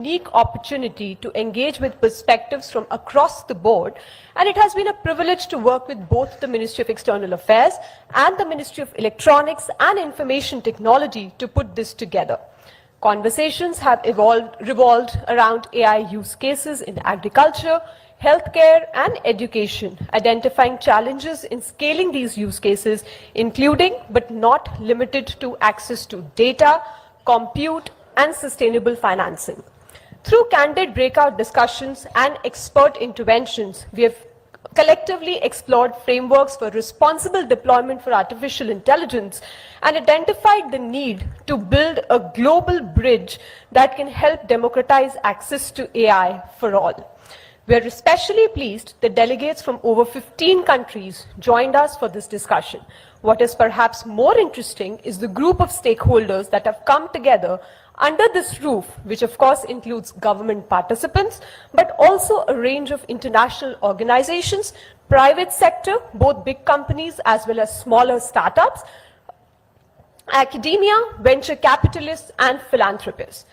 unique opportunity to engage with perspectives from across the board, and it has been a privilege to work with both the Ministry of External Affairs and the Ministry of Electronics and Information Technology to put this together. Conversations have revolved around AI use cases in agriculture, healthcare, and education, identifying challenges in scaling these use cases, including but not limited to access to data, compute, and sustainable financing. Through candid breakout discussions and expert interventions, we have collectively explored frameworks for responsible deployment for artificial intelligence and identified the need to build a global bridge that can help democratize access to AI for all. We are especially pleased that delegates from over 15 countries joined us for this discussion. What is perhaps more interesting is the group of stakeholders that have come together under this roof, which of course includes government participants, but also a range of international organizations, private sector, both big companies as well as smaller startups, academia, venture capitalists, and philanthropists.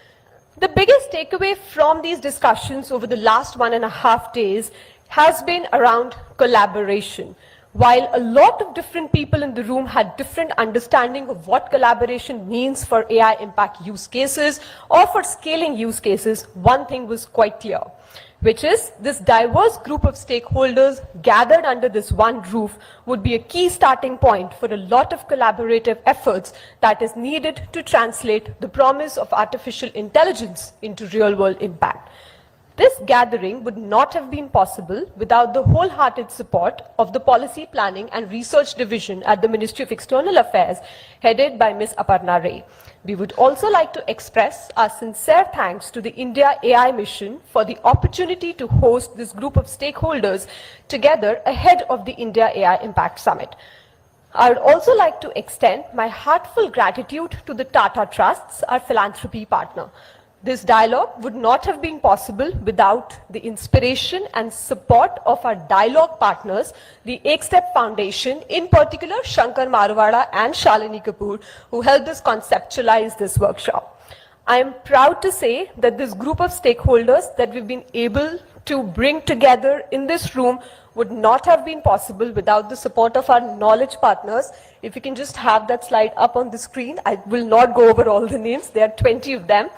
The biggest takeaway from these discussions over the last 1.5 days has been around collaboration. While a lot of different people in the room had different understanding of what collaboration means for AI impact use cases or for scaling use cases, one thing was quite clear, which is this diverse group of stakeholders gathered under this one roof would be a key starting point for a lot of collaborative efforts that is needed to translate the promise of artificial intelligence into real-world impact. This gathering would not have been possible without the wholehearted support of the Policy Planning and Research Division at the Ministry of External Affairs, headed by Ms. Aparna Ray. We would also like to express our sincere thanks to the India AI Mission for the opportunity to host this group of stakeholders together ahead of the India AI Impact Summit. I would also like to extend my heartfelt gratitude to the Tata Trusts, our philanthropy partner. This dialogue would not have been possible without the inspiration and support of our dialogue partners, the Ekstep Foundation, in particular Shankar Marwada and Shalini Kapoor, who helped us conceptualize this workshop. I am proud to say that this group of stakeholders that we've been able to bring together in this room would not have been possible without the support of our knowledge partners. If you can just have that slide up on the screen, I will not go over all the names, there are 20 of them.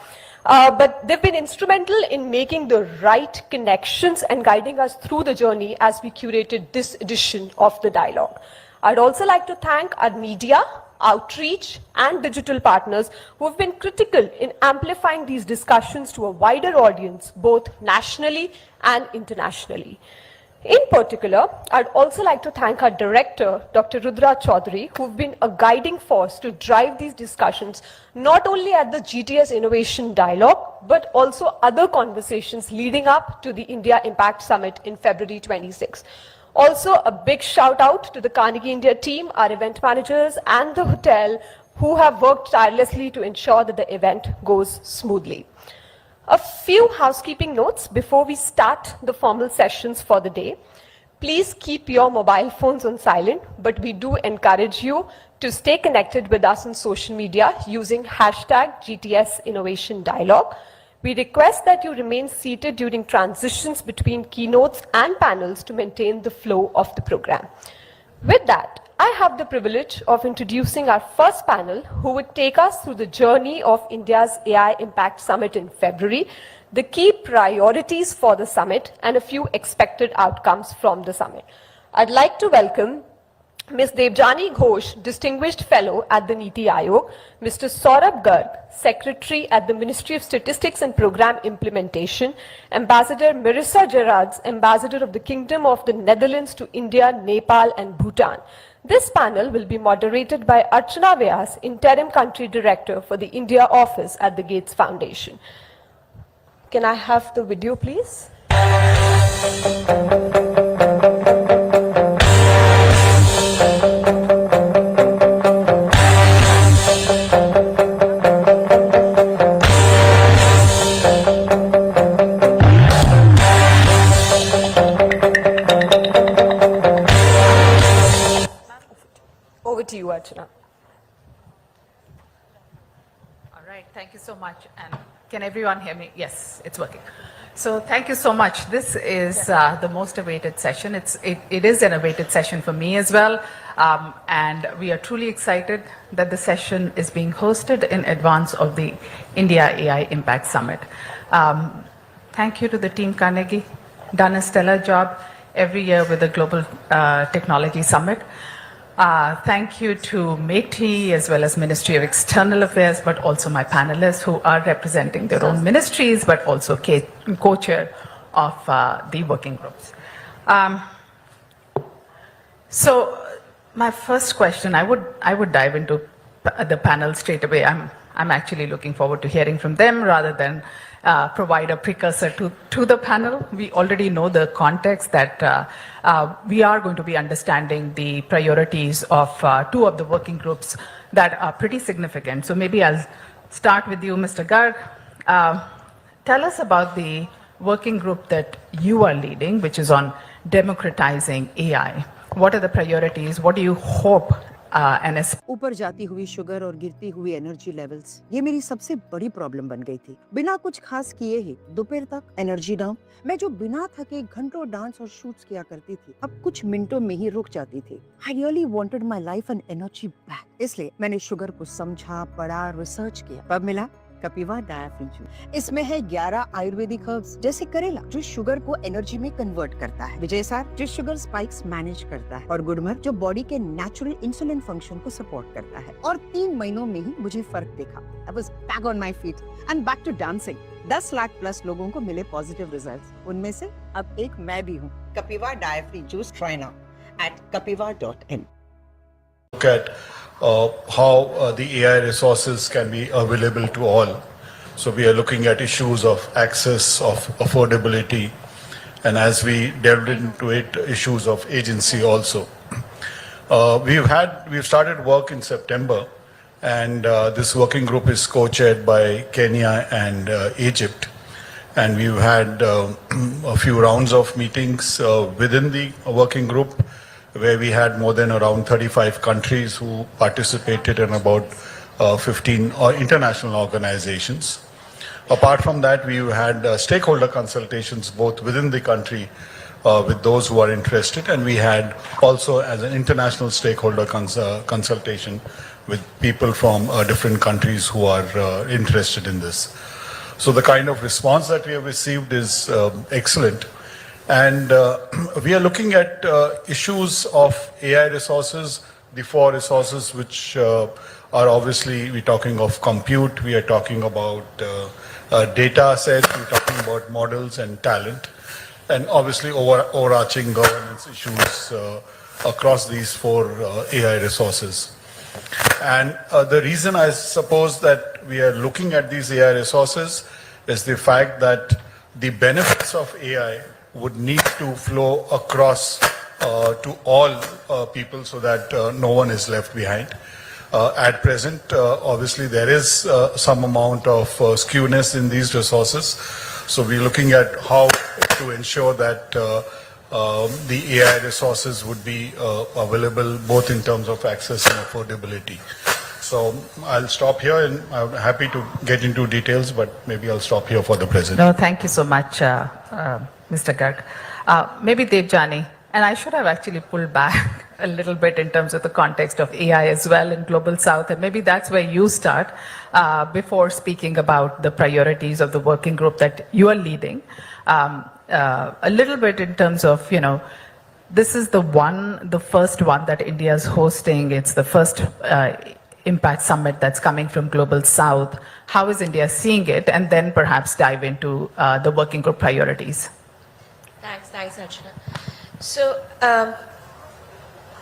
But they've been instrumental in making the right connections and guiding us through the journey as we curated this edition of the dialogue. I'd also like to thank our media, outreach, and digital partners who have been critical in amplifying these discussions to a wider audience, both nationally and internationally. In particular, I'd also like to thank our director, Dr. Rudra Chaudhary, who've been a guiding force to drive these discussions, not only at the GTS Innovation Dialogue, but also other conversations leading up to the India Impact Summit in February 26. Also, a big shout out to the Carnegie India team, our event managers, and the hotel, who have worked tirelessly to ensure that the event goes smoothly. A few housekeeping notes before we start the formal sessions for the day. Please keep your mobile phones on silent, but we do encourage you to stay connected with us on social media using hashtag GTS Innovation Dialogue. We request that you remain seated during transitions between keynotes and panels to maintain the flow of the program. With that, I have the privilege of introducing our first panel, who would take us through the journey of India's AI Impact Summit in February, the key priorities for the summit, and a few expected outcomes from the summit. I'd like to welcome Ms. Debjani Ghosh, Distinguished Fellow at the Niti Aayog, Mr. Saurabh Garg, Secretary at the Ministry of Statistics and Program Implementation, Ambassador Marisa Gerards, Ambassador of the Kingdom of the Netherlands to India, Nepal, and Bhutan. This panel will be moderated by Archana Vyas, Interim Country Director for the India Office at the Gates Foundation. Can I have the video, please? Over to you, Archana. All right, thank you so much. And Can everyone hear me? Yes, it's working. So thank you so much. This is the most awaited session. It is an awaited session for me as well. And we are truly excited that the session is being hosted in advance of the India AI Impact Summit. Thank you to the team Carnegie, done a stellar job every year with the Global Technology Summit. Thank you to METI as well as Ministry of External Affairs, but also my panelists who are representing their own ministries, but also co-chair of the working groups. So my first question, I would dive into the panel straight away. I'm actually looking forward to hearing from them rather than provide a precursor to the panel. We already know the context that we are going to be understanding the priorities of two of the working groups that are pretty significant. So maybe I'll start with you, Mr. Garg. Tell us about the working group that you are leading, which is on democratizing AI. What are the priorities? What do you hope ऊपर जाती हुई sugar और गिरती हुई energy levels ये मेरी सबसे बड़ी प्रॉब्लम बन गई थी। बिना कुछ खास किए ही दोपहर तक एनर्जी डाउन। मैं जो बिना थके घंटों डांस और शूट्स किया करती थी अब कुछ मिनटों में ही रुक जाती थी। I really wanted my life and energy back। इसलिए मैंने शुगर को समझा, पढ़ा, रिसर्च किया। तब मिला कपिवा डायफ्री जूस। इसमें है 11 आयुर्वेदिक हर्ब्स जैसे करेला जो शुगर को एनर्जी में कन्वर्ट करता है, विजय सार जो शुगर स्पाइक्स मैनेज करता है और गुड़मर जो बॉडी के नेचुरल इंसुलिन फंक्शन को सपोर्ट करता है। और 3 महीनों में ही मुझे फर्क दिखा। I was back on my feet and back to dancing। 10 lakh plus लोगों को मिले पॉजिटिव रिजल्ट्स। उनमें से अब एक मैं भी हूँ। Kapiva Diafree juice try now at kapiva.in। Look at how the AI resources can be available to all. So we are looking at issues of access, of affordability, and as we delved into it, issues of agency also. We've started work in September, and this working group is co-chaired by Kenya and Egypt. And we've had a few rounds of meetings within the working group, where we had more than around 35 countries who participated in about 15 international organizations. Apart from that, we had stakeholder consultations both within the country with those who are interested, and we had also as an international stakeholder consultation with people from different countries who are interested in this. So the kind of response that we have received is excellent. And we are looking at issues of AI resources, the 4 resources which are obviously, we're talking of compute, we are talking about data sets, we're talking about models and talent, and obviously overarching governance issues across these 4 AI resources. And the reason I suppose that we are looking at these AI resources is the fact that the benefits of AI would need to flow across to all people so that no one is left behind. At present, obviously, there is some amount of skewness in these resources. So we're looking at how to ensure that the AI resources would be available both in terms of access and affordability. So I'll stop here, and I'm happy to get into details, but maybe I'll stop here for the present. No, thank you so much, Mr. Garg. Maybe Debjani, and I should have actually pulled back a little bit in terms of the context of AI as well in Global South, and maybe that's where you start before speaking about the priorities of the working group that you are leading. A little bit in terms of, this is the first one that India is hosting. It's the first Impact Summit that's coming from Global South. How is India seeing it? And then perhaps dive into the working group priorities. Thanks, Archana. So,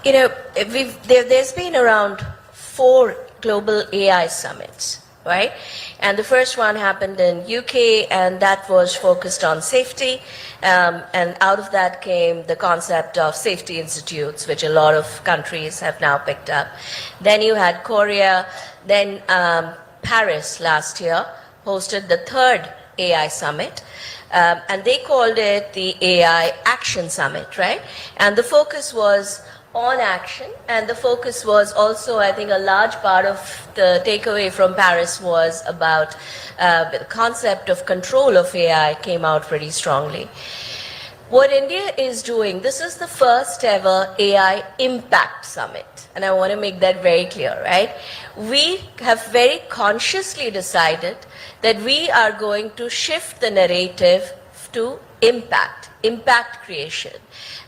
there's been around 4 global AI summits, right? And the first one happened in UK, and that was focused on safety. And out of that came the concept of safety institutes, which a lot of countries have now picked up. Then you had Korea, then Paris last year hosted the 3rd AI summit. And they called it the AI Action Summit, right? And the focus was on action, and the focus was also, I think, a large part of the takeaway from Paris was about the concept of control of AI came out pretty strongly. What India is doing, this is the first ever AI Impact Summit, and I want to make that very clear, right? We have very consciously decided that we are going to shift the narrative to impact creation.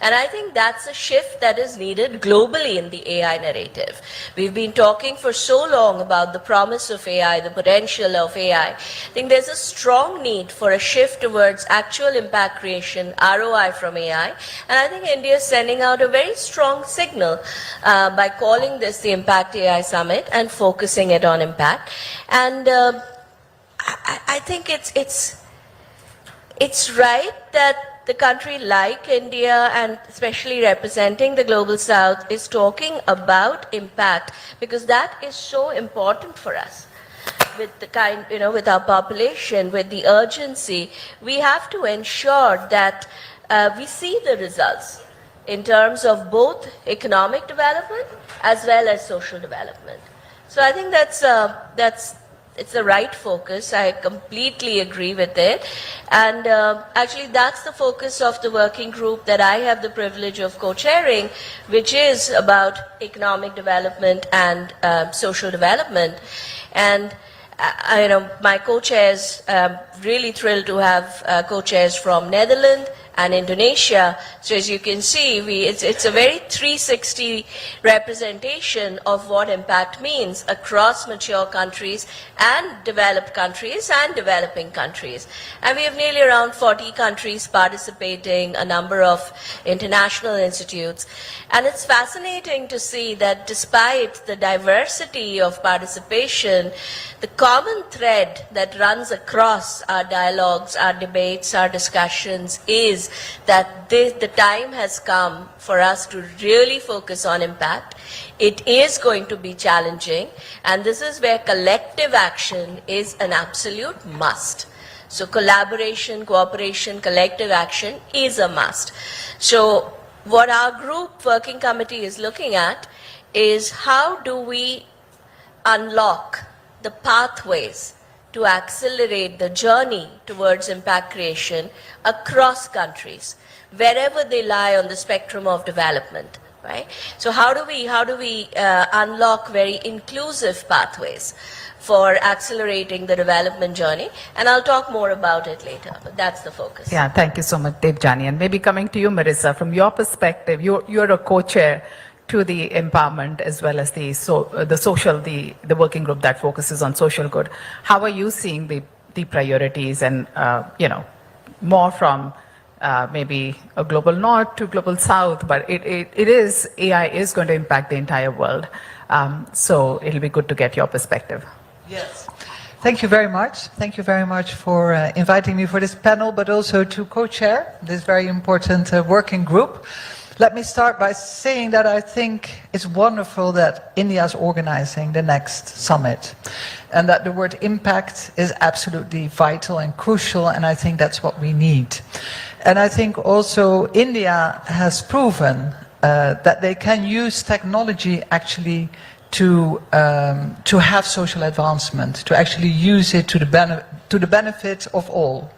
And I think that's a shift that is needed globally in the AI narrative. We've been talking for so long about the promise of AI, the potential of AI. I think there's a strong need for a shift towards actual impact creation, ROI from AI. And I think India is sending out a very strong signal by calling this the Impact AI Summit and focusing it on impact. And I think it's right that the country like India, and especially representing the Global South, is talking about impact, because that is so important for us. With the kind, with our population, with the urgency, we have to ensure that we see the results in terms of both economic development as well as social development. So I think it's the right focus. I completely agree with it. And actually, that's the focus of the working group that I have the privilege of co-chairing, which is about economic development and social development. And my co-chairs, really thrilled to have co-chairs from Netherlands and Indonesia. So as you can see, it's a very 360 representation of what impact means across mature countries and developed countries and developing countries. And we have nearly around 40 countries participating, a number of international institutes. And it's fascinating to see that despite the diversity of participation, the common thread that runs across our dialogues, our debates, our discussions is that the time has come for us to really focus on impact. It is going to be challenging, and this is where collective action is an absolute must. So collaboration, cooperation, collective action is a must. So what our group working committee is looking at is how do we unlock the pathways to accelerate the journey towards impact creation across countries, wherever they lie on the spectrum of development, right? So how do we unlock very inclusive pathways for accelerating the development journey? And I'll talk more about it later, but that's the focus. Yeah, thank you so much, Debjani. And maybe coming to you, Marisa, from your perspective, you're a co-chair to the empowerment as well as the working group that focuses on social good. How are you seeing the priorities and, more from maybe a global north to global south, but AI is going to impact the entire world. So it'll be good to get your perspective. Yes. Thank you very much. Thank you very much for inviting me for this panel, but also to co-chair this very important working group. Let me start by saying that I think it's wonderful that India is organizing the next summit, and that the word impact is absolutely vital and crucial, and I think that's what we need. And I think also India has proven that they can use technology actually to have social advancement, to actually use it to the benefit of all.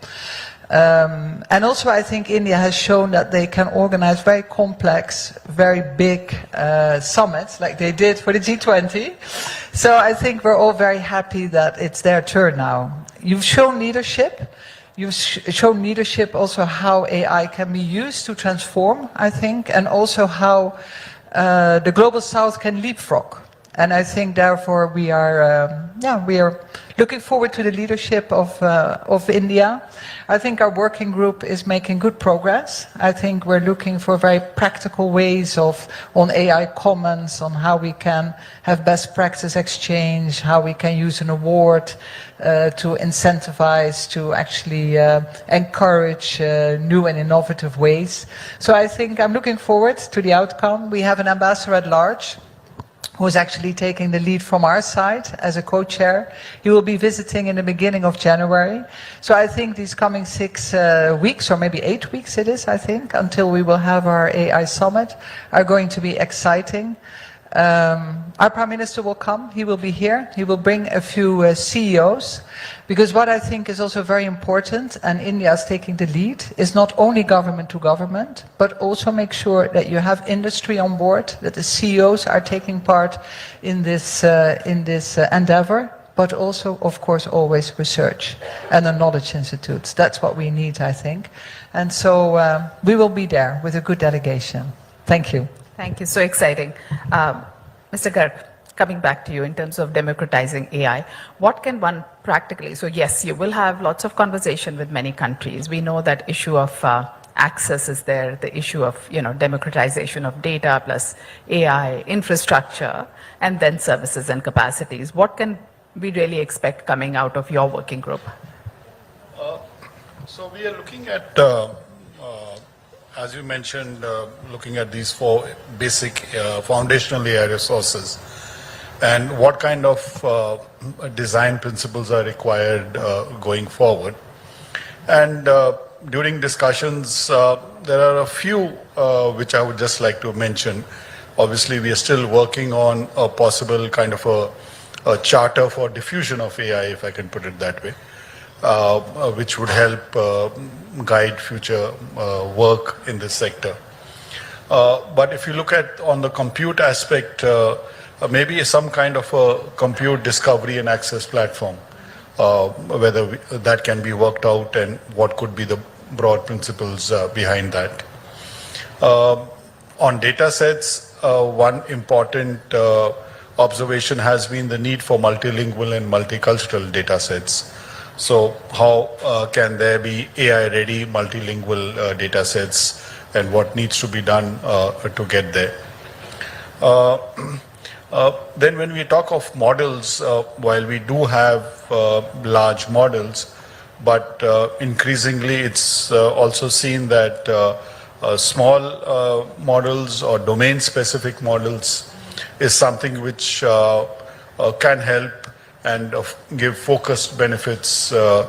And also I think India has shown that they can organize very complex, very big summits like they did for the G20. So I think we're all very happy that it's their turn now. You've shown leadership. You've shown leadership also how AI can be used to transform, I think, and also how the Global South can leapfrog. And I think therefore we are looking forward to the leadership of India. I think our working group is making good progress. I think we're looking for very practical ways on AI commons, on how we can have best practice exchange, how we can use an award to incentivize, to actually encourage new and innovative ways. So I think I'm looking forward to the outcome. We have an ambassador at large who is actually taking the lead from our side as a co-chair. He will be visiting in the beginning of January. So I think these coming 6 weeks, or maybe 8 weeks it is, I think, until we will have our AI summit, are going to be exciting. Our Prime Minister will come, he will be here, he will bring a few CEOs, because what I think is also very important, and India is taking the lead, is not only government to government, but also make sure that you have industry on board, that the CEOs are taking part in this endeavor, but also, of course, always research and the knowledge institutes. That's what we need, I think. And so we will be there with a good delegation. Thank you. Thank you, so exciting. Mr. Garg, coming back to you in terms of democratizing AI, what can one practically, so yes, you will have lots of conversation with many countries. We know that issue of access is there, the issue of democratization of data plus AI, infrastructure, and then services and capacities. What can we really expect coming out of your working group? So we are looking at as you mentioned, looking at these 4 basic foundational AI resources and what kind of design principles are required going forward. And during discussions, there are a few which I would just like to mention. Obviously, we are still working on a possible kind of a charter for diffusion of AI, if I can put it that way. Which would help guide future work in this sector. But if you look at on the compute aspect, maybe some kind of a compute discovery and access platform, whether that can be worked out and what could be the broad principles behind that. On data sets, one important observation has been the need for multilingual and multicultural data sets. So how can there be AI-ready multilingual data sets and what needs to be done to get there? Then when we talk of models, while we do have large models, but increasingly it's also seen that small models or domain-specific models is something which can help and give focused benefits at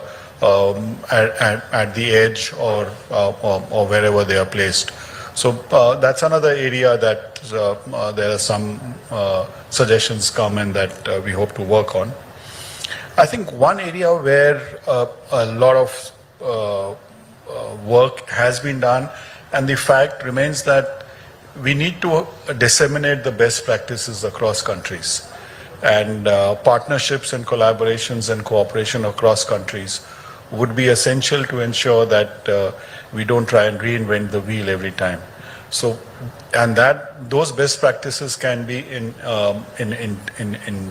the edge or wherever they are placed. So that's another area that there are some suggestions come in that we hope to work on. I think one area where a lot of work has been done, and the fact remains that we need to disseminate the best practices across countries. And partnerships and collaborations and cooperation across countries would be essential to ensure that we don't try and reinvent the wheel every time. So, and that those best practices can be in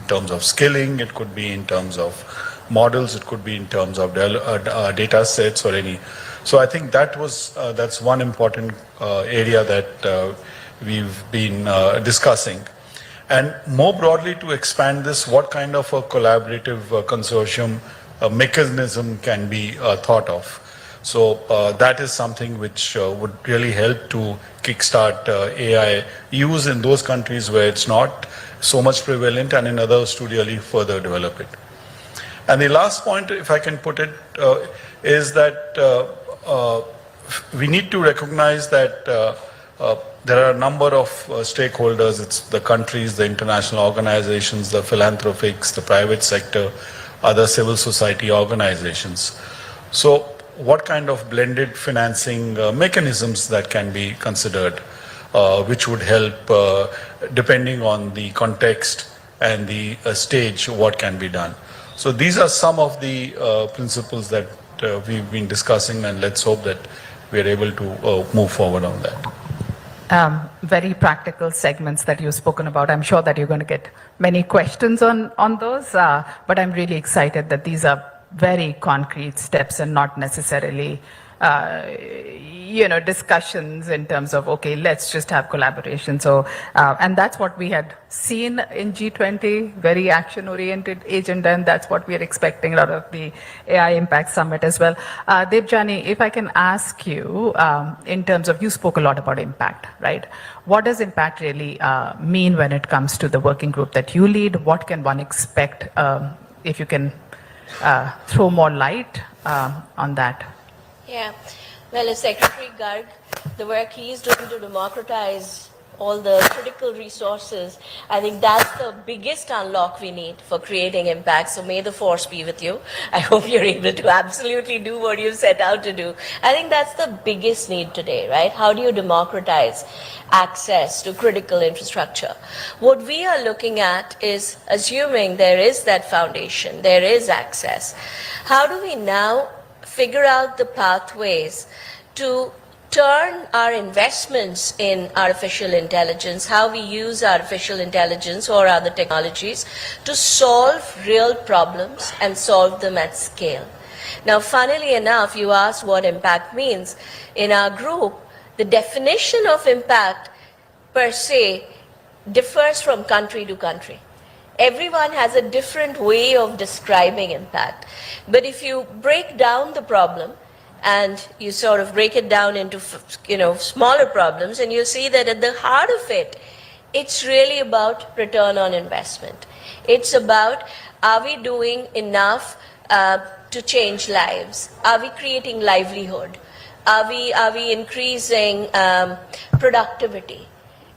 terms of skilling, it could be in terms of models, it could be in terms of data sets or any. So I think that was that's one important area that we've been discussing. And more broadly, to expand this, what kind of a collaborative consortium mechanism can be thought of? So that is something which would really help to kickstart AI use in those countries where it's not so much prevalent, and in others to really further develop it. And the last point, if I can put it, is that we need to recognize that there are a number of stakeholders. It's the countries, the international organizations, the philanthropics, the private sector, other civil society organizations. So what kind of blended financing mechanisms that can be considered, which would help, depending on the context and the stage, what can be done. So these are some of the principles that we've been discussing, and let's hope that we're able to move forward on that. Very practical segments that you've spoken about. I'm sure that you're going to get many questions on those, but I'm really excited that these are very concrete steps and not necessarily discussions in terms of, okay, let's just have collaboration. So, and that's what we had seen in G20, very action-oriented agenda, and that's what we are expecting out of the AI Impact Summit as well. Debjani, if I can ask you, in terms of, you spoke a lot about impact, right? What does impact really mean when it comes to the working group that you lead? What can one expect, if you can throw more light on that? Yeah, well, as Secretary Garg, the work he is doing to democratize all the critical resources, I think that's the biggest unlock we need for creating impact. So may the force be with you. I hope you're able to absolutely do what you set out to do. I think that's the biggest need today, right? How do you democratize access to critical infrastructure? What we are looking at is assuming there is that foundation, there is access. How do we now figure out the pathways to turn our investments in artificial intelligence, how we use artificial intelligence or other technologies to solve real problems and solve them at scale? Now, funnily enough, you asked what impact means. In our group, the definition of impact per se differs from country to country. Everyone has a different way of describing impact. But if you break down the problem and you sort of break it down into smaller problems, and you see that at the heart of it, it's really about return on investment. It's about, are we doing enough to change lives? Are we creating livelihood? Are we increasing productivity?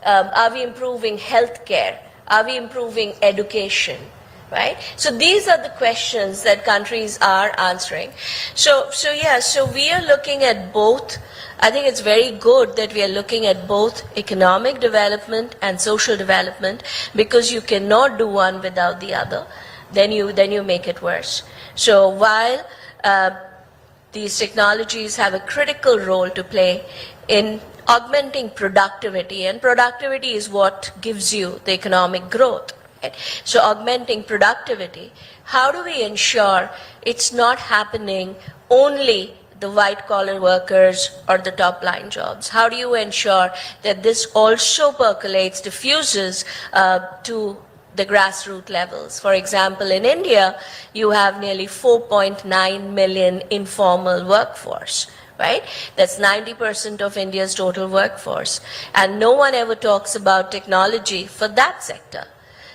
Are we improving healthcare? Are we improving education? Right? So these are the questions that countries are answering. So we are looking at both. I think it's very good that we are looking at both economic development and social development, because you cannot do one without the other. Then you make it worse. So while these technologies have a critical role to play in augmenting productivity, and productivity is what gives you the economic growth. Right? So augmenting productivity, how do we ensure it's not happening only the white-collar workers or the top-line jobs? How do you ensure that this also percolates, diffuses to the grassroots levels? For example, in India, you have nearly 4.9 million informal workforce. Right? That's 90% of India's total workforce. And no one ever talks about technology for that sector.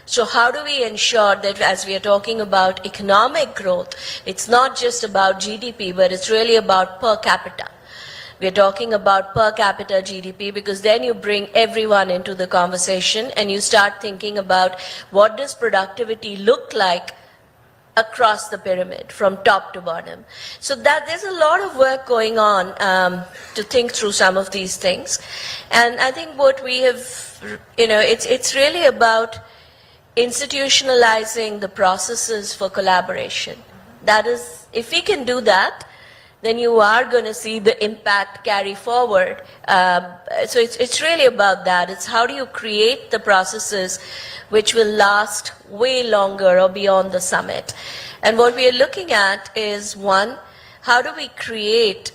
So how do we ensure that as we are talking about economic growth, it's not just about GDP, but it's really about per capita. We're talking about per capita GDP, because then you bring everyone into the conversation and you start thinking about what does productivity look like across the pyramid from top to bottom. So that there's a lot of work going on to think through some of these things. And I think what we have, it's really about institutionalizing the processes for collaboration. That is, if we can do that, then you are going to see the impact carry forward. So it's really about that. It's how do you create the processes which will last way longer or beyond the summit. And what we are looking at is, one, how do we create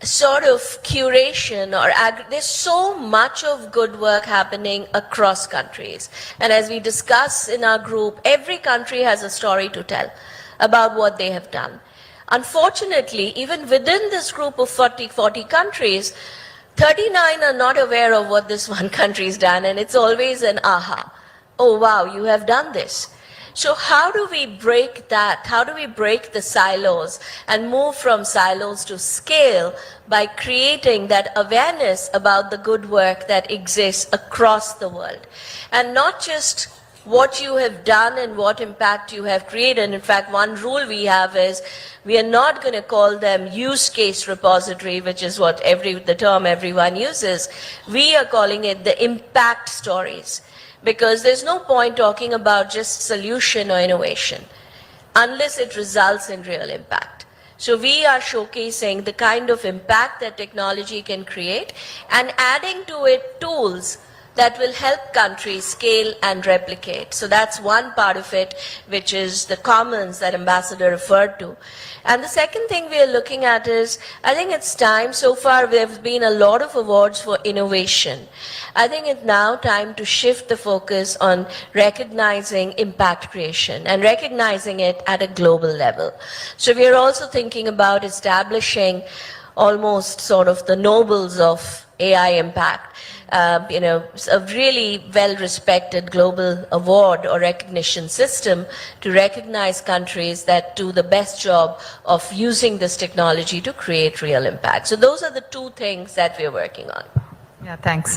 sort of curation or there's so much of good work happening across countries. And as we discuss in our group, every country has a story to tell about what they have done. Unfortunately, even within this group of 40 countries, 39 are not aware of what this one country's done, and it's always an aha. Oh wow, you have done this. So how do we break that? How do we break the silos and move from silos to scale by creating that awareness about the good work that exists across the world? And not just what you have done and what impact you have created. In fact, one rule we have is we are not going to call them use case repository, which is what the term everyone uses. We are calling it the impact stories, because there's no point talking about just solution or innovation unless it results in real impact. So we are showcasing the kind of impact that technology can create and adding to it tools that will help countries scale and replicate. So that's one part of it, which is the commons that Ambassador referred to. And the second thing we are looking at is, I think it's time, so far there have been a lot of awards for innovation. I think it's now time to shift the focus on recognizing impact creation and recognizing it at a global level. So we are also thinking about establishing almost sort of the nobles of AI impact. A really well-respected global award or recognition system to recognize countries that do the best job of using this technology to create real impact. So those are the two things that we're working on. Yeah, thanks.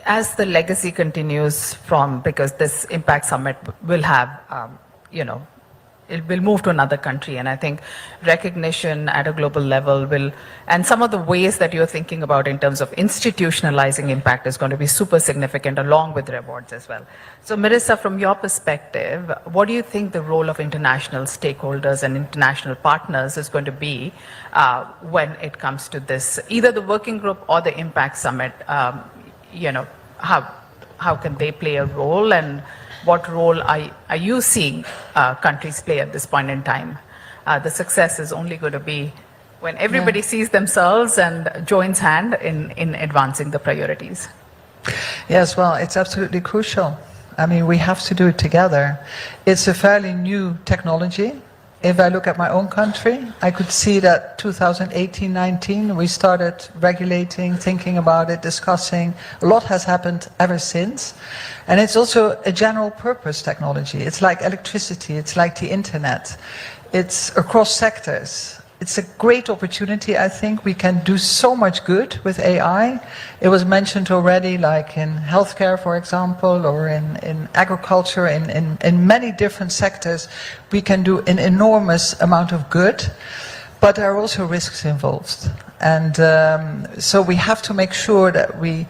As the legacy continues because this Impact Summit will have, it will move to another country, and I think recognition at a global level and some of the ways that you're thinking about in terms of institutionalizing impact is going to be super significant along with rewards as well. So Marisa, from your perspective, what do you think the role of international stakeholders and international partners is going to be when it comes to this, either the working group or the Impact Summit? How can they play a role, and what role are you seeing countries play at this point in time? The success is only going to be when everybody sees themselves and joins hand in advancing the priorities. Yes, well, it's absolutely crucial. I mean, we have to do it together. It's a fairly new technology. If I look at my own country, I could see that 2018-19, we started regulating, thinking about it, discussing. A lot has happened ever since. And it's also a general purpose technology. It's like electricity, it's like the internet. It's across sectors. It's a great opportunity, I think. We can do so much good with AI. It was mentioned already, like in healthcare, for example, or in agriculture, in many different sectors. We can do an enormous amount of good, but there are also risks involved. And so we have to make sure that we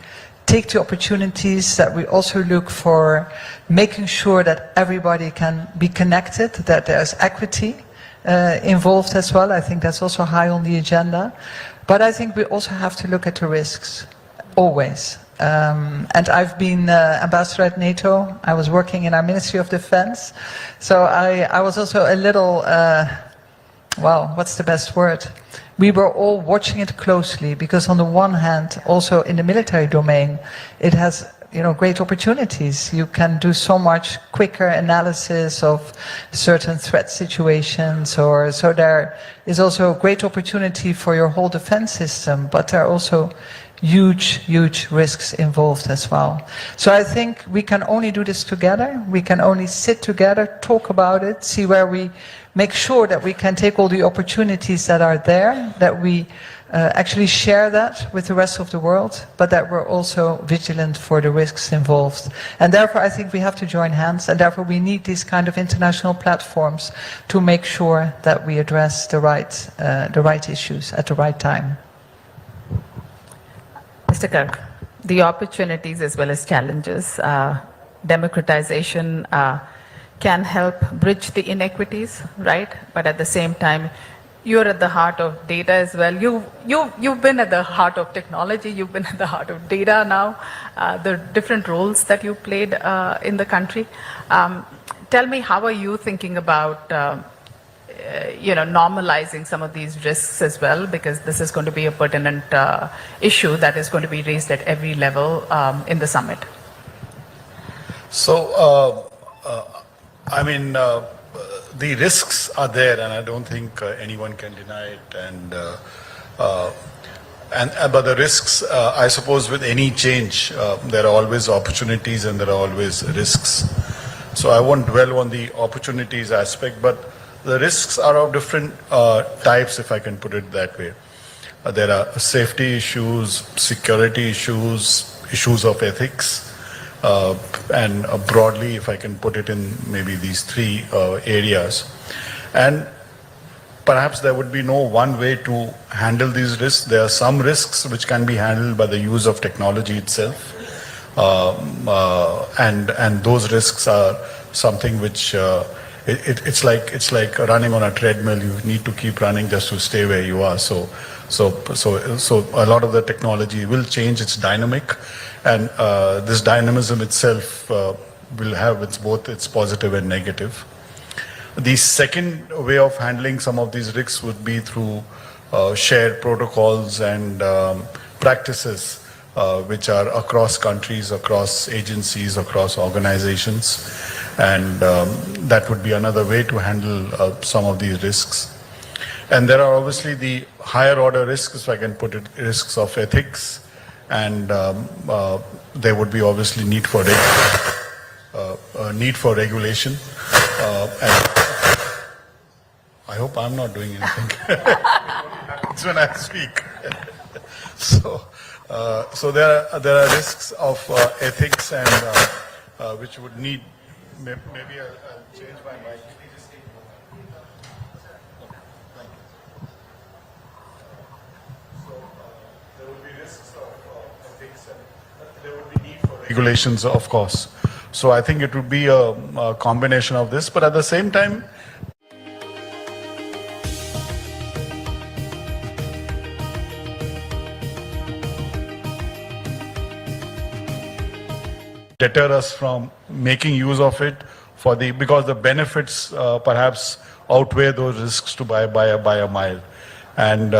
take the opportunities, that we also look for making sure that everybody can be connected, that there's equity involved as well. I think that's also high on the agenda. But I think we also have to look at the risks, always. And I've been ambassador at NATO. I was working in our Ministry of Defense. So I was also a little, well, what's the best word? We were all watching it closely because on the one hand, also in the military domain, it has great opportunities. You can do so much quicker analysis of certain threat situations, so there is also a great opportunity for your whole defense system, but there are also huge risks involved as well. So I think we can only do this together. We can only sit together, talk about it, see where we make sure that we can take all the opportunities that are there, that we actually share that with the rest of the world, but that we're also vigilant for the risks involved. And therefore I think we have to join hands, and therefore we need these kind of international platforms to make sure that we address the right issues at the right time. Mr. Garg, the opportunities as well as challenges, democratization can help bridge the inequities, right? But at the same time, you're at the heart of data as well. You've been at the heart of technology. You've been at the heart of data now. The different roles that you played in the country. Tell me, how are you thinking about normalizing some of these risks as well? Because this is going to be a pertinent issue that is going to be raised at every level in the summit. So, the risks are there, and I don't think anyone can deny it. But the risks, I suppose, with any change, there are always opportunities and there are always risks. So I won't dwell on the opportunities aspect, but the risks are of different types, if I can put it that way. There are safety issues, security issues, issues of ethics. And broadly, if I can put it in maybe these three areas. And perhaps there would be no one way to handle these risks. There are some risks which can be handled by the use of technology itself. And those risks are something which it's like running on a treadmill. You need to keep running just to stay where you are. So a lot of the technology will change. It's dynamic, and this dynamism itself will have both its positive and negative. The second way of handling some of these risks would be through shared protocols and practices which are across countries, across agencies, across organizations, and that would be another way to handle some of these risks. And there are obviously the higher order risks, if I can put it, risks of ethics, and there would be obviously need for regulation. And I hope I'm not doing anything. It's when I speak. So there are risks of ethics and which would need. Maybe I'll change my mic. There would be risks of ethics and there would be need for regulations, of course. So I think it would be a combination of this, but at the same time, deter us from making use of it because the benefits perhaps outweigh those risks by a mile, and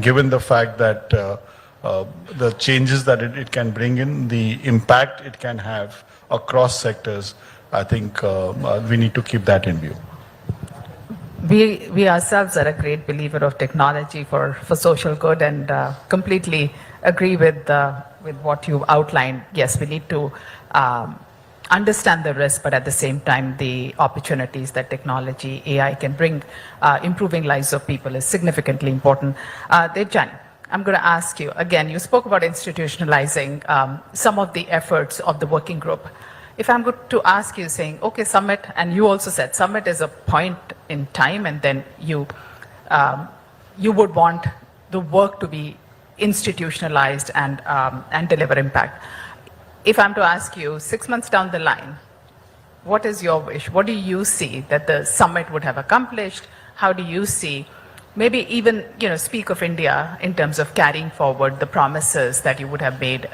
given the fact that the changes that it can bring in, the impact it can have across sectors, I think we need to keep that in view. We ourselves are a great believer of technology for social good, and completely agree with what you've outlined. Yes, we need to understand the risk, but at the same time, the opportunities that technology, AI can bring, improving lives of people is significantly important. Debjani, I'm going to ask you, again, you spoke about institutionalizing some of the efforts of the working group. If I'm going to ask you, saying, okay, summit, and you also said summit is a point in time, and then you would want the work to be institutionalized and deliver impact. If I'm to ask you, 6 months down the line, what is your wish? What do you see that the summit would have accomplished? How do you see, maybe even speak of India in terms of carrying forward the promises that you would have made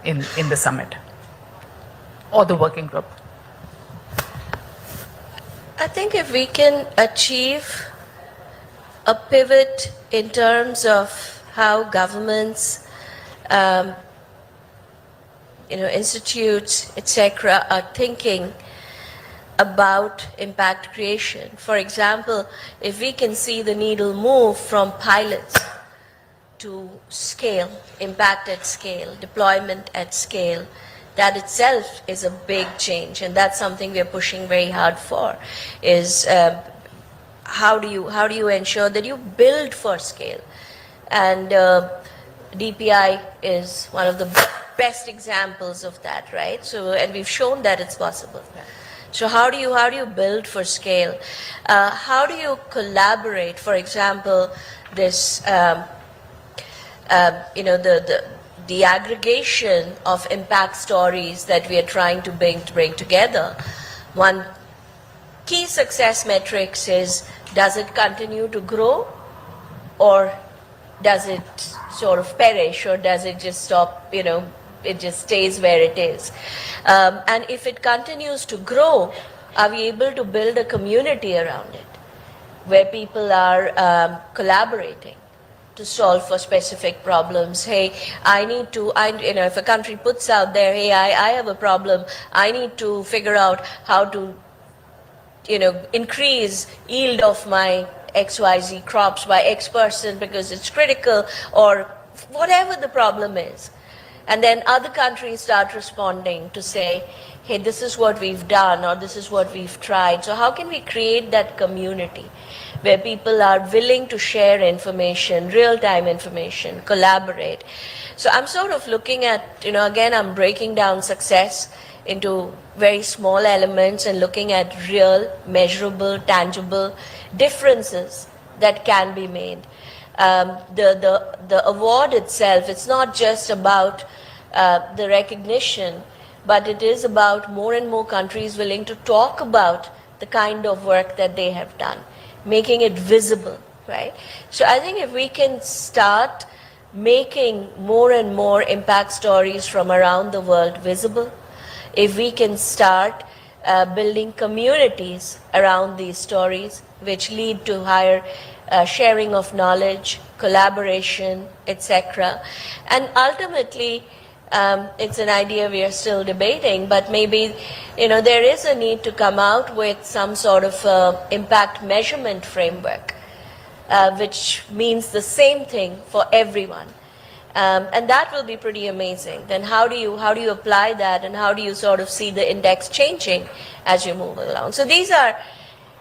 in the summit or the working group? I think if we can achieve a pivot in terms of how governments, institutes, etc., are thinking about impact creation. For example, if we can see the needle move from pilots to scale, impact at scale, deployment at scale, that itself is a big change, and that's something we're pushing very hard for, is how do you ensure that you build for scale? And DPI is one of the best examples of that, right? So, and we've shown that it's possible. So how do you build for scale? How do you collaborate? For example, this the aggregation of impact stories that we are trying to bring together. One key success metrics is, does it continue to grow, or does it sort of perish, or does it just stop, it just stays where it is? And if it continues to grow, are we able to build a community around it where people are collaborating to solve for specific problems? Hey, if a country puts out there, hey, I have a problem, I need to figure out how to, increase yield of my XYZ crops by X% because it's critical, or whatever the problem is. And then other countries start responding to say, hey, this is what we've done, or this is what we've tried. So how can we create that community where people are willing to share information, real-time information, collaborate? So I'm sort of looking at, again, I'm breaking down success into very small elements and looking at real, measurable, tangible differences that can be made. The award itself, it's not just about the recognition, but it is about more and more countries willing to talk about the kind of work that they have done, making it visible, right? So I think if we can start making more and more impact stories from around the world visible, if we can start building communities around these stories, which lead to higher sharing of knowledge, collaboration, etc. And ultimately, it's an idea we are still debating, but maybe, there is a need to come out with some sort of impact measurement framework, which means the same thing for everyone. And that will be pretty amazing. Then how do you apply that, and how do you sort of see the index changing as you move along? So these are,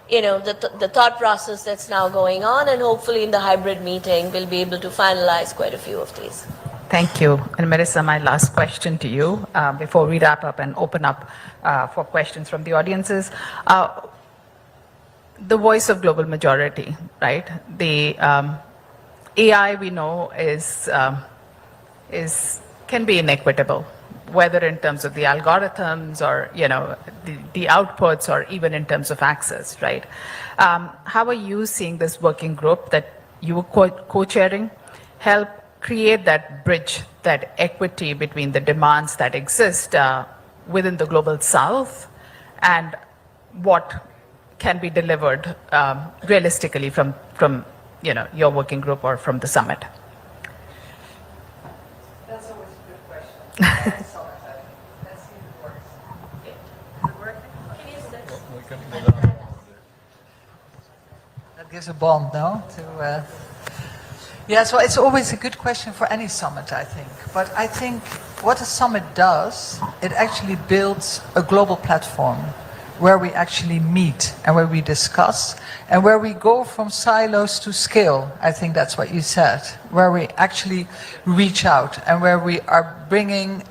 the thought process that's now going on, and hopefully in the hybrid meeting we'll be able to finalize quite a few of these. Thank you. And Marisa, my last question to you before we wrap up and open up for questions from the audiences. The voice of global majority, right? The AI we know can be inequitable, whether in terms of the algorithms or the outputs, or even in terms of access, right? How are you seeing this working group that you were co-chairing help create that bridge, that equity between the demands that exist within the global south and what can be delivered realistically from your working group or from the summit? That's always a good question. Let's see if it works. Is it working? That gives a bond, no? Yeah, so it's always a good question for any summit, I think. But I think what a summit does, it actually builds a global platform where we actually meet and where we discuss and where we go from silos to scale. I think that's what you said, where we actually reach out and where we are bringing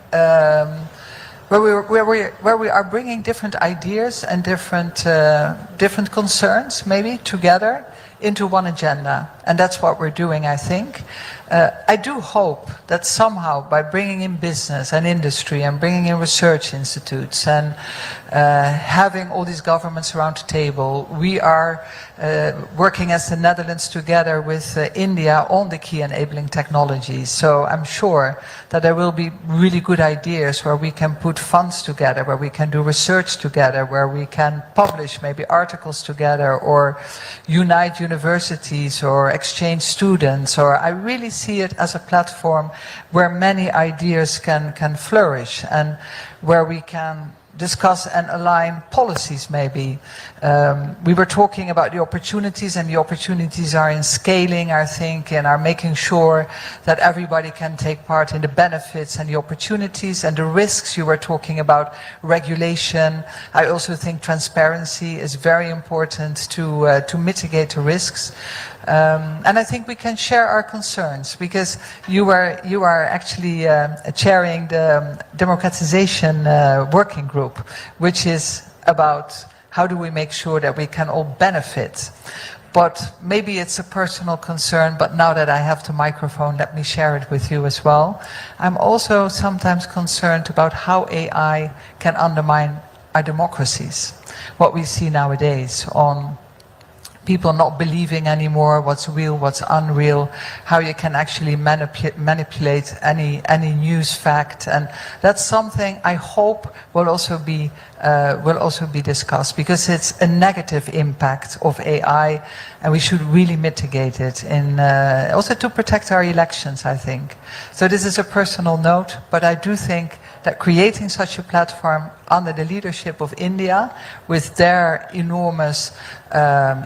where we are bringing different ideas and different concerns maybe together into one agenda. And that's what we're doing, I think. I do hope that somehow by bringing in business and industry and bringing in research institutes and having all these governments around the table, we are working as the Netherlands together with India on the key enabling technologies. So I'm sure that there will be really good ideas where we can put funds together, where we can do research together, where we can publish maybe articles together or unite universities or exchange students. Or I really see it as a platform where many ideas can flourish and where we can discuss and align policies maybe. We were talking about the opportunities, and the opportunities are in scaling, I think, and are making sure that everybody can take part in the benefits and the opportunities, and the risks. You were talking about regulation. I also think transparency is very important to mitigate the risks. And I think we can share our concerns, because you are actually chairing the democratization working group, which is about how do we make sure that we can all benefit. But maybe it's a personal concern, but now that I have the microphone, let me share it with you as well. I'm also sometimes concerned about how AI can undermine our democracies. What we see nowadays on people not believing anymore what's real, what's unreal, how you can actually manipulate any news fact, and that's something I hope will also be discussed, because it's a negative impact of AI, and we should really mitigate it in also to protect our elections, I think. So this is a personal note, but I do think that creating such a platform under the leadership of India, with their enormous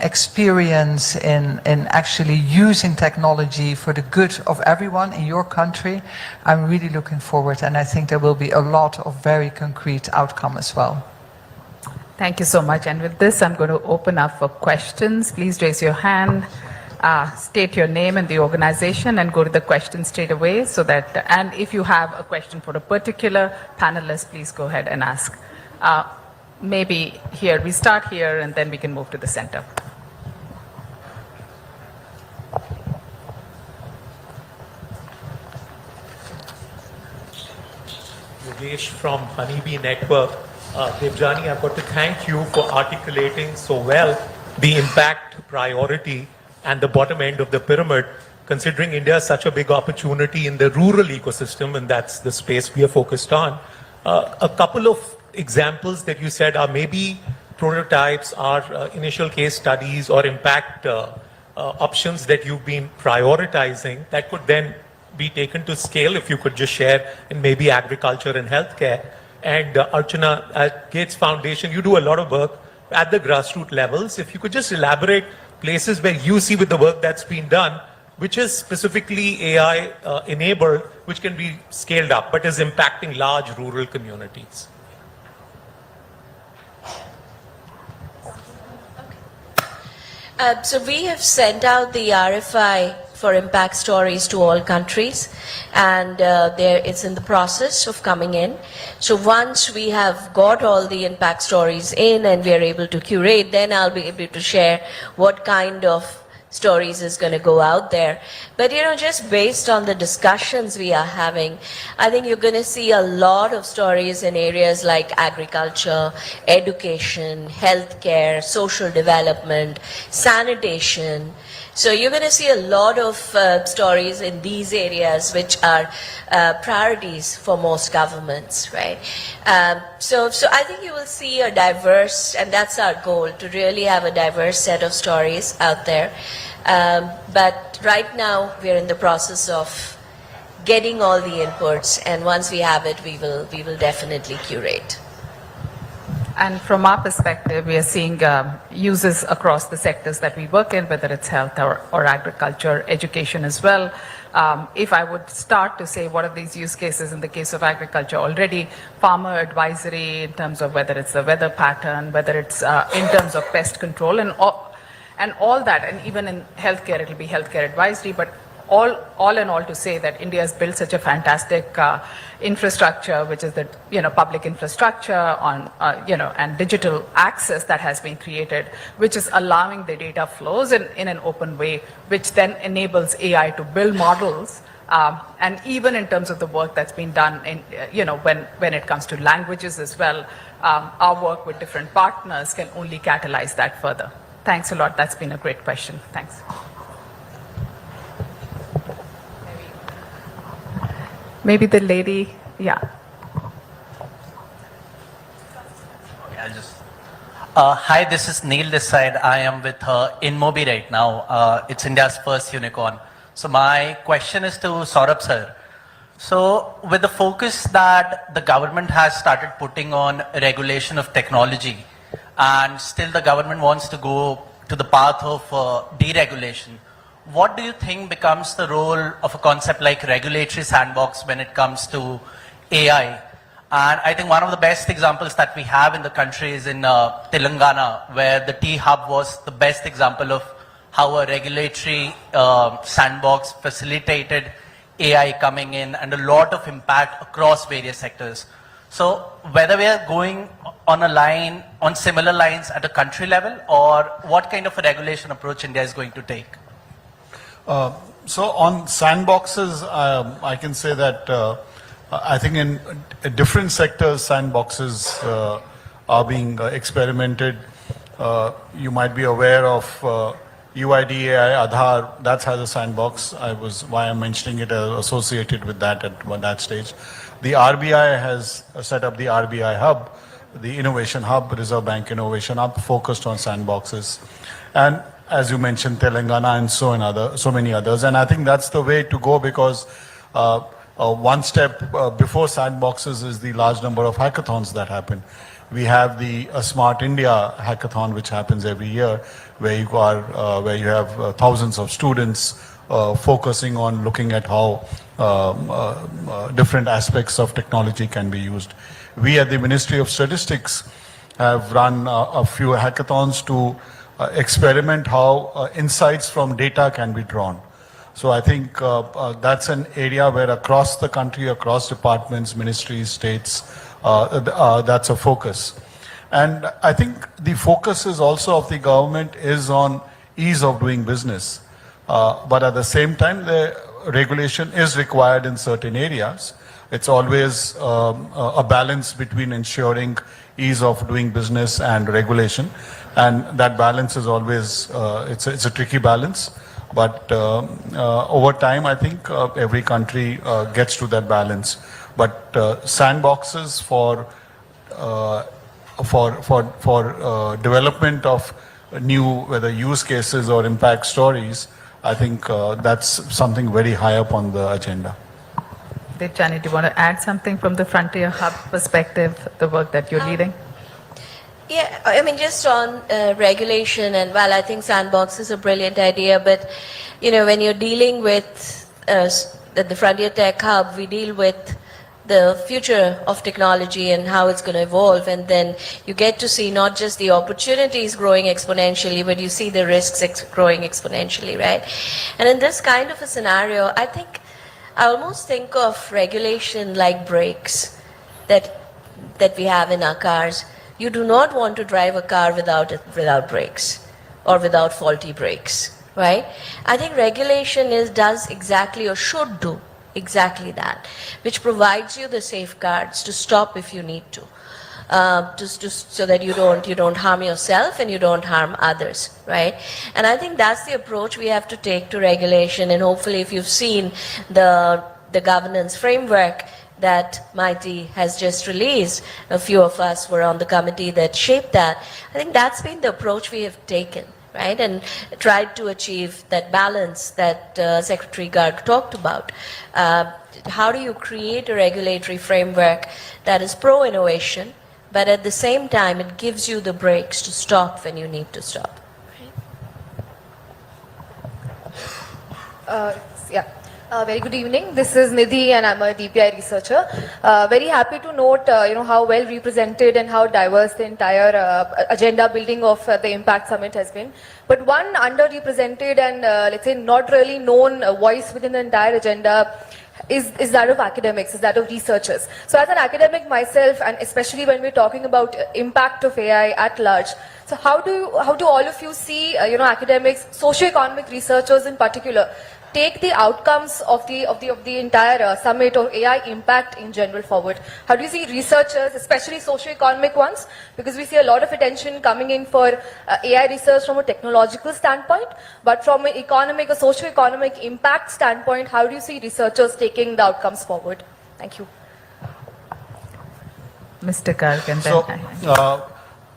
experience in actually using technology for the good of everyone in your country, I'm really looking forward, and I think there will be a lot of very concrete outcome as well. Thank you so much. And with this, I'm going to open up for questions. Please raise your hand, state your name and the organization, and go to the question straight away. So that, and if you have a question for a particular panelist, please go ahead and ask. Maybe here, we start here, and then we can move to the center. Ghosh from Honeybee Network. Debjani, I've got to thank you for articulating so well the impact priority and the bottom end of the pyramid, considering India is such a big opportunity in the rural ecosystem, and that's the space we are focused on. A couple of examples that you said are maybe prototypes, are initial case studies or impact options that you've been prioritizing that could then be taken to scale, if you could just share in maybe agriculture and healthcare. And Archana, at Gates Foundation, you do a lot of work at the grassroots levels. If you could just elaborate places where you see with the work that's been done, which is specifically AI enabled, which can be scaled up, but is impacting large rural communities. So we have sent out the RFI for impact stories to all countries, and it's in the process of coming in. So once we have got all the impact stories in and we are able to curate, then I'll be able to share what kind of stories is going to go out there. But just based on the discussions we are having, I think you're going to see a lot of stories in areas like agriculture, education, healthcare, social development, sanitation. So you're going to see a lot of stories in these areas, which are priorities for most governments, right? So I think you will see a diverse, and that's our goal, to really have a diverse set of stories out there. But right now we're in the process of getting all the inputs, and once we have it, we will definitely curate. And from our perspective, we are seeing uses across the sectors that we work in, whether it's health or agriculture, education as well. If I would start to say what are these use cases in the case of agriculture already, farmer advisory in terms of whether it's the weather pattern, whether it's in terms of pest control and all that, and even in healthcare, it'll be healthcare advisory, but all in all to say that India has built such a fantastic infrastructure, which is the public infrastructure on and digital access that has been created, which is allowing the data flows in an open way, which then enables AI to build models. And even in terms of the work that's been done in when it comes to languages as well, our work with different partners can only catalyze that further. Thanks a lot. That's been a great question. Thanks. Maybe the lady, yeah. Hi, this is Neil this side. I am with InMobi right now. It's India's first unicorn. So my question is to Saurabh sir. So with the focus that the government has started putting on regulation of technology, and still the government wants to go to the path of deregulation, what do you think becomes the role of a concept like regulatory sandbox when it comes to AI? And I think one of the best examples that we have in the country is in Telangana, where the T-Hub was the best example of how a regulatory sandbox facilitated AI coming in and a lot of impact across various sectors. So whether we are going on similar lines at a country level, or what kind of a regulation approach India is going to take? So on sandboxes, I can say that I think in different sectors, sandboxes are being experimented. You might be aware of UIDAI, Aadhaar, that has a sandbox. Why I'm mentioning it associated with that at that stage. The RBI has set up the RBI Hub, the Innovation Hub, Reserve Bank Innovation Hub, focused on sandboxes. And as you mentioned, Telangana and so many others. And I think that's the way to go, because one step before sandboxes is the large number of hackathons that happen. We have the Smart India hackathon, which happens every year, where you have thousands of students focusing on looking at how different aspects of technology can be used. We at the Ministry of Statistics have run a few hackathons to experiment how insights from data can be drawn. So I think that's an area where across the country, across departments, ministries, states, that's a focus. And I think the focus is also of the government is on ease of doing business. But at the same time, the regulation is required in certain areas. It's always a balance between ensuring ease of doing business and regulation. And that balance is always, it's a tricky balance. But over time, I think every country gets to that balance. But sandboxes for development of new, whether use cases or impact stories, I think that's something very high up on the agenda. Debjani, do you want to add something from the Frontier Hub perspective, the work that you're leading? Yeah, I mean, just on regulation, and while I think sandbox is a brilliant idea, but, you know, when you're dealing with the Frontier Tech Hub, we deal with the future of technology and how it's going to evolve, and then you get to see not just the opportunities growing exponentially, but you see the risks growing exponentially, right? And in this kind of a scenario, I think I almost think of regulation like brakes that we have in our cars. You do not want to drive a car without brakes or without faulty brakes, right? I think regulation does exactly, or should do exactly that, which provides you the safeguards to stop if you need to, so that you don't harm yourself and you don't harm others, right? And I think that's the approach we have to take to regulation. And hopefully, if you've seen the governance framework that Mighty has just released, a few of us were on the committee that shaped that. I think that's been the approach we have taken, right? And tried to achieve that balance that Secretary Garg talked about. How do you create a regulatory framework that is pro-innovation, but at the same time it gives you the brakes to stop when you need to stop? Very good evening. This is Nidhi and I'm a DPI researcher. Very happy to note how well represented and how diverse the entire agenda building of the Impact Summit has been. But one underrepresented and let's say not really known voice within the entire agenda is that of academics, is that of researchers. So as an academic myself, and especially when we're talking about impact of AI at large, so how do all of you see academics, socio-economic researchers in particular, take the outcomes of the entire summit or AI impact in general forward? How do you see researchers, especially socio-economic ones, because we see a lot of attention coming in for AI research from a technological standpoint, but from an economic or socio-economic impact standpoint, how do you see researchers taking the outcomes forward? Thank you. Mr. Garg, and then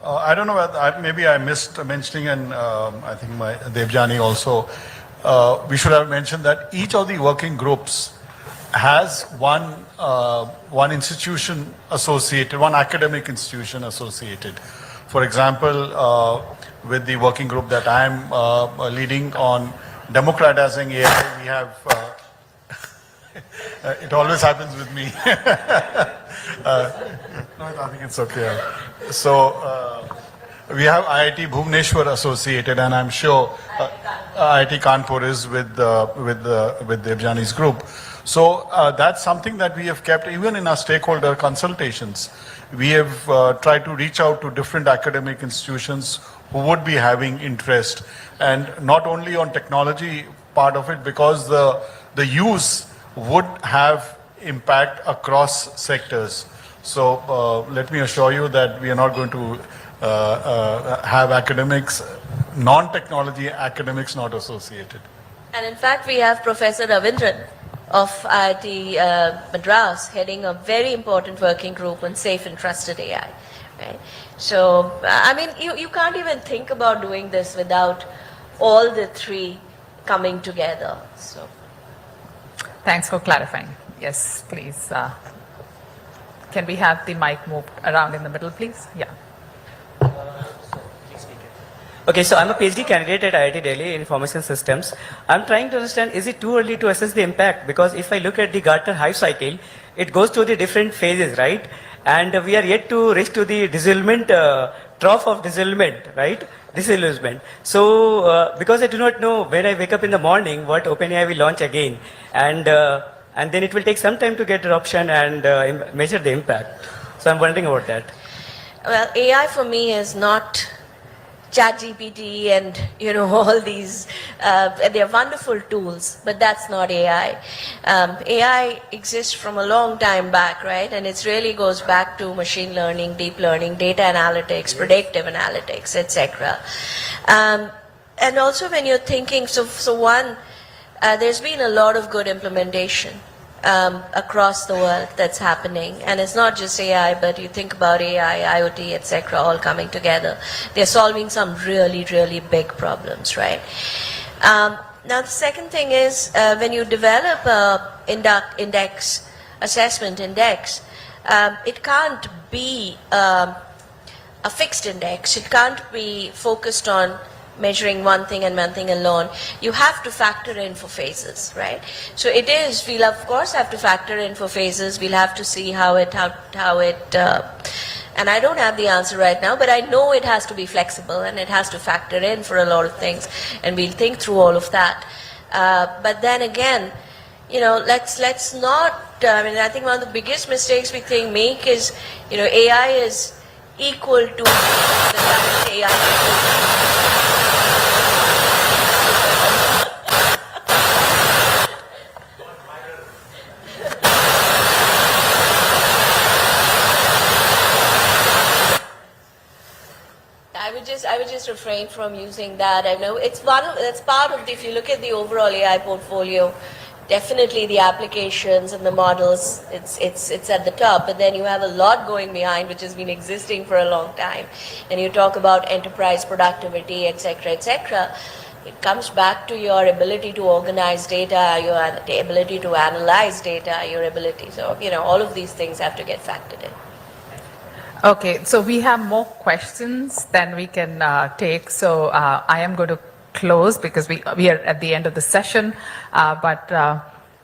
I don't know whether maybe I missed mentioning, and I think Debjani also. We should have mentioned that each of the working groups has one institution associated, one academic institution associated. For example, with the working group that I am leading on democratizing AI, we have, it always happens with me. No, I think it's okay. So, we have IIT Bhubaneswar associated, and I'm sure IIT Kanpur is with Debjani's group. So that's something that we have kept even in our stakeholder consultations. We have tried to reach out to different academic institutions who would be having interest, and not only on technology part of it, because the use would have impact across sectors. So let me assure you that we are not going to have academics, non-technology academics not associated. And in fact, we have Professor Ravindran of IIT Madras heading a very important working group on safe and trusted AI. Right? So, I mean, you can't even think about doing this without all the three coming together. So, thanks for clarifying. Yes, please. Can we have the mic moved around in the middle, please? Yeah. Okay, so I'm a PhD candidate at IIT Delhi in Information Systems. I'm trying to understand, is it too early to assess the impact? Because if I look at the Gartner Hype cycle, it goes through the different phases, right? And we are yet to reach to the disillusionment, trough of disillusionment, right? Disillusionment. So, because I do not know when I wake up in the morning what OpenAI will launch again, and then it will take some time to get adoption and measure the impact. So I'm wondering about that. well, AI for me is not ChatGPT and all these, they're wonderful tools, but that's not AI. AI exists from a long time back, right? And it really goes back to machine learning, deep learning, data analytics, predictive analytics, etc. And also when you're thinking, so one, there's been a lot of good implementation across the world that's happening, and it's not just AI, but you think about AI, IoT, etc., all coming together. They're solving some really, really big problems, right? Now the second thing is when you develop a assessment index, it can't be a fixed index. It can't be focused on measuring one thing and one thing alone. You have to factor in for phases, right? So we'll of course have to factor in for phases. We'll have to see how it, and I don't have the answer right now, but I know it has to be flexible and it has to factor in for a lot of things, and we'll think through all of that. But then again, let's not, I think one of the biggest mistakes we make is, AI is equal to the current AI. I would just refrain from using that. I know that's part of if you look at the overall AI portfolio, definitely the applications and the models, it's at the top, but then you have a lot going behind which has been existing for a long time. And you talk about enterprise productivity, etc., etc. It comes back to your ability to organize data, your ability to analyze data, your ability. So, all of these things have to get factored in. Okay, so we have more questions than we can take. So I am going to close because we are at the end of the session. But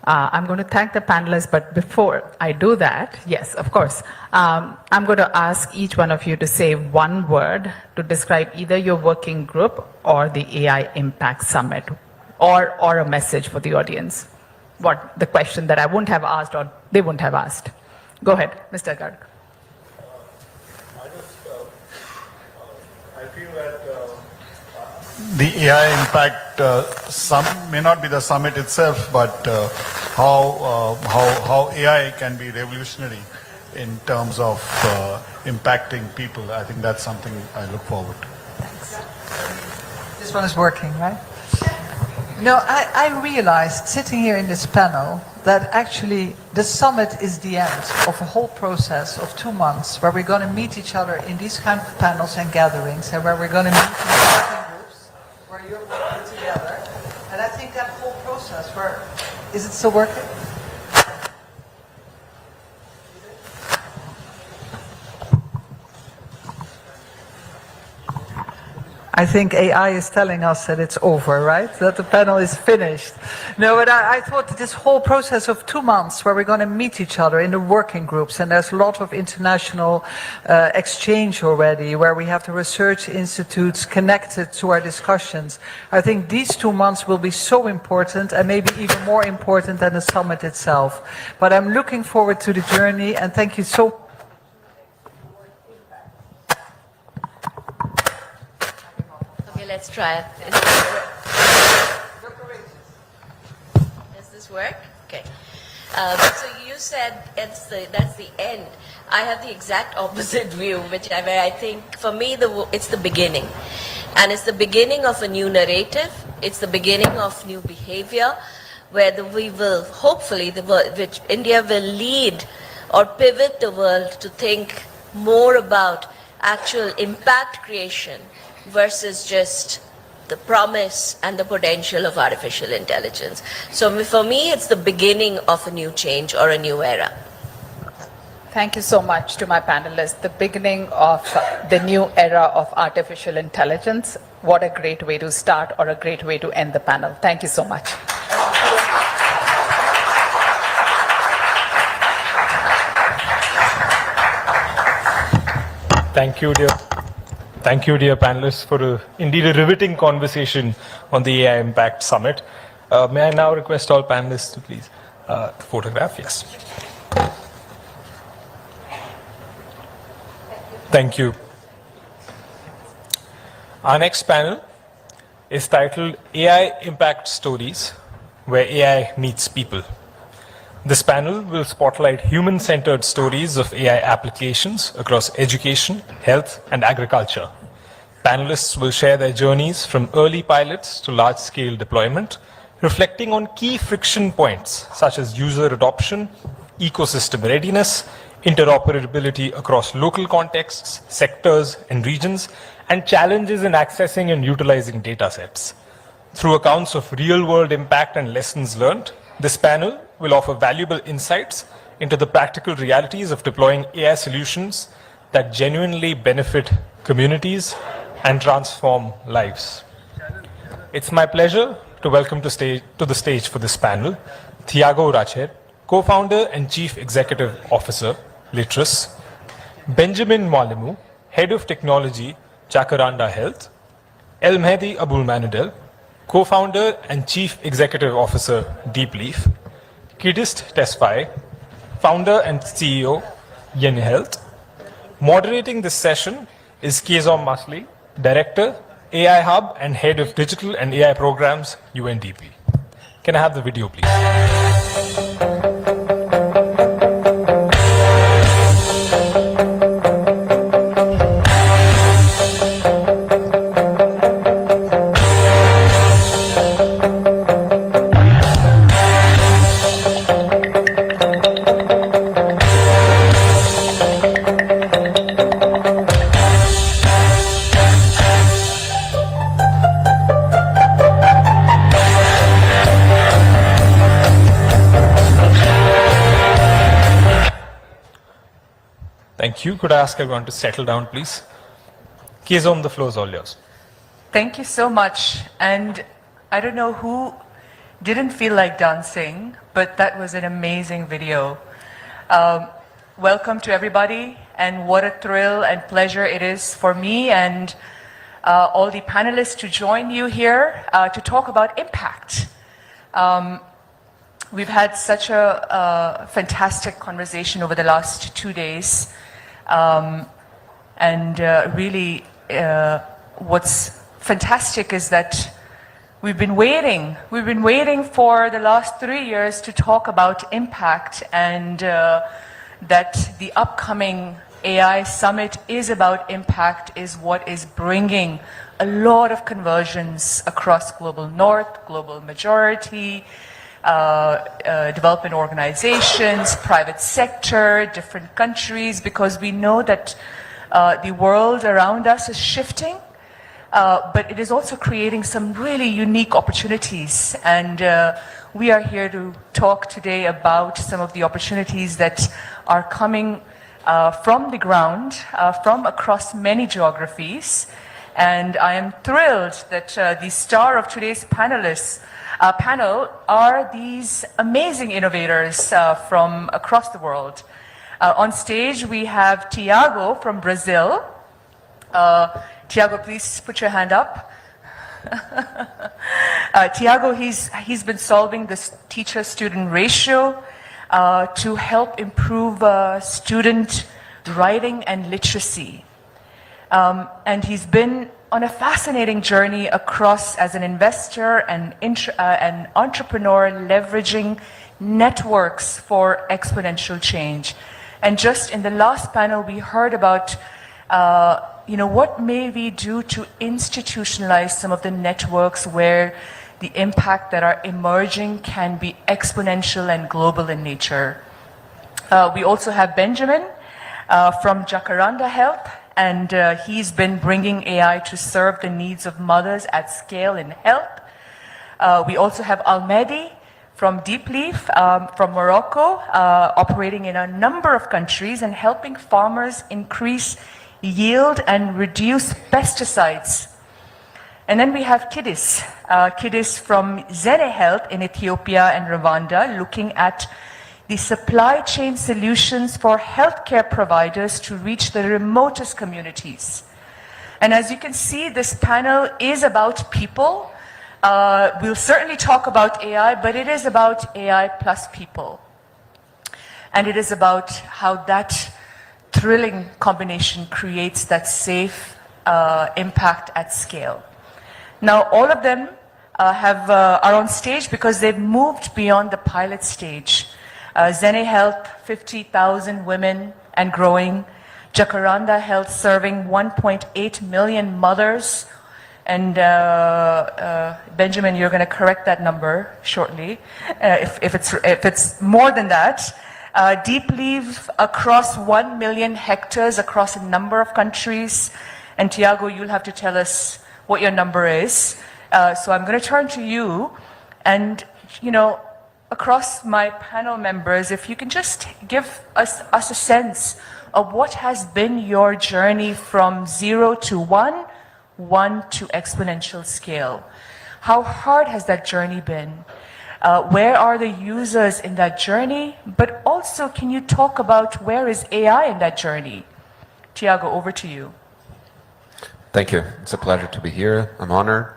I'm going to thank the panelists. But before I do that, yes, of course, I'm going to ask each one of you to say one word to describe either your working group or the AI Impact Summit, or a message for the audience. What the question that I wouldn't have asked or they wouldn't have asked. Go ahead, Mr. Garg. The AI impact may not be the summit itself, but how AI can be revolutionary in terms of impacting people. I think that's something I look forward to. Thanks. This one is working, right? I realized sitting here in this panel that actually the summit is the end of a whole process of 2 months where we're going to meet each other in these kind of panels and gatherings, and where we're going to meet in working groups where you're working together. And I think that whole process is it still working? I think AI is telling us that it's over, right? That the panel is finished. No, but I thought that this whole process of 2 months where we're going to meet each other in the working groups, and there's a lot of international exchange already, where we have the research institutes connected to our discussions. I think these 2 months will be so important, and maybe even more important than the summit itself. But I'm looking forward to the journey, and thank you so much. Let's try it. Does this work? Okay. So you said that's the end. I have the exact opposite view, which I think for me it's the beginning, and it's the beginning of a new narrative. It's the beginning of new behavior, where we will hopefully which India will lead or pivot the world to think more about actual impact creation versus just the promise and the potential of artificial intelligence. So for me, it's the beginning of a new change or a new era. Thank you so much to my panelists. The beginning of the new era of artificial intelligence. What a great way to start, or a great way to end the panel. Thank you so much. Thank you, dear. Thank you, dear panelists, for indeed a riveting conversation on the AI Impact Summit. May I now request all panelists to please photograph? Yes. Thank you. Our next panel is titled AI Impact Stories, where AI meets people. This panel will spotlight human-centered stories of AI applications across education, health, and agriculture. Panelists will share their journeys from early pilots to large-scale deployment, reflecting on key friction points such as user adoption, ecosystem readiness, interoperability across local contexts, sectors, and regions, and challenges in accessing and utilizing datasets. Through accounts of real-world impact and lessons learned, this panel will offer valuable insights into the practical realities of deploying AI solutions that genuinely benefit communities and transform lives. It's my pleasure to welcome to the stage for this panel, Thiago Racher, co-founder and chief executive officer, Litras, Benjamin Mwalimu, head of technology, Jacaranda Health, El Mehdi Abul Manudel, co-founder and chief executive officer, Deep Leaf, Kidist Tesfaye, founder and CEO, Yen Health. Moderating this session is Kezom Masli, director, AI Hub and head of digital and AI programs, UNDP. Can I have the video, please? Thank you. Could I ask everyone to settle down, please? Kezom, the floor is all yours. Thank you so much. And I don't know who didn't feel like dancing, but that was an amazing video. Welcome to everybody, and what a thrill and pleasure it is for me and all the panelists to join you here to talk about impact. We've had such a fantastic conversation over the last 2 days. Really, what's fantastic is that we've been waiting for the last 3 years to talk about impact, and that the upcoming AI summit is about impact, is what is bringing a lot of conversions across global north, global majority, development organizations, private sector, different countries, because we know that the world around us is shifting, but it is also creating some really unique opportunities. And we are here to talk today about some of the opportunities that are coming from the ground, from across many geographies. And I am thrilled that the star of today's panel are these amazing innovators from across the world. On stage we have Thiago from Brazil. Thiago, please put your hand up. Thiago, he's been solving this teacher-student ratio to help improve student writing and literacy. And he's been on a fascinating journey across as an investor and an entrepreneur, leveraging networks for exponential change. And just in the last panel, we heard about what may we do to institutionalize some of the networks where the impact that are emerging can be exponential and global in nature. We also have Benjamin from Jacaranda Health, and he's been bringing AI to serve the needs of mothers at scale in health. We also have Al Mehdi from Deep Leaf from Morocco, operating in a number of countries and helping farmers increase yield and reduce pesticides. And then we have Kidis from Zene Health in Ethiopia and Rwanda, looking at the supply chain solutions for healthcare providers to reach the remotest communities. And as you can see, this panel is about people. We'll certainly talk about AI, but it is about AI plus people. And it is about how that thrilling combination creates that safe impact at scale. Now, all of them are on stage because they've moved beyond the pilot stage. Zene Health, 50,000 women and growing. Jacaranda Health serving 1.8 million mothers. And Benjamin, you're going to correct that number shortly, if it's more than that. Deep leave across 1 million hectares across a number of countries. And Tiago, you'll have to tell us what your number is. So I'm going to turn to you, and across my panel members, if you can just give us a sense of what has been your journey from 0 to 1 to exponential scale. How hard has that journey been? Where are the users in that journey? But also, can you talk about where is AI in that journey? Tiago, over to you. Thank you. It's a pleasure to be here. I'm honored.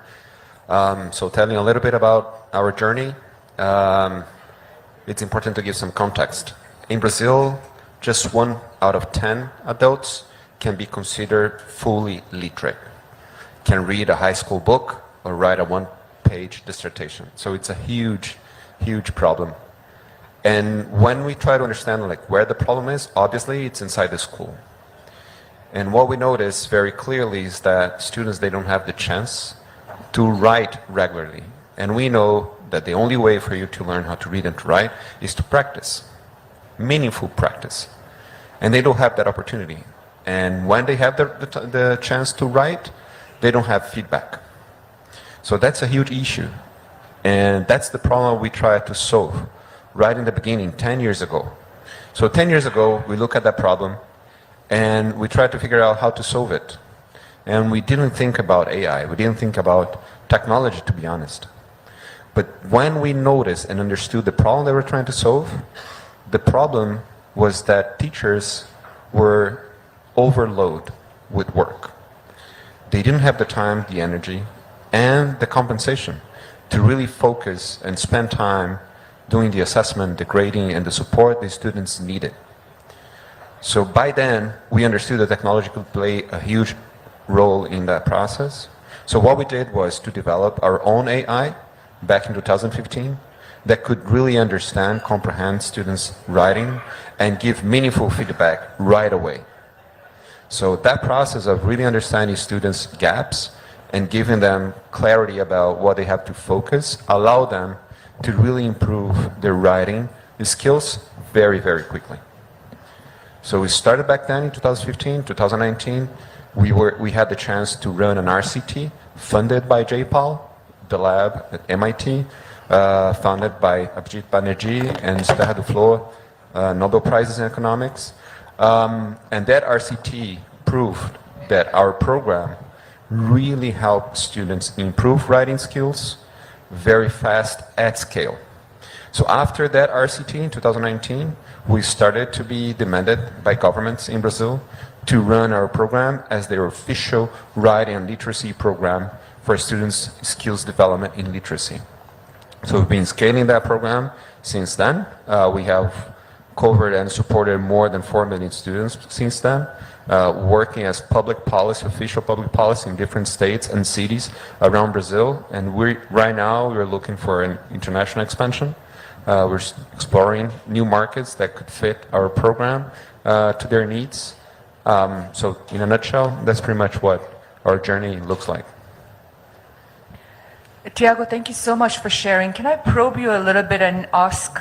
So telling a little bit about our journey, it's important to give some context. In Brazil, just 1 out of 10 adults can be considered fully literate, can read a high school book or write a 1-page dissertation. So it's a huge, huge problem. And when we try to understand where the problem is, obviously it's inside the school. And what we notice very clearly is that students, they don't have the chance to write regularly. And we know that the only way for you to learn how to read and to write is to practice, meaningful practice. And they don't have that opportunity. And when they have the chance to write, they don't have feedback. So that's a huge issue. And that's the problem we try to solve right in the beginning, 10 years ago. So 10 years ago, we look at that problem and we tried to figure out how to solve it. And we didn't think about AI. We didn't think about technology, to be honest. But when we noticed and understood the problem they were trying to solve, the problem was that teachers were overloaded with work. They didn't have the time, the energy, and the compensation to really focus and spend time doing the assessment, the grading, and the support the students needed. So by then, we understood that technology could play a huge role in that process. So what we did was to develop our own AI back in 2015 that could really understand, comprehend students' writing, and give meaningful feedback right away. So that process of really understanding students' gaps and giving them clarity about what they have to focus allow them to really improve their writing skills very, very quickly. So we started back then in 2015, 2019. We had the chance to run an RCT funded by JPAL, the lab at MIT, founded by Abhijit Banerjee and Serra do Flor, Nobel Prizes in Economics. And that RCT proved that our program really helped students improve writing skills very fast at scale. So after that RCT in 2019, we started to be demanded by governments in Brazil to run our program as their official writing and literacy program for students' skills development in literacy. So we've been scaling that program since then. We have covered and supported more than 4 million students since then, working as public policy, official public policy in different states and cities around Brazil. And right now we're looking for an international expansion. We're exploring new markets that could fit our program to their needs. So in a nutshell, that's pretty much what our journey looks like. Tiago, thank you so much for sharing. Can I probe you a little bit and ask,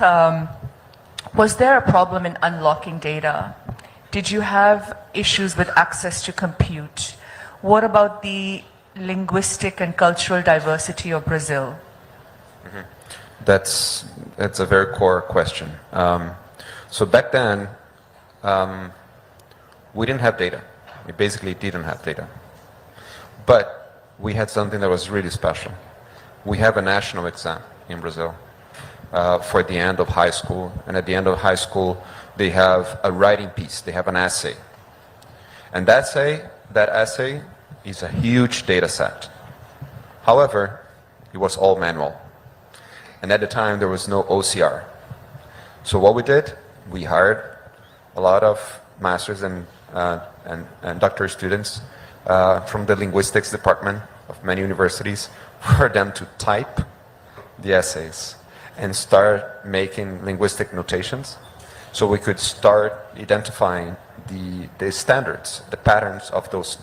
was there a problem in unlocking data? Did you have issues with access to compute? What about the linguistic and cultural diversity of Brazil? Mm-hmm. That's a very core question. So back then, we didn't have data. We basically didn't have data. But we had something that was really special. We have a national exam in Brazil for the end of high school. And at the end of high school, they have a writing piece. They have an essay. And that essay is a huge data set. However, it was all manual. And at the time, there was no OCR. So what we did, we hired a lot of masters and doctoral students from the linguistics department of many universities for them to type the essays and start making linguistic notations so we could start identifying the standards, the patterns of those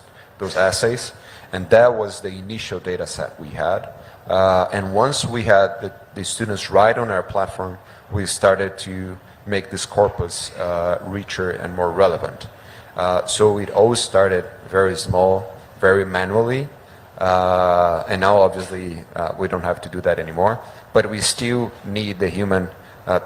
essays. And that was the initial data set we had. And once we had the students write on our platform, we started to make this corpus richer and more relevant. So it always started very small, very manually, and now obviously we don't have to do that anymore, but we still need the human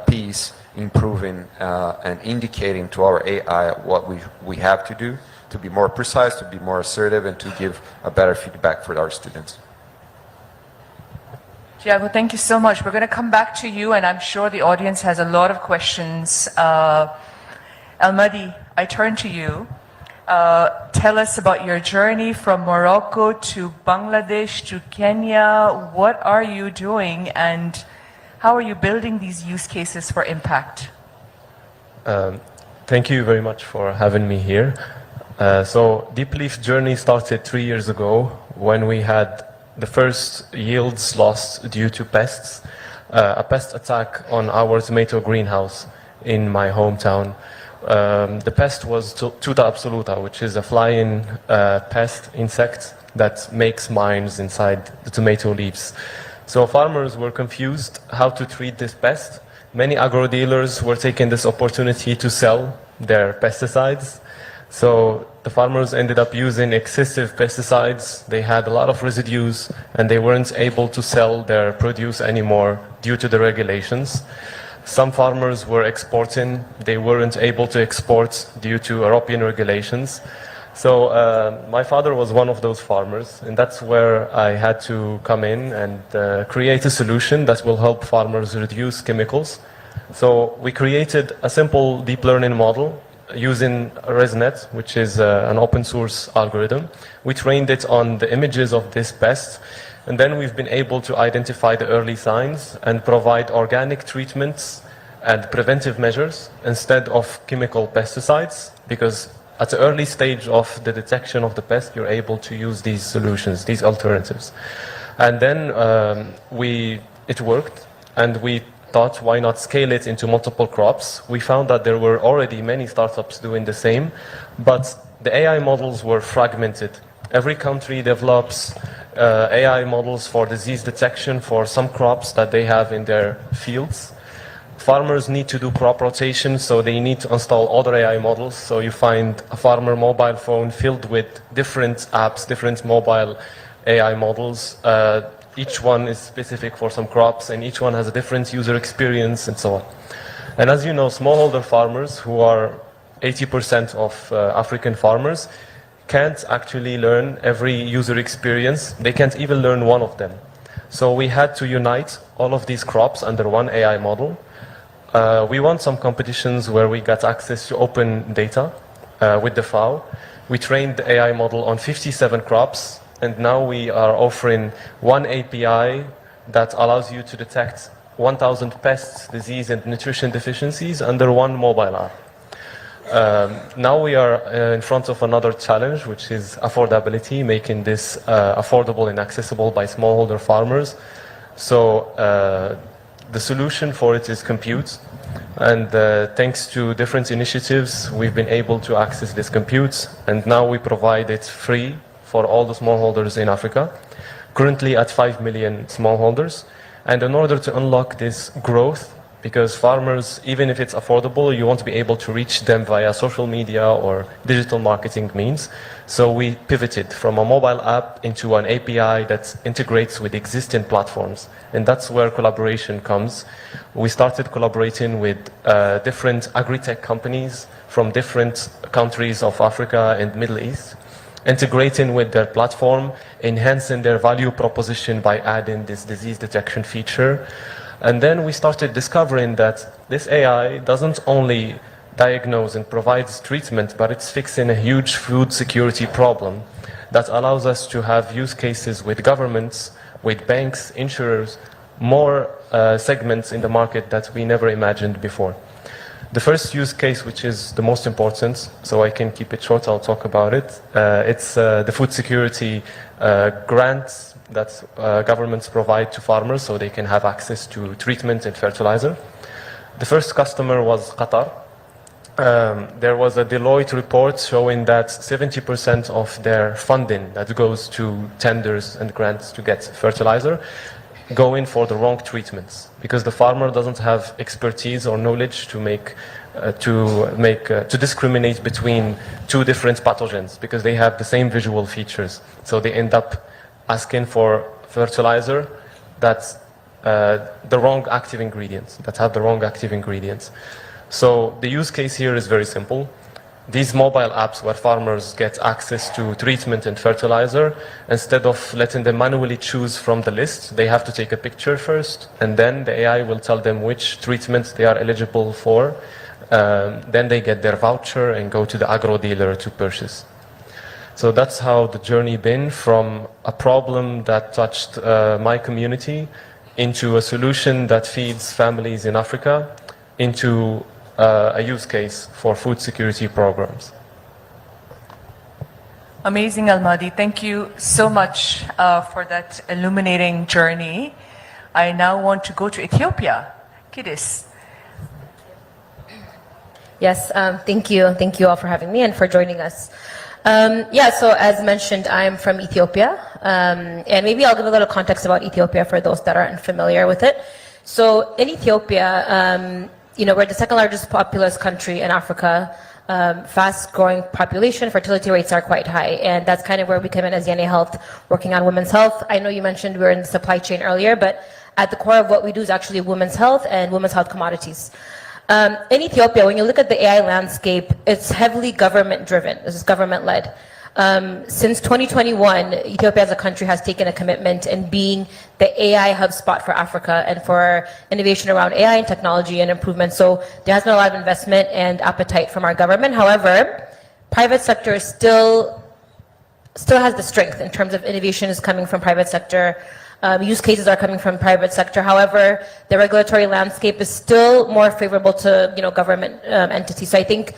piece improving and indicating to our AI what we have to do to be more precise, to be more assertive, and to give a better feedback for our students. Tiago, thank you so much. We're going to come back to you, and I'm sure the audience has a lot of questions. Almadi, I turn to you. Tell us about your journey from Morocco to Bangladesh to Kenya. What are you doing, and how are you building these use cases for impact? Thank you very much for having me here. So Deep Leaf journey started 3 years ago when we had the first yields lost due to pests, a pest attack on our tomato greenhouse in my hometown. The pest was Tuta absoluta, which is a flying pest insect that makes mines inside the tomato leaves. So farmers were confused how to treat this pest. Many agro dealers were taking this opportunity to sell their pesticides. So the farmers ended up using excessive pesticides. They had a lot of residues and they weren't able to sell their produce anymore due to the regulations. Some farmers were exporting. They weren't able to export due to European regulations. So my father was one of those farmers, and that's where I had to come in and create a solution that will help farmers reduce chemicals. So we created a simple deep learning model using ResNet, which is an open source algorithm. We trained it on the images of this pest, and then we've been able to identify the early signs and provide organic treatments and preventive measures instead of chemical pesticides, because at the early stage of the detection of the pest, you're able to use these solutions, these alternatives. And then it worked, and we thought, why not scale it into multiple crops? We found that there were already many startups doing the same, but the AI models were fragmented. Every country develops AI models for disease detection for some crops that they have in their fields. Farmers need to do crop rotation, so they need to install other AI models. So you find a farmer mobile phone filled with different apps, different mobile AI models. Each one is specific for some crops, and each one has a different user experience and so on. And as you know, smallholder farmers, who are 80% of African farmers, can't actually learn every user experience. They can't even learn one of them. So we had to unite all of these crops under one AI model. We won some competitions where we got access to open data with the FAO. We trained the AI model on 57 crops, and now we are offering one API that allows you to detect 1,000 pests, disease, and nutrition deficiencies under one mobile app. Now we are in front of another challenge, which is affordability, making this affordable and accessible by smallholder farmers. So the solution for it is compute. And thanks to different initiatives, we've been able to access this compute. And now we provide it free for all the smallholders in Africa, currently at 5 million smallholders. And in order to unlock this growth, because farmers, even if it's affordable, you want to be able to reach them via social media or digital marketing means. So we pivoted from a mobile app into an API that integrates with existing platforms. And that's where collaboration comes. We started collaborating with different agri-tech companies from different countries of Africa and Middle East, integrating with their platform, enhancing their value proposition by adding this disease detection feature. And then we started discovering that this AI doesn't only diagnose and provides treatment, but it's fixing a huge food security problem that allows us to have use cases with governments, with banks, insurers, more segments in the market that we never imagined before. The first use case, which is the most important, so I can keep it short, I'll talk about it. It's the food security grants that governments provide to farmers so they can have access to treatment and fertilizer. The first customer was Qatar. There was a Deloitte report showing that 70% of their funding that goes to tenders and grants to get fertilizer go in for the wrong treatments because the farmer doesn't have expertise or knowledge to discriminate between two different pathogens because they have the same visual features. So they end up asking for fertilizer that's the wrong active ingredients, that have the wrong active ingredients. So the use case here is very simple. These mobile apps where farmers get access to treatment and fertilizer, instead of letting them manually choose from the list, they have to take a picture first, and then the AI will tell them which treatment they are eligible for. Then they get their voucher and go to the agro dealer to purchase. So that's how the journey been from a problem that touched my community into a solution that feeds families in Africa into a use case for food security programs. Amazing, Almadi. Thank you so much for that illuminating journey. I now want to go to Ethiopia. Kidis. Yes, thank you. Thank you all for having me and for joining us. So as mentioned, I'm from Ethiopia. And maybe I'll give a little context about Ethiopia for those that aren't familiar with it. So in Ethiopia, we're the second largest populous country in Africa. Fast growing population, fertility rates are quite high. And that's kind of where we come in as Yane Health, working on women's health. I know you mentioned we're in the supply chain earlier, but at the core of what we do is actually women's health and women's health commodities. In Ethiopia, when you look at the AI landscape, it's heavily government driven. This is government led. Since 2021, Ethiopia as a country has taken a commitment in being the AI hub spot for Africa and for innovation around AI and technology and improvement. So there has been a lot of investment and appetite from our government. However, private sector still has the strength in terms of innovation is coming from private sector. Use cases are coming from private sector. However, the regulatory landscape is still more favorable to government entities. So I think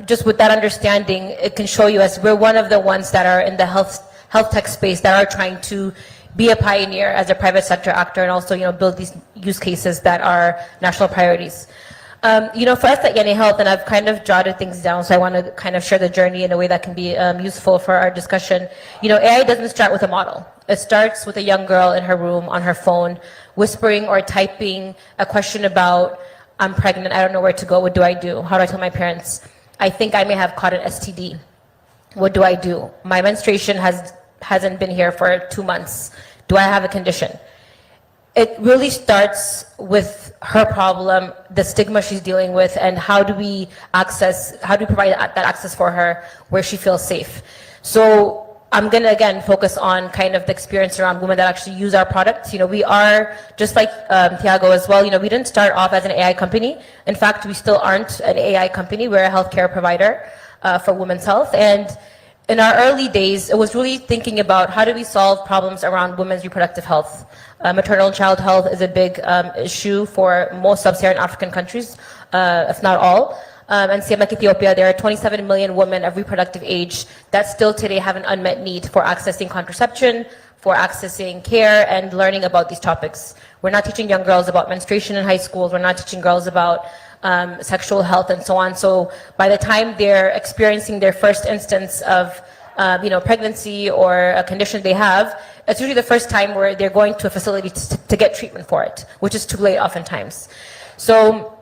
just with that understanding, it can show you as we're one of the ones that are in the health tech space that are trying to be a pioneer as a private sector actor and also build these use cases that are national priorities. For us at Yane Health, and I've kind of jotted things down, so I want to kind of share the journey in a way that can be useful for our discussion. AI doesn't start with a model. It starts with a young girl in her room on her phone, whispering or typing a question about, I'm pregnant, I don't know where to go, what do I do? How do I tell my parents? I think I may have caught an STD. What do I do? My menstruation hasn't been here for 2 months. Do I have a condition? It really starts with her problem, the stigma she's dealing with, and how do we provide that access for her where she feels safe? So I'm going to, again, focus on kind of the experience around women that actually use our products. We are, just like Thiago as well, we didn't start off as an AI company. In fact, we still aren't an AI company. We're a healthcare provider for women's health. And in our early days, it was really thinking about how do we solve problems around women's reproductive health. Maternal and child health is a big issue for most sub-Saharan African countries, if not all. And same like Ethiopia, there are 27 million women of reproductive age that still today have an unmet need for accessing contraception, for accessing care and learning about these topics. We're not teaching young girls about menstruation in high schools. We're not teaching girls about sexual health and so on. So by the time they're experiencing their first instance of pregnancy or a condition they have, it's usually the first time where they're going to a facility to get treatment for it, which is too late oftentimes. So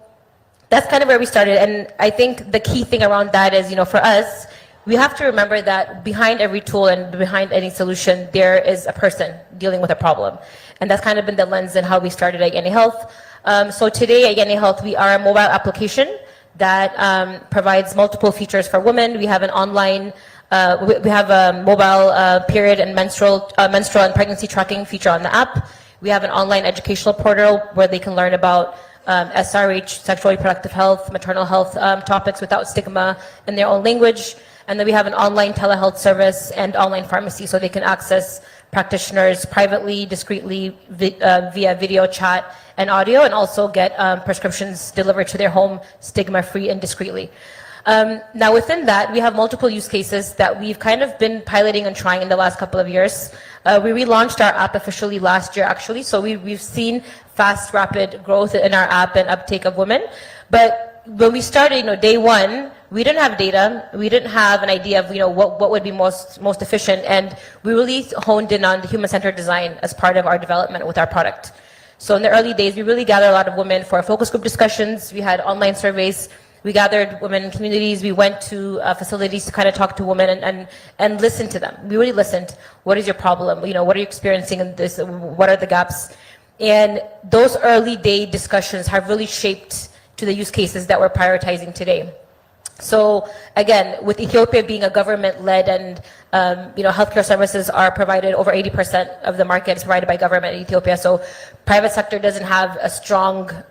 that's kind of where we started. And I think the key thing around that is, for us, we have to remember that behind every tool and behind any solution, there is a person dealing with a problem. And that's kind of been the lens in how we started at Yane Health. So today at Yane Health, we are a mobile application that provides multiple features for women. We have an online, we have a mobile period and menstrual and pregnancy tracking feature on the app. We have an online educational portal where they can learn about SRH, sexual reproductive health, maternal health topics without stigma in their own language. And then we have an online telehealth service and online pharmacy so they can access practitioners privately, discreetly, via video chat and audio, and also get prescriptions delivered to their home stigma-free and discreetly. Now within that, we have multiple use cases that we've kind of been piloting and trying in the last couple of years. We relaunched our app officially last year actually, so we've seen fast, rapid growth in our app and uptake of women. But when we started, day one, we didn't have data, we didn't have an idea of what would be most efficient, and we really honed in on the human-centered design as part of our development with our product. So in the early days, we really gathered a lot of women for focus group discussions, we had online surveys, we gathered women in communities, we went to facilities to kind of talk to women and listen to them. We really listened. What is your problem? What are you experiencing in this? What are the gaps? And those early day discussions have really shaped to the use cases that we're prioritizing today. So again, with Ethiopia being a government-led and healthcare services are provided, over 80% of the market is provided by government in Ethiopia. So private sector doesn't have a stronger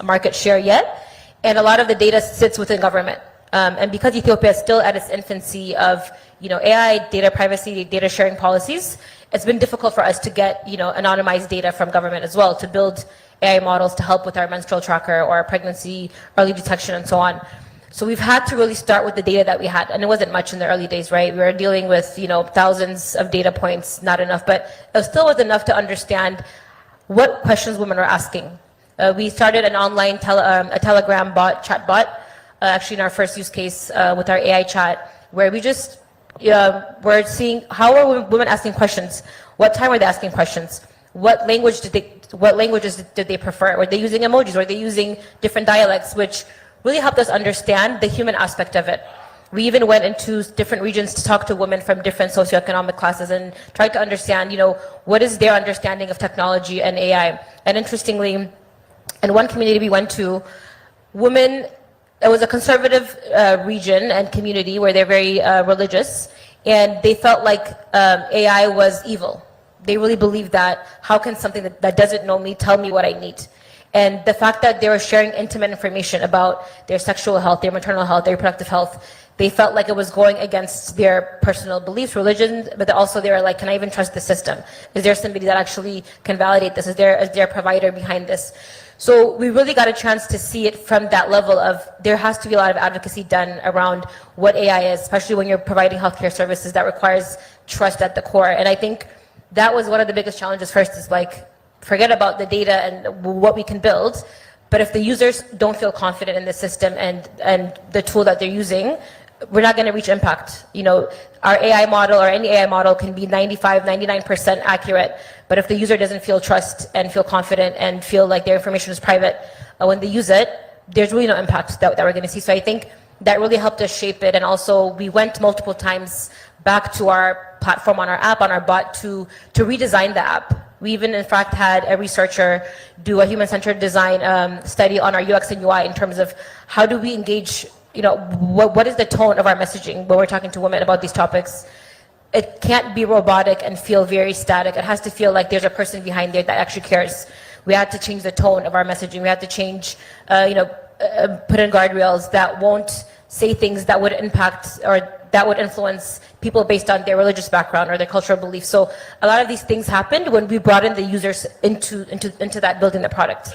market share yet. And a lot of the data sits within government. And because Ethiopia is still at its infancy of AI, data privacy, data sharing policies, it's been difficult for us to get anonymized data from government as well, to build AI models to help with our menstrual tracker or our pregnancy early detection and so on. So we've had to really start with the data that we had, and it wasn't much in the early days, right? We were dealing with thousands of data points, not enough, but it still was enough to understand what questions women were asking. We started an online a Telegram chat bot, actually in our first use case with our AI chat, where we just we're seeing how are women asking questions, what time are they asking questions, what languages did they prefer? Were they using emojis? Were they using different dialects? Which really helped us understand the human aspect of it. We even went into different regions to talk to women from different socioeconomic classes and tried to understand, what is their understanding of technology and AI. And interestingly, in one community we went to, women, it was a conservative region and community where they're very religious, and they felt like AI was evil. They really believe that, how can something that doesn't know me tell me what I need? And the fact that they were sharing intimate information about their sexual health, their maternal health, their reproductive health, they felt like it was going against their personal beliefs, religion, but also they were like, can I even trust the system? Is there somebody that actually can validate this? Is there a provider behind this? So we really got a chance to see it from that level of, there has to be a lot of advocacy done around what AI is, especially when you're providing healthcare services that requires trust at the core. And I think that was one of the biggest challenges first, is like, forget about the data and what we can build, but if the users don't feel confident in the system and the tool that they're using, we're not going to reach impact. Our AI model or any AI model can be 95, 99% accurate, but if the user doesn't feel trust and feel confident and feel like their information is private when they use it, there's really no impact that we're going to see. So I think that really helped us shape it. And also we went multiple times back to our platform on our app, on our bot, to redesign the app. We even, in fact, had a researcher do a human-centered design study on our UX and UI in terms of how do we engage, what is the tone of our messaging when we're talking to women about these topics. It can't be robotic and feel very static. It has to feel like there's a person behind there that actually cares. We had to change the tone of our messaging. We had to change, put in guardrails that won't say things that would impact or that would influence people based on their religious background or their cultural beliefs. So a lot of these things happened when we brought in the users into that, building the product.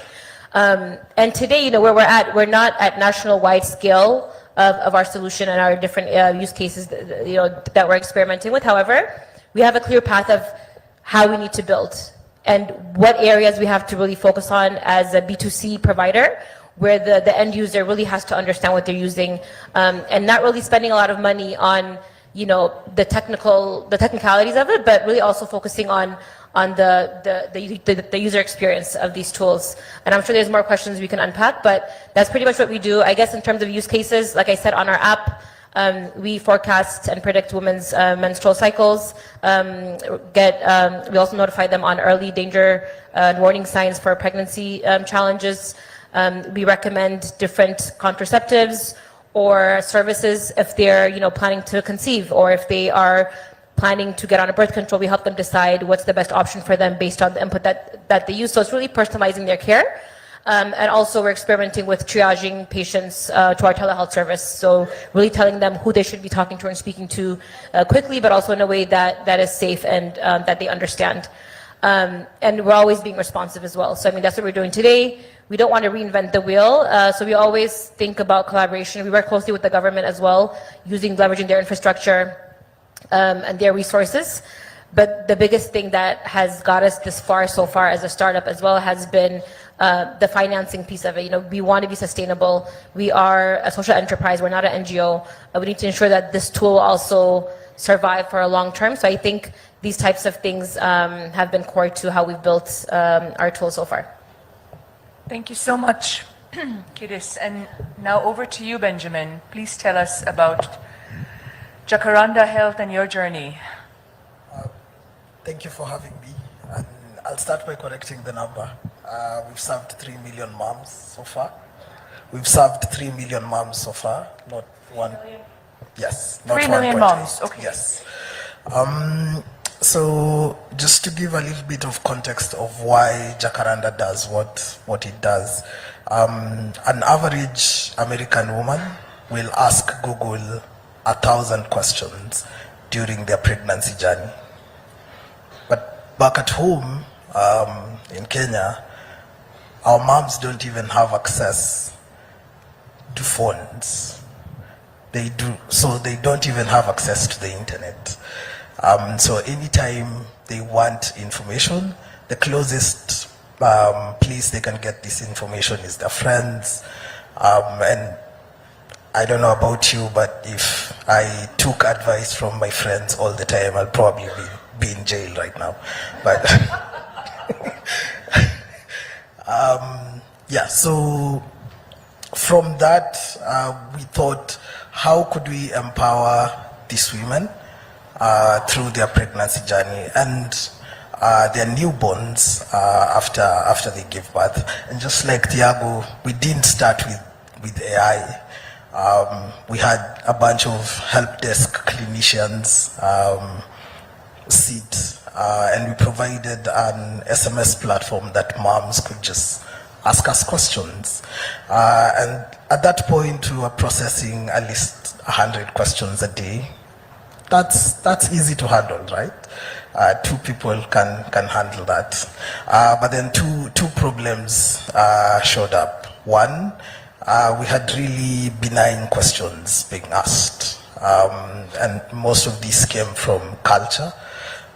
And today, where we're at, we're not at national wide scale of our solution and our different use cases that we're experimenting with. However, we have a clear path of how we need to build and what areas we have to really focus on as a B2C provider, where the end user really has to understand what they're using, and not really spending a lot of money on the technicalities of it, but really also focusing on the user experience of these tools. And I'm sure there's more questions we can unpack, but that's pretty much what we do. I guess in terms of use cases, like I said, on our app, we forecast and predict women's menstrual cycles. We also notify them on early danger warning signs for pregnancy challenges. We recommend different contraceptives or services if they're planning to conceive, or if they are planning to get on a birth control. We help them decide what's the best option for them based on the input that they use. So it's really personalizing their care. And also we're experimenting with triaging patients to our telehealth service. So really telling them who they should be talking to and speaking to quickly, but also in a way that is safe and that they understand. And we're always being responsive as well. So I mean, that's what we're doing today. We don't want to reinvent the wheel. So we always think about collaboration. We work closely with the government as well, leveraging their infrastructure and their resources. But the biggest thing that has got us this far so far as a startup as well has been the financing piece of it. You know, we want to be sustainable. We are a social enterprise. We're not an NGO. We need to ensure that this tool will also survive for a long term. So I think these types of things have been core to how we've built our tool so far. Thank you so much, Kiris. And now over to you, Benjamin. Please tell us about Jacaranda Health and your journey. Thank you for having me. And I'll start by correcting the number. We've served 3 million moms so far. We've served 3 million moms so far, not one. Yes, not 3 million 1.8. moms, okay. Yes. So just to give a little bit of context of why Jacaranda does what it does. An average American woman will ask Google 1,000 questions during their pregnancy journey. But back at home in Kenya, our moms don't even have access to phones. They don't even have access to the internet. So anytime they want information, the closest place they can get this information is their friends. And I don't know about you, but if I took advice from my friends all the time, I'll probably be in jail right now. But yeah, so from that, we thought, how could we empower these women through their pregnancy journey and their newborns after they give birth? And just like Tiago, we didn't start with AI. We had a bunch of help desk clinicians sit, and we provided an SMS platform that moms could just ask us questions. And at that point, we were processing at least 100 questions a day. That's easy to handle, right? 2 people can handle that. But then two problems showed up. One, we had really benign questions being asked. And most of these came from culture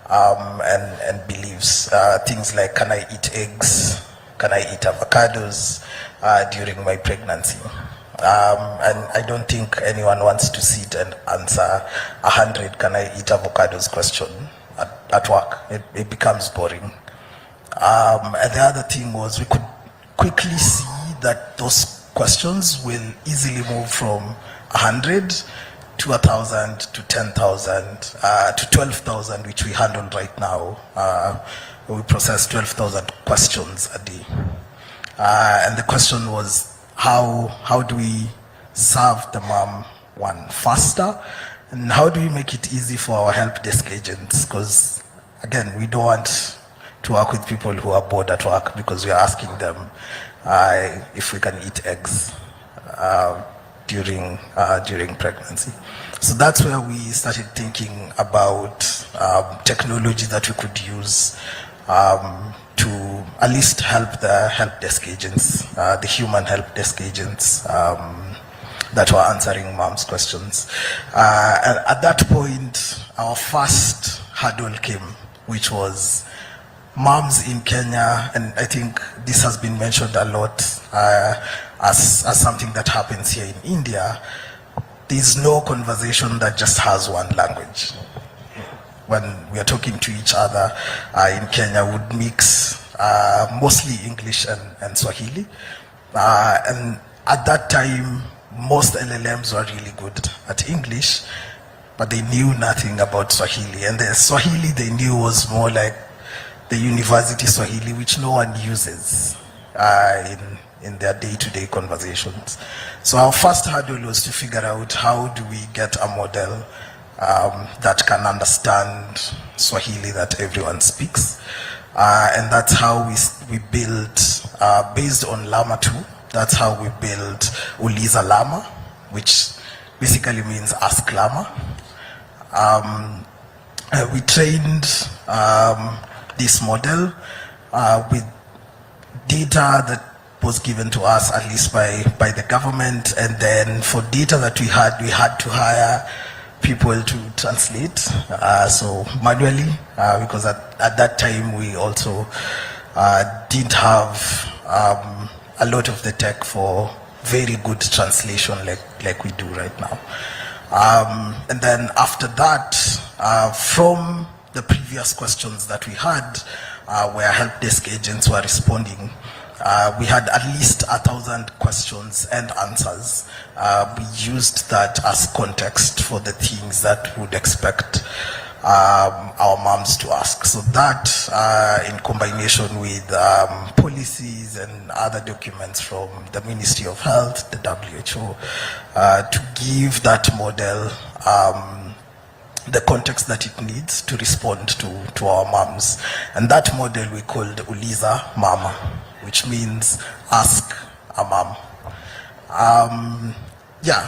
and beliefs. Things like, can I eat eggs? Can I eat avocados during my pregnancy? And I don't think anyone wants to sit and answer 100 can I eat avocados question at work. It becomes boring. And the other thing was we could quickly see that those questions will easily move from 100 to 1,000 to 10,000 to 12,000, which we handle right now. We process 12,000 questions a day. And the question was, how do we serve the mom faster? And how do we make it easy for our help desk agents? Because again, we don't want to work with people who are bored at work because we are asking them if we can eat eggs during pregnancy. So that's where we started thinking about technology that we could use to at least help the help desk agents, the human help desk agents that were answering mom's questions. And at that point, our first hurdle came, which was moms in Kenya, and I think this has been mentioned a lot as something that happens here in India. There's no conversation that just has one language. When we are talking to each other in Kenya, would mix mostly English and Swahili. And at that time, most LLMs were really good at English, but they knew nothing about Swahili. And the Swahili they knew was more like the university Swahili, which no one uses in their day-to-day conversations. So our first hurdle was to figure out how do we get a model that can understand Swahili that everyone speaks. And that's how we built based on Llama 2. That's how we built Uliza Llama, which basically means Ask Llama. We trained this model with data that was given to us, at least by the government, and then for data that we had to hire people to translate, so manually, because at that time we also didn't have a lot of the tech for very good translation like we do right now. And then after that, from the previous questions that we had, where help desk agents were responding, we had at least 1,000 questions and answers. We used that as context for the things that we would expect our moms to ask. So that, in combination with policies and other documents from the Ministry of Health, the WHO, to give that model the context that it needs to respond to our moms. And that model we called Uliza Mama, which means ask a mom.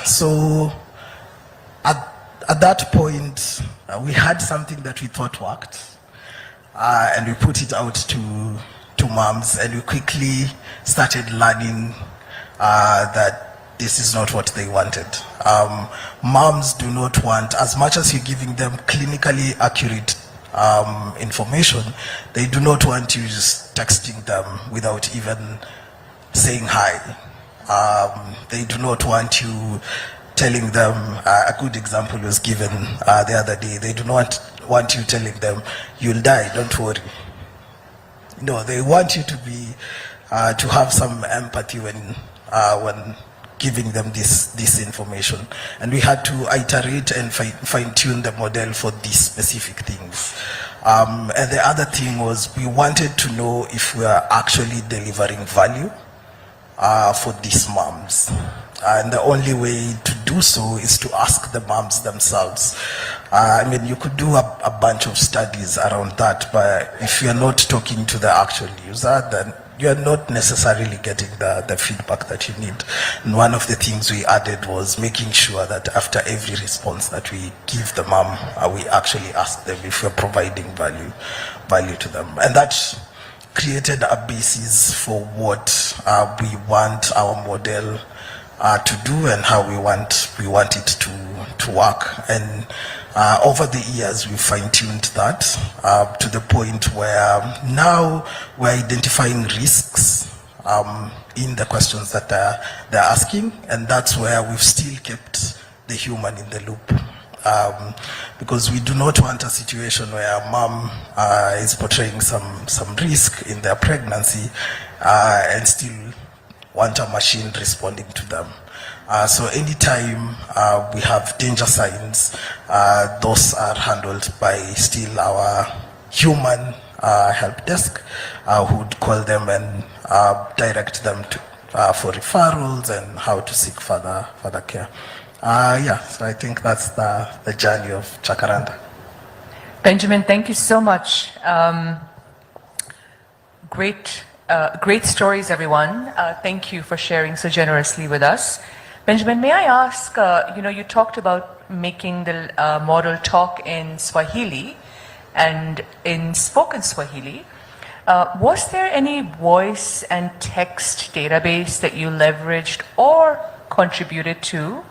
So at that point, we had something that we thought worked, and we put it out to moms, and we quickly started learning that this is not what they wanted. Moms do not want, as much as you're giving them clinically accurate information, they do not want you just texting them without even saying hi. They do not want you telling them, a good example was given the other day, they do not want you telling them, you'll die, don't worry. No, they want you to be, to have some empathy when giving them this information. And we had to iterate and fine-tune the model for these specific things. And the other thing was we wanted to know if we are actually delivering value for these moms. And the only way to do so is to ask the moms themselves. I mean, you could do a bunch of studies around that, but if you're not talking to the actual user, then you're not necessarily getting the feedback that you need. And one of the things we added was making sure that after every response that we give the mom, we actually ask them if we're providing value to them. And that created a basis for what we want our model to do and how we want it to work. And over the years, we fine-tuned that to the point where now we're identifying risks in the questions that they're asking, and that's where we've still kept the human in the loop. Because we do not want a situation where a mom is portraying some risk in their pregnancy and still want a machine responding to them. So anytime we have danger signs, those are handled by still our human help desk, who would call them and direct them to, for referrals and how to seek further care. So I think that's the journey of Chakaranda. Benjamin, thank you so much. Great stories, everyone. Thank you for sharing so generously with us. Benjamin, may I ask, you talked about making the model talk in Swahili and in spoken Swahili. Was there any voice and text database that you leveraged or contributed to?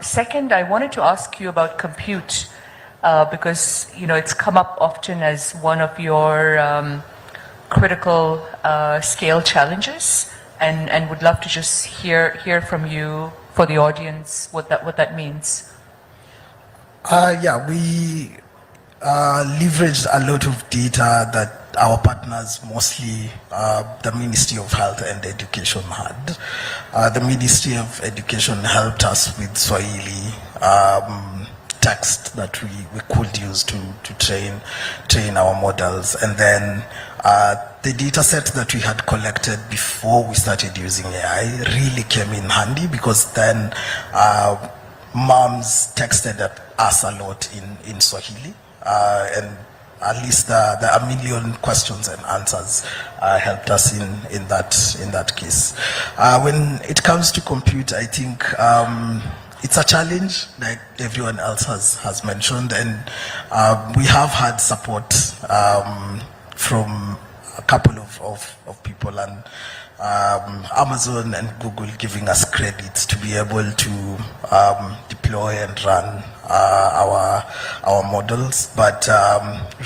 Second, I wanted to ask you about compute, because it's come up often as one of your critical scale challenges, and would love to just hear from you, for the audience, what that means. We leveraged a lot of data that our partners, mostly the Ministry of Health and Education, had. The Ministry of Education helped us with Swahili text that we could use to train our models. And then the data set that we had collected before we started using AI really came in handy, because then moms texted us a lot in Swahili, and at least the a million questions and answers helped us in that case. When it comes to compute, I think it's a challenge, like everyone else has mentioned, and we have had support from a couple of people, and Amazon and Google giving us credits to be able to deploy and run our models. But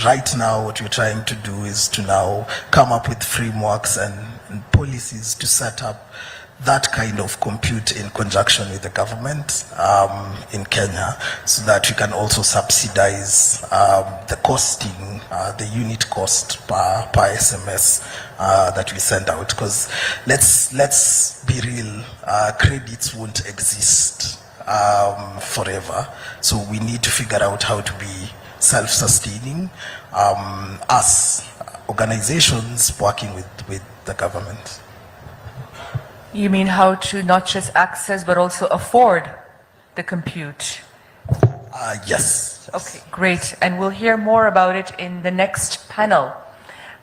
right now what we're trying to do is to now come up with frameworks and policies to set up that kind of compute in conjunction with the government in Kenya, so that we can also subsidize the costing, the unit cost per SMS that we send out. Because let's be real, credits won't exist forever. So we need to figure out how to be self-sustaining as organizations working with the government. You mean how to not just access but also afford the compute? Yes. Okay, great. And we'll hear more about it in the next panel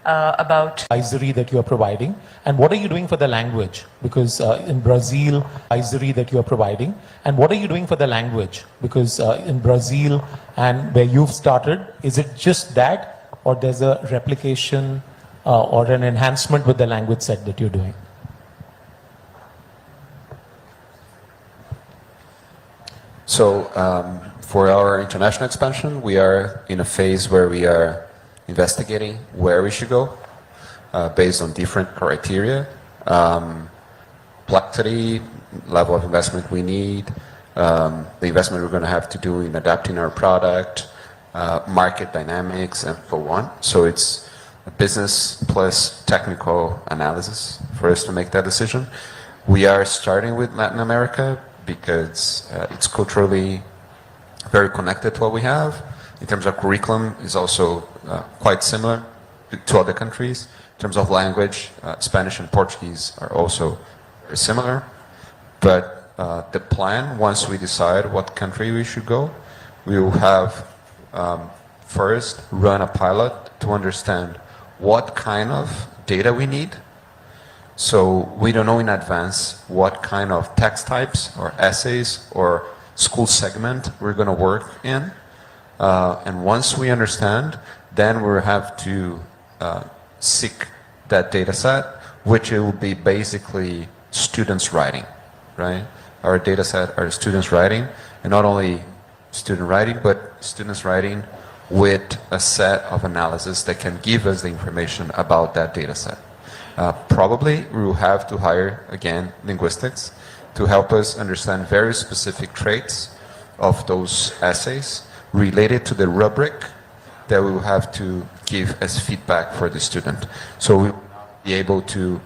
about advisory that you are providing, and what are you doing for the language? Because in Brazil, advisory that you are providing, and what are you doing for the language? Because in Brazil and where you've started, is it just that, or there's a replication or an enhancement with the language set that you're doing? So for our international expansion, we are in a phase where we are investigating where we should go based on different criteria, complexity, level of investment we need, the investment we're going to have to do in adapting our product, market dynamics, and so on. So it's a business plus technical analysis for us to make that decision. We are starting with Latin America because it's culturally very connected to what we have. In terms of curriculum, is also quite similar to other countries. In terms of language, Spanish and Portuguese are also very similar. But the plan, once we decide what country we should go, we will have first run a pilot to understand what kind of data we need. So we don't know in advance what kind of text types or essays or school segment we're going to work in. And once we understand, then we'll have to seek that data set, which it will be basically students writing, right? Our data set are students writing, and not only student writing, but students writing with a set of analysis that can give us the information about that data set. Probably we will have to hire, again, linguistics to help us understand very specific traits of those essays related to the rubric that we will have to give as feedback for the student. So we will be able to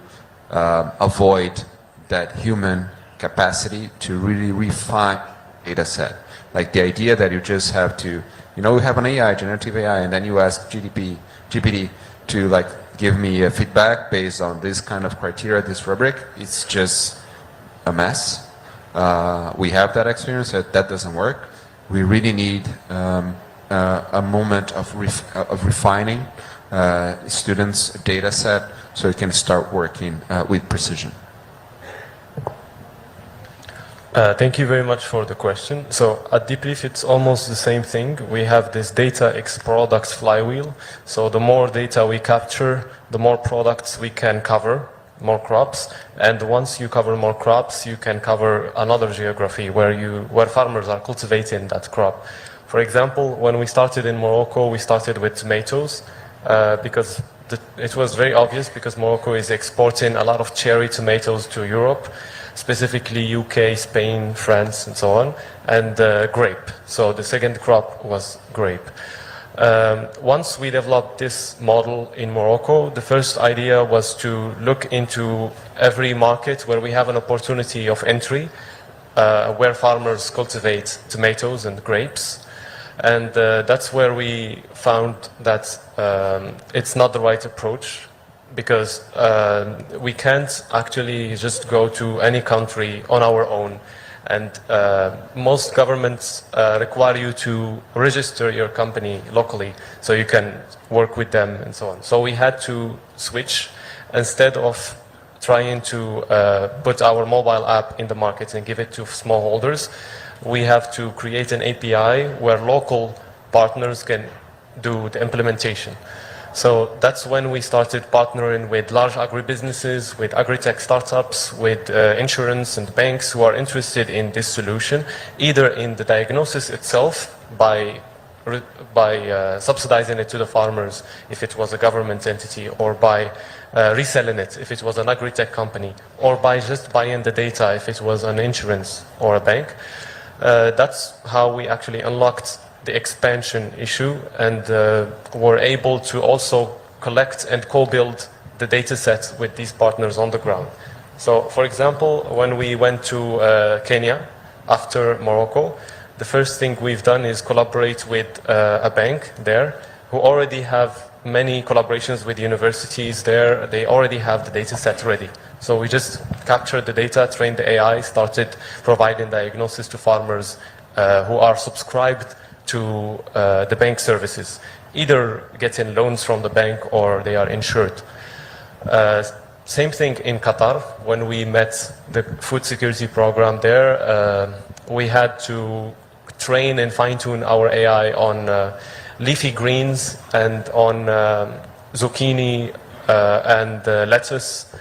avoid that human capacity to really refine data set. Like the idea that you just have to, you know, we have an AI, generative AI, and then you ask GPT to like give me a feedback based on this kind of criteria, this rubric. It's just a mess. We have that experience, that doesn't work. We really need a moment of refining students' data set so we can start working with precision. Thank you very much for the question. So at Deepleaf, it's almost the same thing. We have this data X products flywheel. So the more data we capture, the more products we can cover, more crops. And once you cover more crops, you can cover another geography where farmers are cultivating that crop. For example, when we started in Morocco, we started with tomatoes because it was very obvious, because Morocco is exporting a lot of cherry tomatoes to Europe, specifically UK, Spain, France, and so on, and grape. So the second crop was grape. Once we developed this model in Morocco, the first idea was to look into every market where we have an opportunity of entry, where farmers cultivate tomatoes and grapes. And that's where we found that it's not the right approach, because we can't actually just go to any country on our own And most governments require you to register your company locally so you can work with them and so on. So we had to switch. Instead of trying to put our mobile app in the market and give it to smallholders, we have to create an API where local partners can do the implementation. So that's when we started partnering with large agribusinesses, with agri-tech startups, with insurance and banks who are interested in this solution, either in the diagnosis itself by subsidizing it to the farmers if it was a government entity, or by reselling it if it was an agri-tech company, or by just buying the data if it was an insurance or a bank. That's how we actually unlocked the expansion issue, and were able to also collect and co-build the data sets with these partners on the ground. So, for example, when we went to Kenya after Morocco, the first thing we've done is collaborate with a bank there who already have many collaborations with universities there. They already have the data set ready. So we just captured the data, trained the AI, started providing diagnosis to farmers who are subscribed to the bank services, either getting loans from the bank or they are insured. Same thing in Qatar. When we met the food security program there, we had to train and fine-tune our AI on leafy greens and on zucchini and lettuce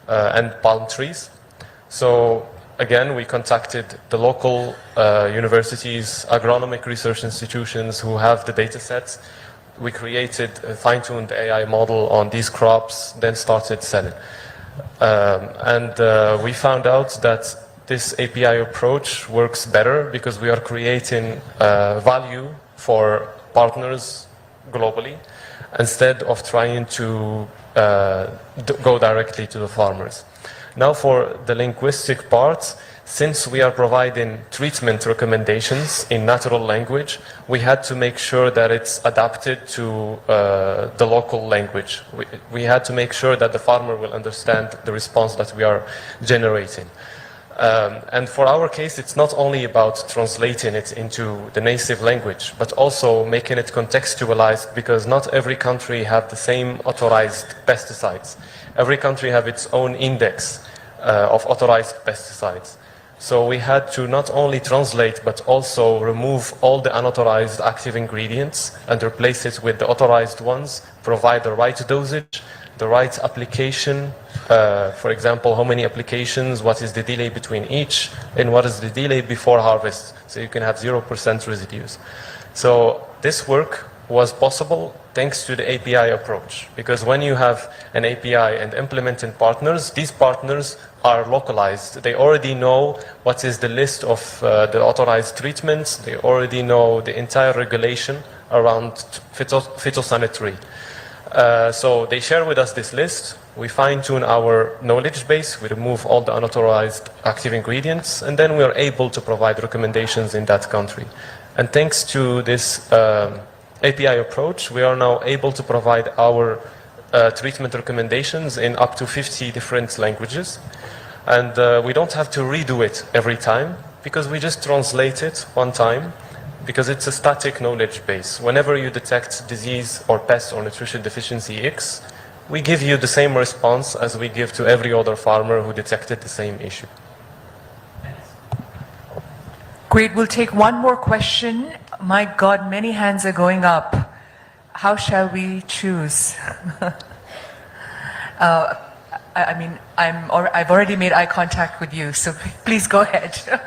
and palm trees. So again, we contacted the local universities, agronomic research institutions who have the data sets. We created a fine-tuned AI model on these crops, then started selling. We found out that this API approach works better because we are creating value for partners globally instead of trying to go directly to the farmers. Now for the linguistic part, since we are providing treatment recommendations in natural language, we had to make sure that it's adapted to the local language. We had to make sure that the farmer will understand the response that we are generating. And for our case, it's not only about translating it into the native language, but also making it contextualized, because not every country have the same authorized pesticides. Every country have its own index of authorized pesticides. So we had to not only translate, but also remove all the unauthorized active ingredients and replace it with the authorized ones, provide the right dosage, the right application, for example, how many applications, what is the delay between each, and what is the delay before harvest, so you can have 0% residues. So this work was possible thanks to the API approach, because when you have an API and implementing partners, these partners are localized. They already know what is the list of the authorized treatments. They already know the entire regulation around phytosanitary. So they share with us this list. We fine-tune our knowledge base. We remove all the unauthorized active ingredients, and then we are able to provide recommendations in that country. And thanks to this API approach, we are now able to provide our treatment recommendations in up to 50 different languages. And we don't have to redo it every time, because we just translate it one time, because it's a static knowledge base. Whenever you detect disease or pest or nutrition deficiency X, we give you the same response as we give to every other farmer who detected the same issue. Great, we'll take one more question. My God, many hands are going up. How shall we choose? I've already made eye contact with you, so please go ahead.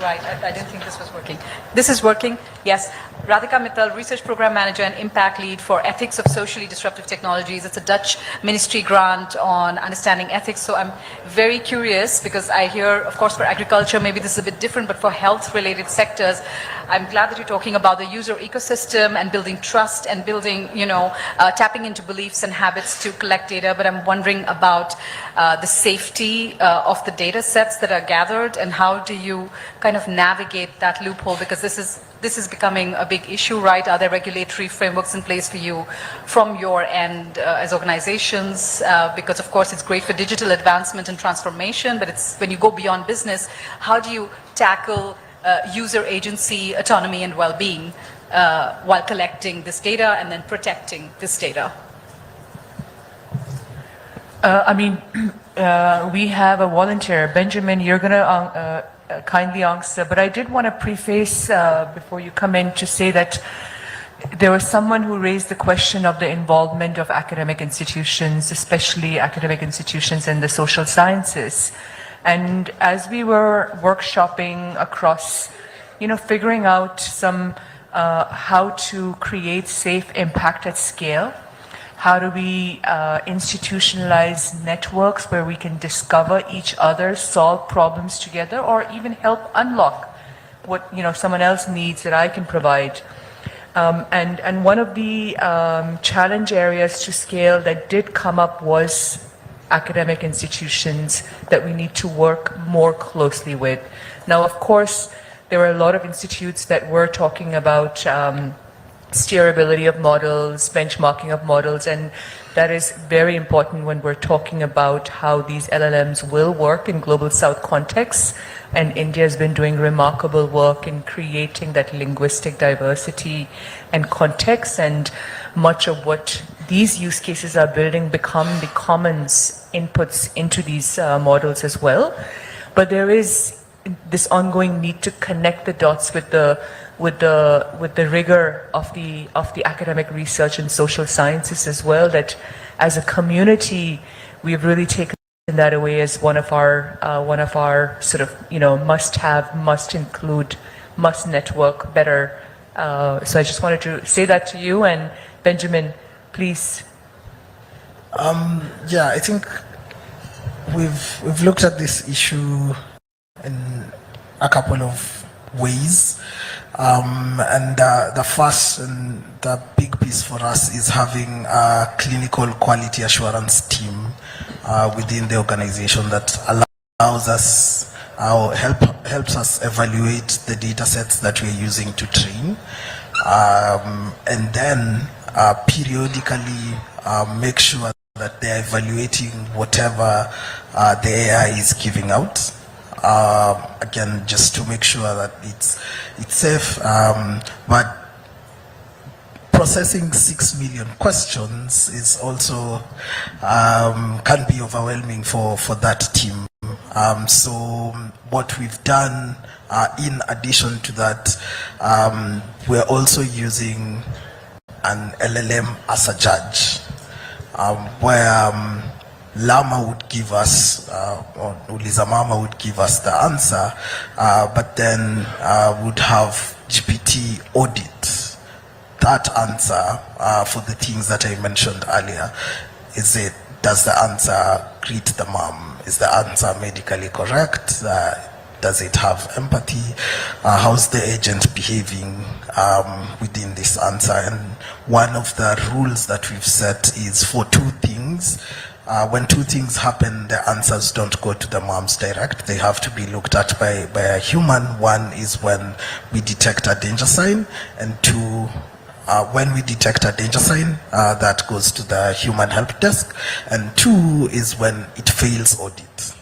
Right, I didn't think this was working. This is working, yes. Radhika Mittal, Research Program Manager and Impact Lead for Ethics of Socially Disruptive Technologies. It's a Dutch ministry grant on understanding ethics. So I'm very curious because I hear, of course, for agriculture, maybe this is a bit different, but for health-related sectors, I'm glad that you're talking about the user ecosystem and building trust and building, tapping into beliefs and habits to collect data. But I'm wondering about the safety of the data sets that are gathered and how do you kind of navigate that loophole, because this is becoming a big issue, right? Are there regulatory frameworks in place for you from your end as organizations? Because of course it's great for digital advancement and transformation, but it's when you go beyond business, how do you tackle user agency, autonomy and well-being while collecting this data and then protecting this data? We have a volunteer. Benjamin, you're going to kindly answer, but I did want to preface before you come in to say that there was someone who raised the question of the involvement of academic institutions, especially academic institutions in the social sciences. And as we were workshopping across, figuring out some how to create safe impact at scale, how do we institutionalize networks where we can discover each other, solve problems together, or even help unlock what someone else needs that I can provide. And one of the challenge areas to scale that did come up was academic institutions that we need to work more closely with. Now, of course, there were a lot of institutes that were talking about steerability of models, benchmarking of models, and that is very important when we're talking about how these LLMs will work in global south contexts. And India has been doing remarkable work in creating that linguistic diversity and context, and much of what these use cases are building become the commons inputs into these models as well. But there is this ongoing need to connect the dots with the rigor of the academic research and social sciences as well, that as a community we've really taken that away as one of our sort of must have, must include, must network better. So I just wanted to say that to you, and Benjamin, please. Yeah, I think we've looked at this issue in a couple of ways. And the first and the big piece for us is having a clinical quality assurance team within the organization that allows us, helps us evaluate the data sets that we're using to train, and then periodically make sure that they're evaluating whatever the AI is giving out. Again, just to make sure that it's safe, but processing 6 million questions is also can be overwhelming for that team. So what we've done in addition to that, we're also using an LLM as a judge, where Lama would give us, or Ulizamama would give us the answer, but then would have GPT audit that answer for the things that I mentioned earlier. Does the answer greet the mom? Is the answer medically correct? Does it have empathy? How's the agent behaving within this answer? And one of the rules that we've set is for two things. When two things happen, the answers don't go to the moms direct. They have to be looked at by a human. One is when we detect a danger sign, and two, when we detect a danger sign, that goes to the human help desk, and two is when it fails audit.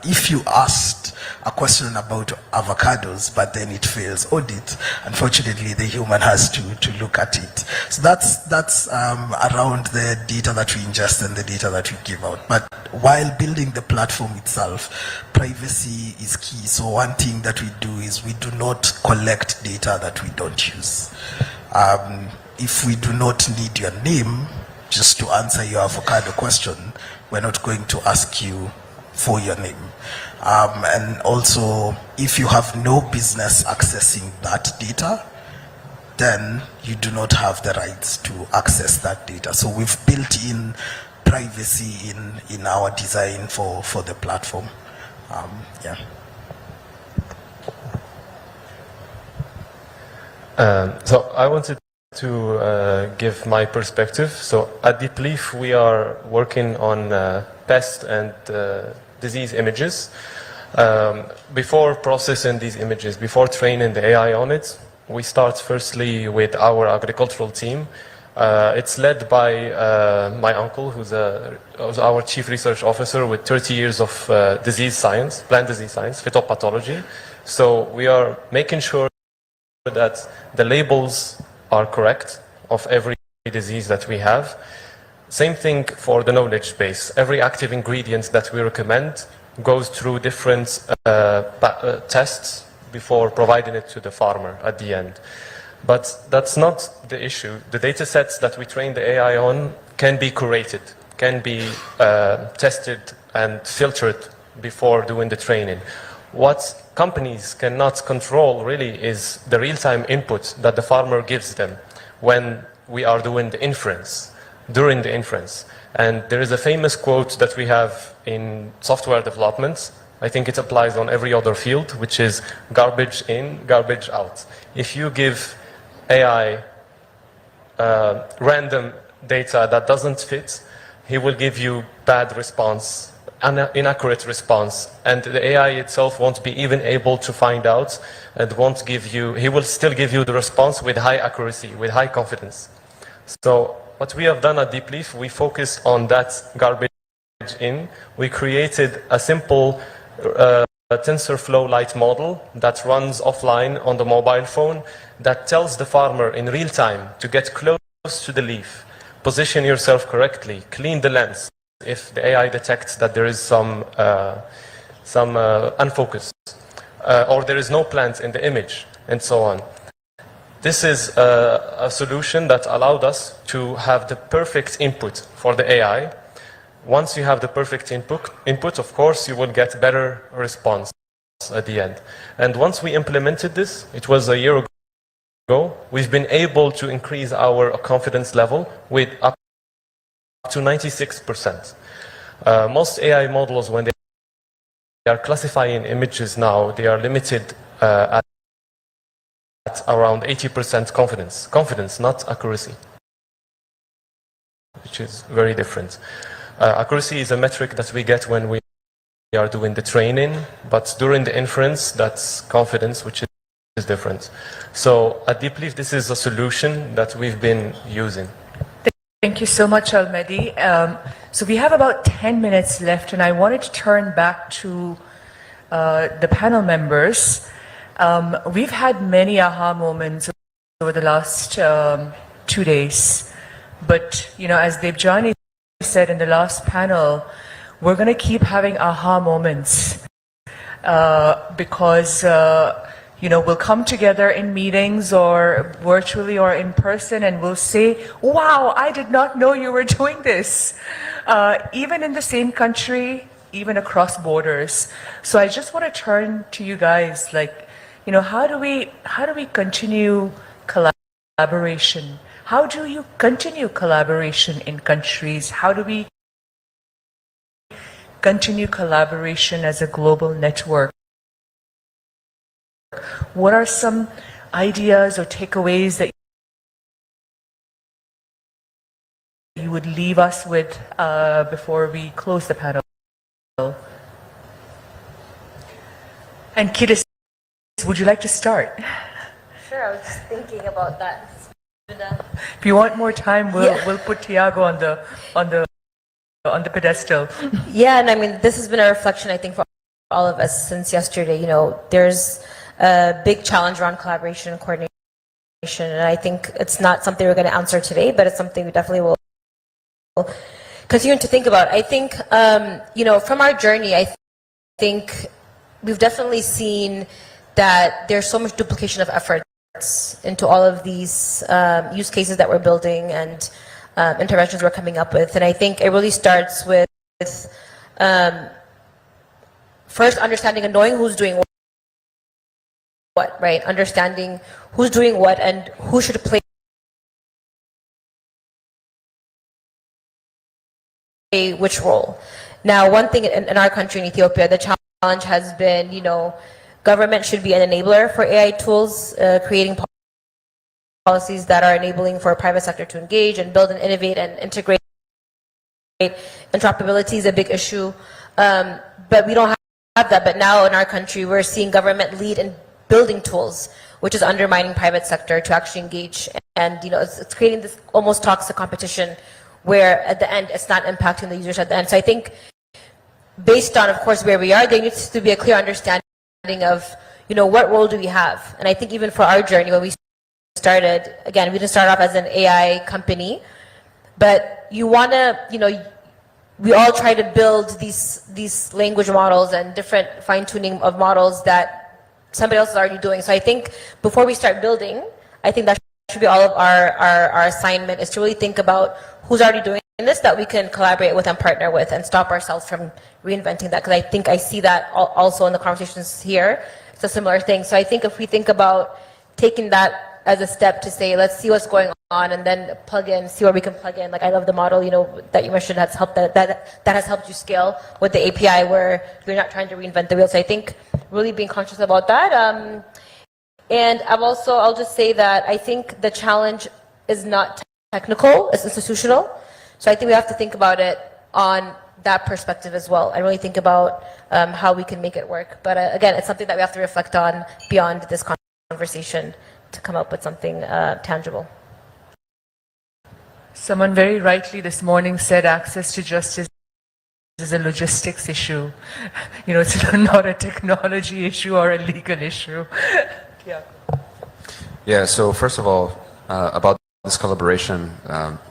If you asked a question about avocados, but then it fails audit, unfortunately the human has to look at it. So that's around the data that we ingest and the data that we give out. But while building the platform itself, privacy is key. So one thing that we do is we do not collect data that we don't use. If we do not need your name just to answer your avocado question, we're not going to ask you for your name. And also, if you have no business accessing that data, then you do not have the rights to access that data. So we've built in privacy in our design for the platform. Yeah. So I wanted to give my perspective. So at Deep Leaf, we are working on pest and disease images. Before processing these images, before training the AI on it, we start firstly with our agricultural team. It's led by my uncle, who's our chief research officer with 30 years of disease science, plant disease science, phytopathology. So we are making sure that the labels are correct of every disease that we have. Same thing for the knowledge base. Every active ingredient that we recommend goes through different tests before providing it to the farmer at the end. But that's not the issue. The data sets that we train the AI on can be curated, can be tested and filtered before doing the training. What companies cannot control really is the real-time input that the farmer gives them when we are doing the inference, during the inference. And there is a famous quote that we have in software development. I think it applies on every other field, which is garbage in, garbage out. If you give AI random data that doesn't fit, he will give you bad response, inaccurate response, and the AI itself won't be even able to find out and won't give you, he will still give you the response with high accuracy, with high confidence. So what we have done at Deep Leaf, we focus on that garbage in. We created a simple TensorFlow-like model that runs offline on the mobile phone that tells the farmer in real time to get close to the leaf, position yourself correctly, clean the lens if the AI detects that there is some unfocus or there is no plant in the image, and so on. This is a solution that allowed us to have the perfect input for the AI. Once you have the perfect input, of course, you will get better response at the end. And once we implemented this, it was a year ago, we've been able to increase our confidence level with up to 96%. Most AI models, when they are classifying images now, they are limited at around 80% confidence. Confidence, not accuracy, which is very different. Accuracy is a metric that we get when we are doing the training, but during the inference, that's confidence, which is different. So at Deep Leaf, this is a solution that we've been using. Thank you so much, Almedi. So we have about 10 minutes left, and I wanted to turn back to the panel members. We've had many aha moments over the last 2 days, but as Debjani said in the last panel, we're going to keep having aha moments because we'll come together in meetings or virtually or in person and we'll say, wow, I did not know you were doing this, even in the same country, even across borders. So I just want to turn to you guys, how do we continue collaboration? How do you continue collaboration in countries? How do we continue collaboration as a global network? What are some ideas or takeaways that you would leave us with before we close the panel? And Kidis, would you like to start? Sure, I was just thinking about that. If you want more time, we'll put Tiago on the pedestal. Yeah, and I mean, this has been a reflection, I think, for all of us since yesterday. There's a big challenge around collaboration and coordination, and I think it's not something we're going to answer today, but it's something we definitely will continue to think about. I think, from our journey, I think we've definitely seen that there's so much duplication of efforts into all of these use cases that we're building and interventions we're coming up with. And I think it really starts with first understanding and knowing who's doing what, right? Understanding who's doing what and who should play which role. Now, one thing in our country, in Ethiopia, the challenge has been, government should be an enabler for AI tools, creating policies that are enabling for private sector to engage and build and innovate and integrate. Interoperability is a big issue, but we don't have that. But now in our country, we're seeing government lead in building tools, which is undermining private sector to actually engage. And it's creating this almost toxic competition where at the end, it's not impacting the users at the end. So I think based on, of course, where we are, there needs to be a clear understanding of, what role do we have? And I think even for our journey, when we started, again, we didn't start off as an AI company, but you want to, we all try to build these language models and different fine-tuning of models that somebody else is already doing. So I think before we start building, I think that should be all of our assignment, is to really think about who's already doing this that we can collaborate with and partner with and stop ourselves from reinventing that. Because I think I see that also in the conversations here. It's a similar thing. So I think if we think about taking that as a step to say, let's see what's going on and then plug in, see where we can plug in. Like I love the model, that you mentioned has helped, that has helped you scale with the API where you're not trying to reinvent the wheel. So I think really being conscious about that. And I'll just say that I think the challenge is not technical, it's institutional. So I think we have to think about it on that perspective as well. I really think about how we can make it work. But again, it's something that we have to reflect on beyond this conversation to come up with something tangible. Someone very rightly this morning said access to justice is a logistics issue. It's not a technology issue or a legal issue. Yeah, so first of all, about this collaboration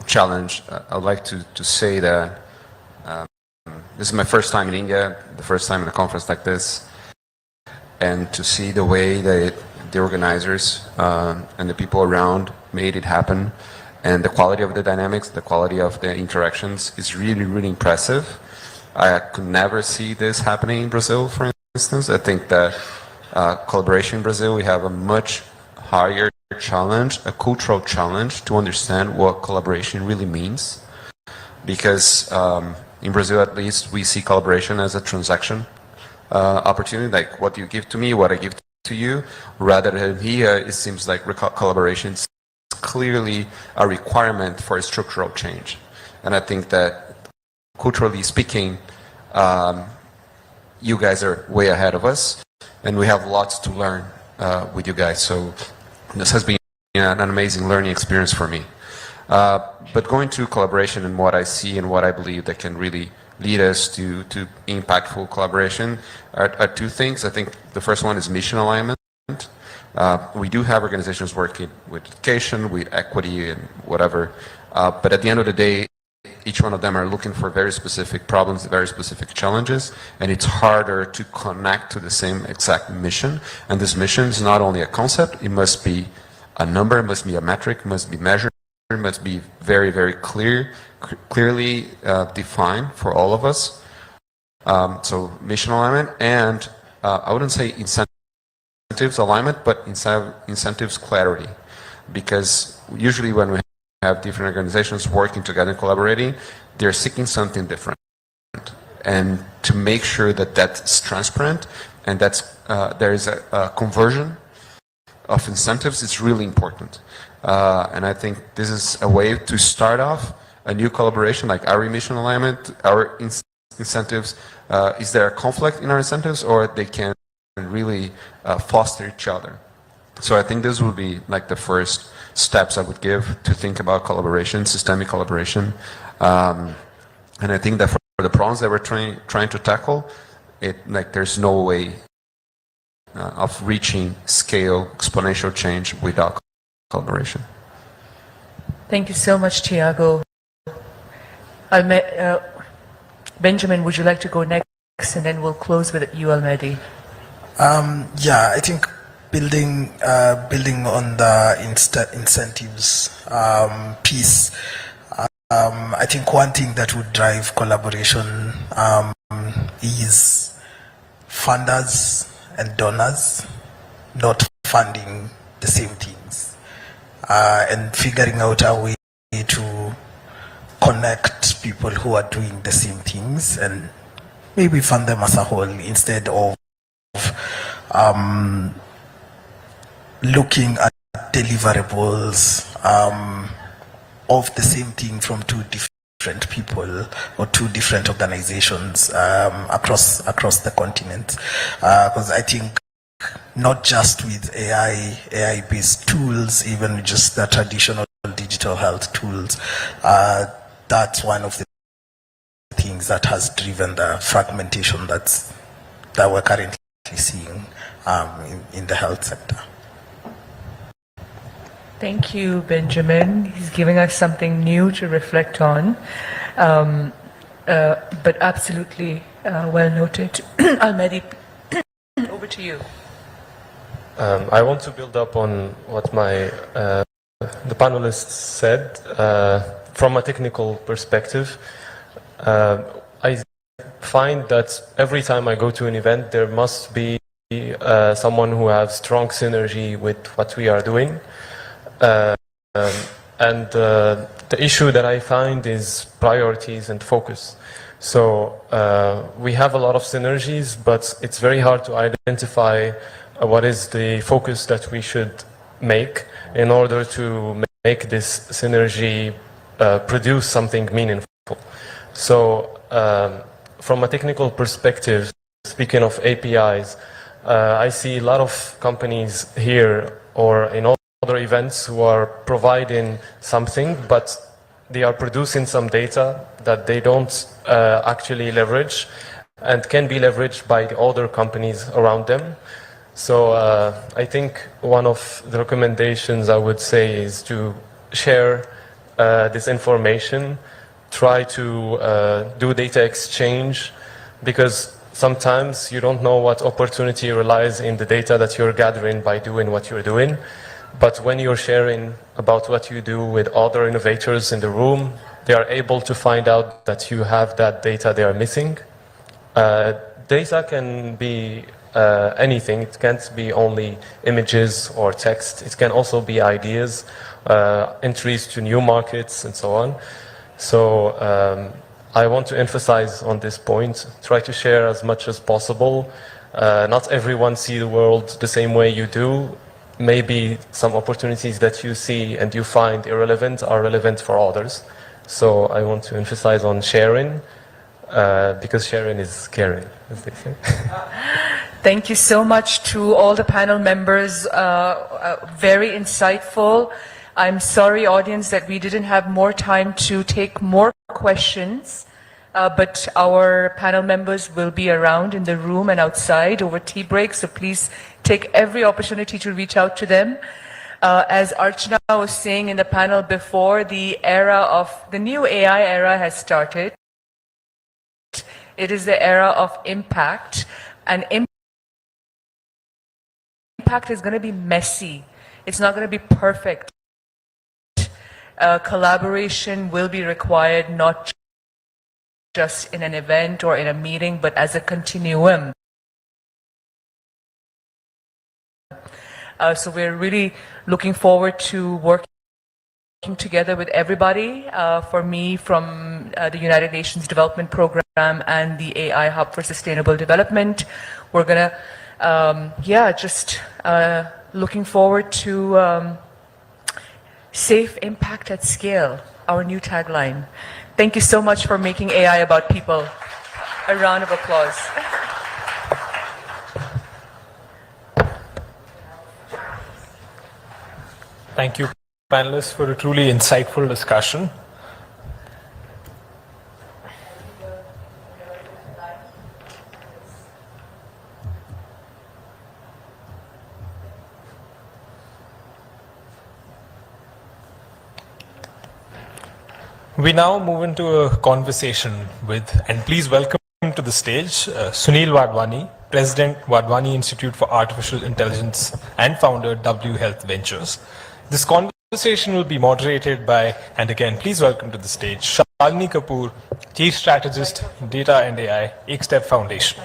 challenge, I'd like to say that this is my first time in India, the first time in a conference like this, and to see the way that the organizers and the people around made it happen, and the quality of the dynamics, the quality of the interactions is really, really impressive. I could never see this happening in Brazil, for instance. I think that collaboration in Brazil, we have a much higher challenge, a cultural challenge to understand what collaboration really means. Because in Brazil, at least, we see collaboration as a transaction opportunity, like what you give to me, what I give to you, rather than here, it seems like collaboration is clearly a requirement for a structural change. And I think that culturally speaking, you guys are way ahead of us, and we have lots to learn with you guys. So this has been an amazing learning experience for me. But going to collaboration and what I see and what I believe that can really lead us to impactful collaboration are two things. I think the first one is mission alignment. We do have organizations working with education, with equity and whatever, but at the end of the day, each one of them are looking for very specific problems, very specific challenges, and it's harder to connect to the same exact mission. And this mission is not only a concept, it must be a number, it must be a metric, it must be measured, it must be very, very clearly defined for all of us. So mission alignment and I wouldn't say incentives alignment, but incentives clarity. Because usually when we have different organizations working together and collaborating, they're seeking something different. And to make sure that that's transparent and that's there is a conversion of incentives is really important. And I think this is a way to start off a new collaboration, like our mission alignment, our incentives. Is there a conflict in our incentives, or they can really foster each other? So I think this would be like the first steps I would give to think about collaboration, systemic collaboration. And I think that for the problems that we're trying to tackle, there's no way of reaching scale, exponential change without collaboration. Thank you so much, Tiago. Benjamin, would you like to go next, and then we'll close with you, Almedi? Yeah, I think building on the incentives piece, I think one thing that would drive collaboration is funders and donors, not funding the same things and figuring out a way to connect people who are doing the same things and maybe fund them as a whole instead of looking at deliverables of the same thing from two different people or two different organizations across the continent. Because I think not just with AI-based tools, even with just the traditional digital health tools, that's one of the things that has driven the fragmentation that we're currently seeing in the health sector. Thank you, Benjamin. He's giving us something new to reflect on, but absolutely well noted. Almedi, over to you. I want to build up on what the panelists said. From a technical perspective, I find that every time I go to an event, there must be someone who has strong synergy with what we are doing. And the issue that I find is priorities and focus. So we have a lot of synergies, but it's very hard to identify what is the focus that we should make in order to make this synergy produce something meaningful. So from a technical perspective, speaking of APIs, I see a lot of companies here or in other events who are providing something, but they are producing some data that they don't actually leverage and can be leveraged by the other companies around them. So I think one of the recommendations I would say is to share this information, try to do data exchange, because sometimes you don't know what opportunity relies in the data that you're gathering by doing what you're doing. But when you're sharing about what you do with other innovators in the room, they are able to find out that you have that data they are missing. Data can be anything. It can't be only images or text. It can also be ideas, entries to new markets, and so on. So I want to emphasize on this point, try to share as much as possible. Not everyone sees the world the same way you do. Maybe some opportunities that you see and you find irrelevant are relevant for others. So I want to emphasize on sharing, because sharing is caring, as they say. Thank you so much to all the panel members. Very insightful. I'm sorry, audience, that we didn't have more time to take more questions, but our panel members will be around in the room and outside over tea break, so please take every opportunity to reach out to them. As Archana was saying in the panel before, the new AI era has started. It is the era of impact, and impact is going to be messy. It's not going to be perfect. Collaboration will be required, not just in an event or in a meeting, but as a continuum. So we're really looking forward to working together with everybody. For me, from the United Nations Development Program and the AI Hub for Sustainable Development, we're gonna, looking forward to safe impact at scale, our new tagline. Thank you so much for making AI about people. A round of applause. Thank you, panelists, for a truly insightful discussion. We now move into a conversation with, and please welcome to the stage, Sunil Wadhwani, President, Wadhwani Institute for Artificial Intelligence and founder, W Health Ventures. This conversation will be moderated by, and again, please welcome to the stage, Shalini Kapoor, Chief Strategist, Data and AI, Ekstep Foundation.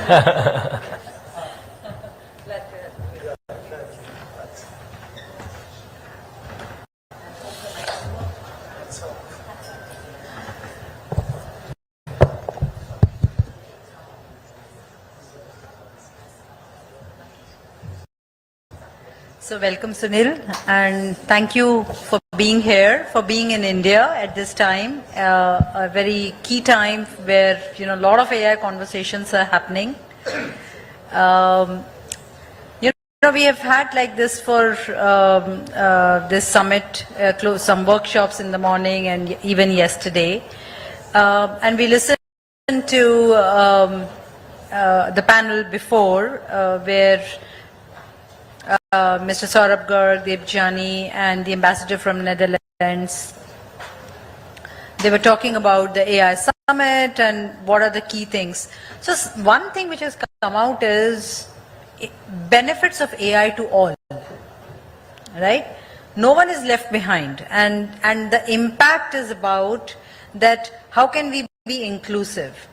So welcome Sunil, and thank you for being here, for being in India at this time, a very key time where a lot of AI conversations are happening. We have had like this for this summit, some workshops in the morning and even yesterday, and we listened to the panel before where Mr. Saurabh, Garg, Debjani, and the ambassador from Netherlands. They were talking about the AI summit and what are the key things. So one thing which has come out is benefits of AI to all, right? No one is left behind, and the impact is about that. How can we be inclusive?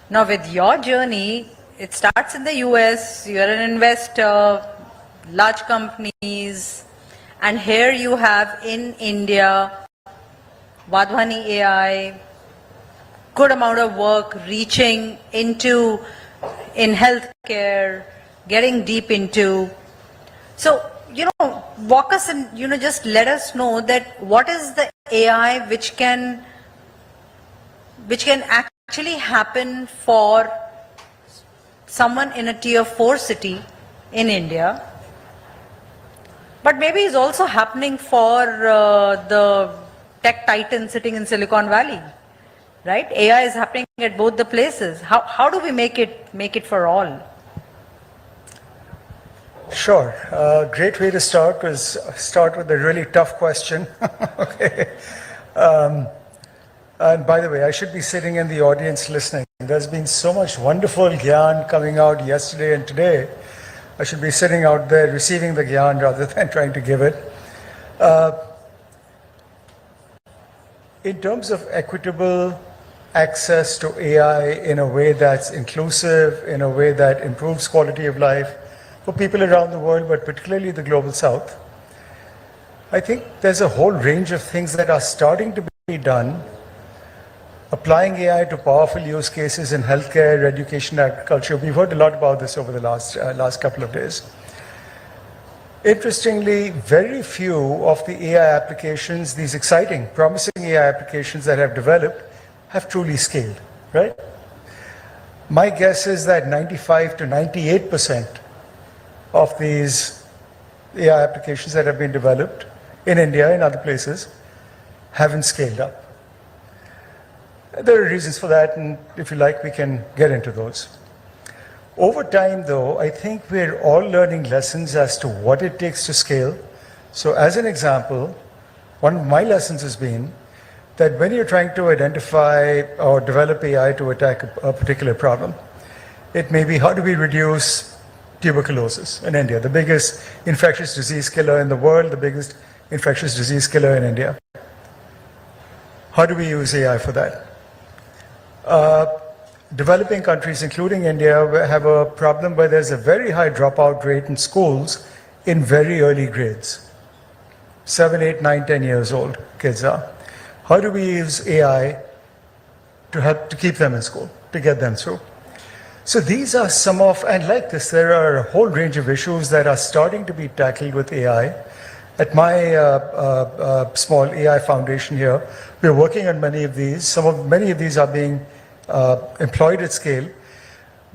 Now, with your journey, it starts in the US. You are an investor, large companies, and here you have in India Vadhwani AI, good amount of work reaching into in healthcare, getting deep into. So walk us and just let us know that what is the AI which can actually happen for someone in a tier 4 city in India, but maybe is also happening for the tech titan sitting in Silicon Valley, right? AI is happening at both the places. How do we make it for all? Sure. Great way to start was start with a really tough question. Okay. And by the way, I should be sitting in the audience listening. There's been so much wonderful gyan coming out yesterday and today. I should be sitting out there receiving the gyan rather than trying to give it. In terms of equitable access to AI in a way that's inclusive, in a way that improves quality of life for people around the world, but particularly the global south, I think there's a whole range of things that are starting to be done. Applying AI to powerful use cases in healthcare, education, agriculture. We've heard a lot about this over the last couple of days. Interestingly, very few of the AI applications, these exciting, promising AI applications that have developed, have truly scaled, right? My guess is that 95 to 98% of these AI applications that have been developed in India and other places haven't scaled up. There are reasons for that, and if you like, we can get into those. Over time, though, I think we're all learning lessons as to what it takes to scale. So as an example, one of my lessons has been that when you're trying to identify or develop AI to attack a particular problem, it may be how do we reduce tuberculosis in India, the biggest infectious disease killer in the world, the biggest infectious disease killer in India. How do we use AI for that? Developing countries, including India, have a problem where there's a very high dropout rate in schools in very early grades. 7, 8, 9, 10 years old kids are. How do we use AI to help to keep them in school, to get them through? So these are some of, and like this, there are a whole range of issues that are starting to be tackled with AI. At my small AI foundation here, we're working on many of these. Many of these are being employed at scale.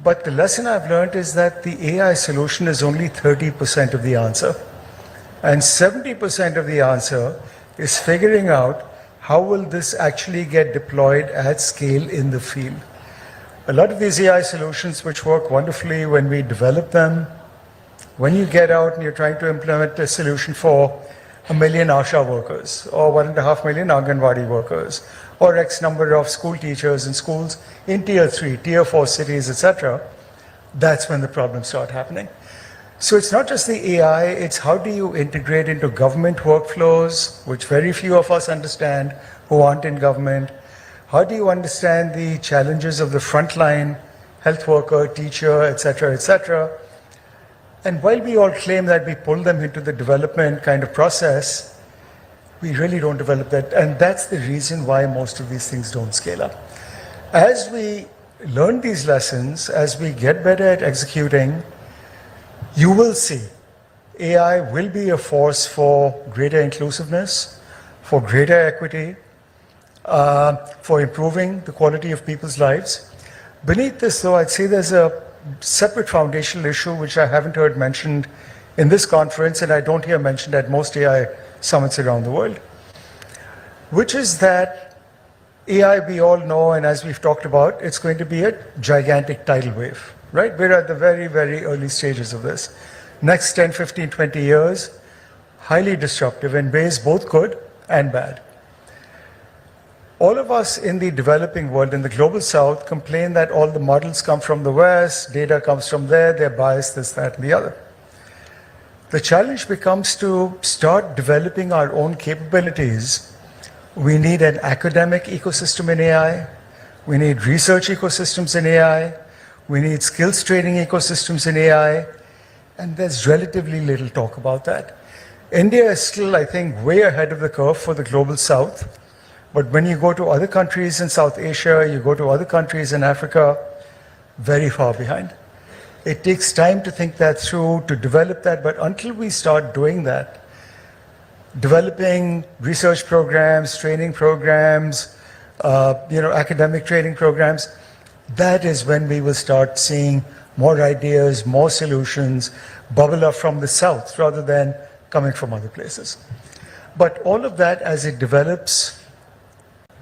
But the lesson I've learned is that the AI solution is only 30% of the answer. And 70% of the answer is figuring out how will this actually get deployed at scale in the field. A lot of these AI solutions, which work wonderfully when we develop them, when you get out and you're trying to implement a solution for 1 million ASHA workers, or 1.5 million Anganwadi workers, or X number of school teachers in schools in tier 3, tier 4 cities, etc., that's when the problems start happening. So it's not just the AI, it's how do you integrate into government workflows, which very few of us understand who aren't in government. How do you understand the challenges of the frontline health worker, teacher, etc., etc. And while we all claim that we pull them into the development kind of process, we really don't develop that. And that's the reason why most of these things don't scale up. As we learn these lessons, as we get better at executing, you will see AI will be a force for greater inclusiveness, for greater equity, for improving the quality of people's lives. Beneath this, though, I'd say there's a separate foundational issue which I haven't heard mentioned in this conference, and I don't hear mentioned at most AI summits around the world, which is that AI, we all know, and as we've talked about, it's going to be a gigantic tidal wave, right? We're at the very, very early stages of this. Next 10, 15, 20 years, highly disruptive in ways both good and bad. All of us in the developing world, in the global south, complain that all the models come from the West, data comes from there, they're biased, this, that, and the other. The challenge becomes to start developing our own capabilities. We need an academic ecosystem in AI. We need research ecosystems in AI. We need skills training ecosystems in AI. And there's relatively little talk about that. India is still, I think, way ahead of the curve for the global south. But when you go to other countries in South Asia, you go to other countries in Africa, very far behind. It takes time to think that through, to develop that, but until we start doing that, developing research programs, training programs, academic training programs, that is when we will start seeing more ideas, more solutions bubble up from the south rather than coming from other places. But all of that, as it develops,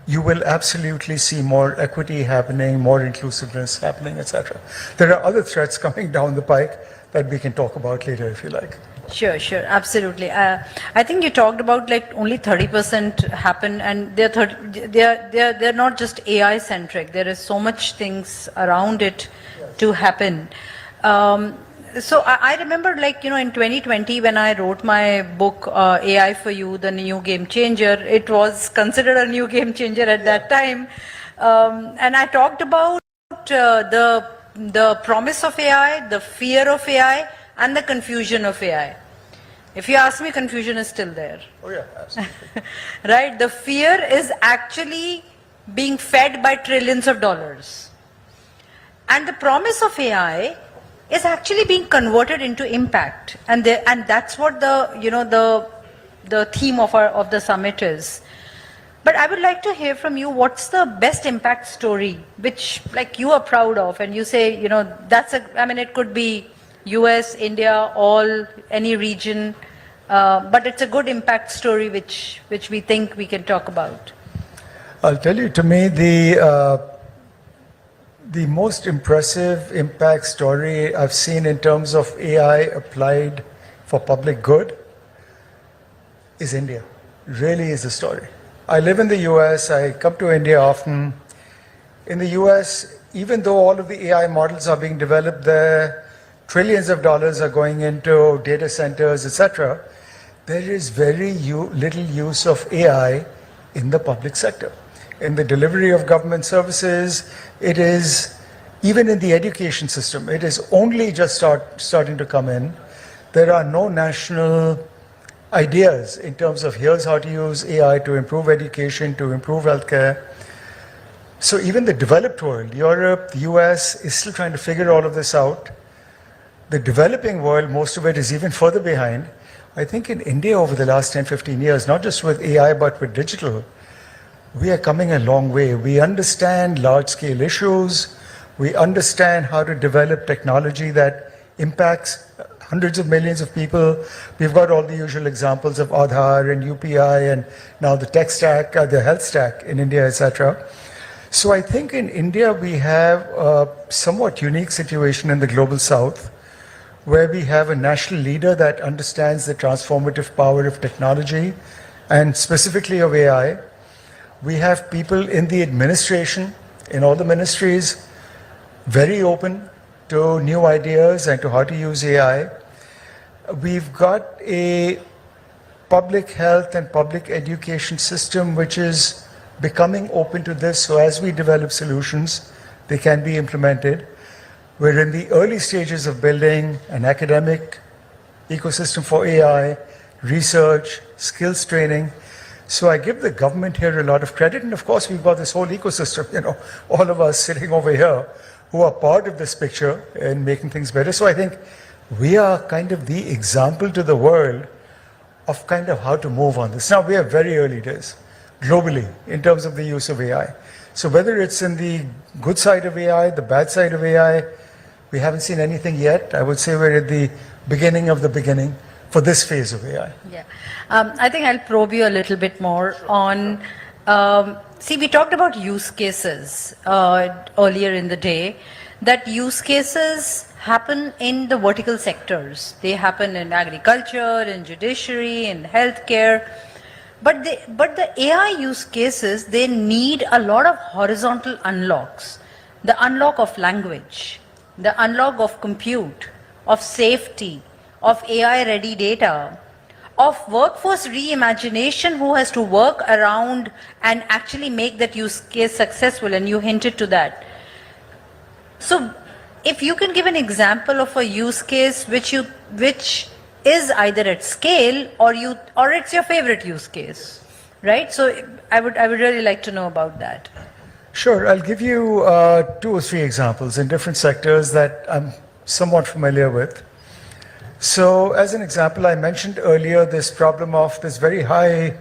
you will absolutely see more equity happening, more inclusiveness happening, etc. There are other threats coming down the pike that we can talk about later if you like. Sure, absolutely. I think you talked about like only 30% happen, and they're not just AI centric. There is so much things around it to happen. So I remember, like, in 2020 when I wrote my book AI for You, the New Game Changer, it was considered a new game changer at that time, and I talked about the promise of AI, the fear of AI, and the confusion of AI. If you ask me, confusion is still there. Oh yeah, absolutely. Right? The fear is actually being fed by trillions of dollars. And the promise of AI is actually being converted into impact. And that's what the theme of the summit is. But I would like to hear from you, what's the best impact story which, like, you are proud of, and you say, it could be US, India, any region, but it's a good impact story which we think we can talk about. I'll tell you, to me, the most impressive impact story I've seen in terms of AI applied for public good is India. Really is a story. I live in the US, I come to India often. In the US, even though all of the AI models are being developed there, trillions of dollars are going into data centers, etc., there is very little use of AI in the public sector. In the delivery of government services, it is, even in the education system, it is only just starting to come in. There are no national ideas in terms of here's how to use AI to improve education, to improve healthcare. So even the developed world, Europe, the US, is still trying to figure all of this out. The developing world, most of it is even further behind. I think in India over the last 10, 15 years, not just with AI, but with digital, we are coming a long way. We understand large-scale issues. We understand how to develop technology that impacts hundreds of millions of people. We've got all the usual examples of Aadhaar and UPI and now the tech stack, the health stack in India, etc. So I think in India we have a somewhat unique situation in the global south, where we have a national leader that understands the transformative power of technology and specifically of AI. We have people in the administration, in all the ministries, very open to new ideas and to how to use AI. We've got a public health and public education system which is becoming open to this, so as we develop solutions, they can be implemented. We're in the early stages of building an academic ecosystem for AI, research, skills training. So I give the government here a lot of credit. And of course, we've got this whole ecosystem, all of us sitting over here who are part of this picture in making things better. So I think we are kind of the example to the world of kind of how to move on this. Now, we are very early days globally in terms of the use of AI. So whether it's in the good side of AI, the bad side of AI, we haven't seen anything yet. I would say we're at the beginning of the beginning for this phase of AI. Yeah. I think I'll probe you a little bit more on, see, we talked about use cases earlier in the day, that use cases happen in the vertical sectors. They happen in agriculture, in judiciary, in healthcare. But the AI use cases, they need a lot of horizontal unlocks. The unlock of language, the unlock of compute, of safety, of AI-ready data, of workforce reimagination who has to work around and actually make that use case successful, and you hinted to that. So if you can give an example of a use case which is either at scale or it's your favorite use case, right? So I would really like to know about that. Sure, I'll give you 2 or 3 examples in different sectors that I'm somewhat familiar with. So as an example, I mentioned earlier this problem of this very high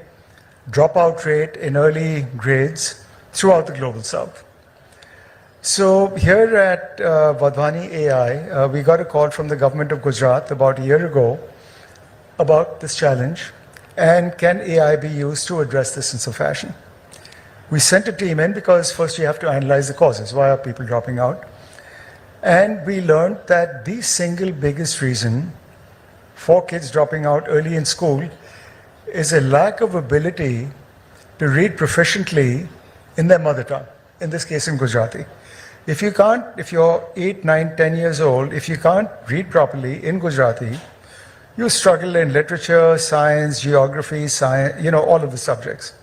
dropout rate in early grades throughout the global south. So here at Vadhwani AI, we got a call from the government of Gujarat about a year ago about this challenge, and can AI be used to address this in some fashion. We sent a team in because first you have to analyze the causes. Why are people dropping out? And we learned that the single biggest reason for kids dropping out early in school is a lack of ability to read proficiently in their mother tongue, in this case in Gujarati. If you're 8, 9, 10 years old, if you can't read properly in Gujarati, you struggle in literature, science, geography, science, all of the subjects.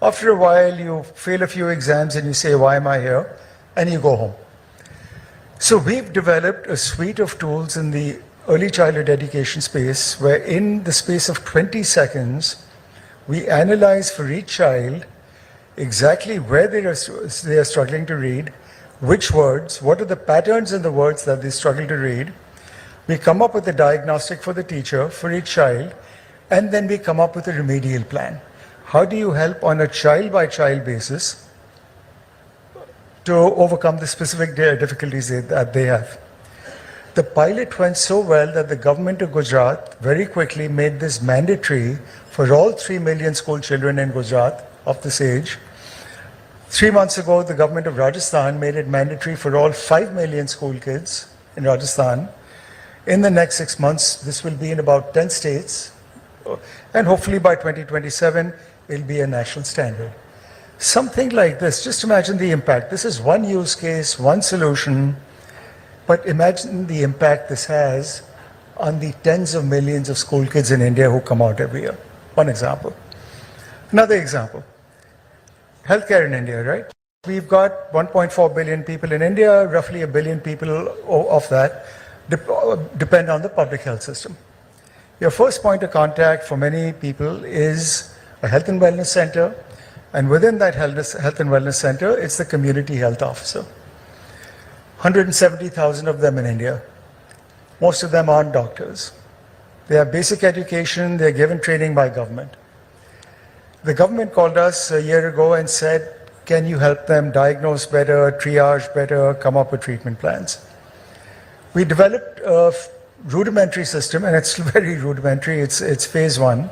After a while, you fail a few exams and you say, why am I here? And you go home. So we've developed a suite of tools in the early childhood education space where in the space of 20 seconds, we analyze for each child exactly where they are struggling to read, which words, what are the patterns in the words that they struggle to read. We come up with a diagnostic for the teacher, for each child, and then we come up with a remedial plan. How do you help on a child-by-child basis to overcome the specific difficulties that they have? The pilot went so well that the government of Gujarat very quickly made this mandatory for all 3 million school children in Gujarat of this age. 3 months ago, the government of Rajasthan made it mandatory for all 5 million school kids in Rajasthan. In the next 6 months, this will be in about 10 states, and hopefully by 2027, it will be a national standard. Something like this, just imagine the impact. This is one use case, one solution, but imagine the impact this has on the tens of millions of school kids in India who come out every year. One example. Another example. Healthcare in India, right? We've got 1.4 billion people in India, roughly 1 billion people of that depend on the public health system. Your first point of contact for many people is a health and wellness center, and within that health and wellness center, it's the community health officer. 170,000 of them in India. Most of them aren't doctors. They have basic education, they're given training by government. The government called us a year ago and said, can you help them diagnose better, triage better, come up with treatment plans? We developed a rudimentary system, and it's very rudimentary, it's phase 1.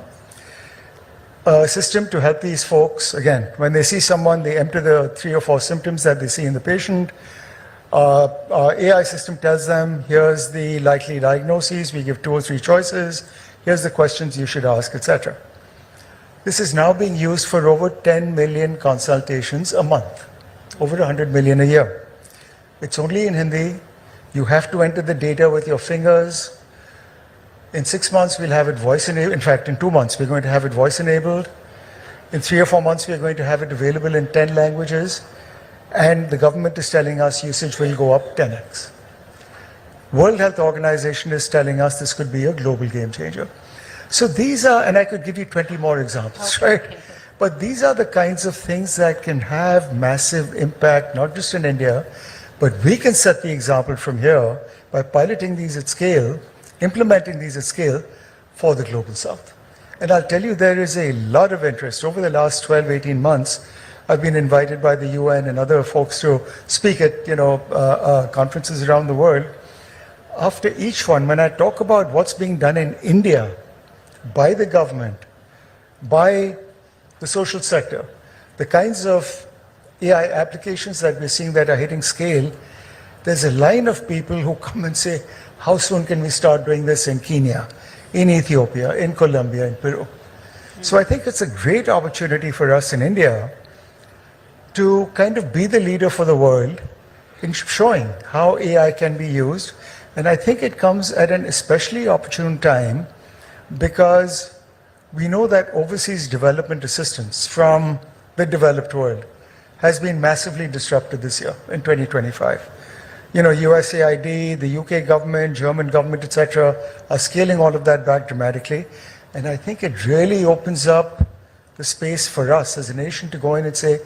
A system to help these folks, again, when they see someone, they enter the 3 or 4 symptoms that they see in the patient. Our AI system tells them, here's the likely diagnoses, we give 2 or 3 choices, here's the questions you should ask, etc. This is now being used for over 10 million consultations a month, over 100 million a year. It's only in Hindi. You have to enter the data with your fingers. In 6 months, we'll have it voice enabled. In fact, in 2 months, we're going to have it voice enabled. In 3 or 4 months, we're going to have it available in 10 languages. And the government is telling us usage will go up 10x. World Health Organization is telling us this could be a global game changer. So these are, and I could give you 20 more examples, right? But these are the kinds of things that can have massive impact, not just in India, but we can set the example from here by piloting these at scale, implementing these at scale for the global south. And I'll tell you, there is a lot of interest. Over the last 12, 18 months, I've been invited by the UN and other folks to speak at conferences around the world. After each one, when I talk about what's being done in India by the government, by the social sector, the kinds of AI applications that we're seeing that are hitting scale, there's a line of people who come and say, how soon can we start doing this in Kenya, in Ethiopia, in Colombia, in Peru? So I think it's a great opportunity for us in India to kind of be the leader for the world in showing how AI can be used. And I think it comes at an especially opportune time because we know that overseas development assistance from the developed world has been massively disrupted this year in 2025. USAID, the UK government, German government, etc., are scaling all of that back dramatically. And I think it really opens up the space for us as a nation to go in and say,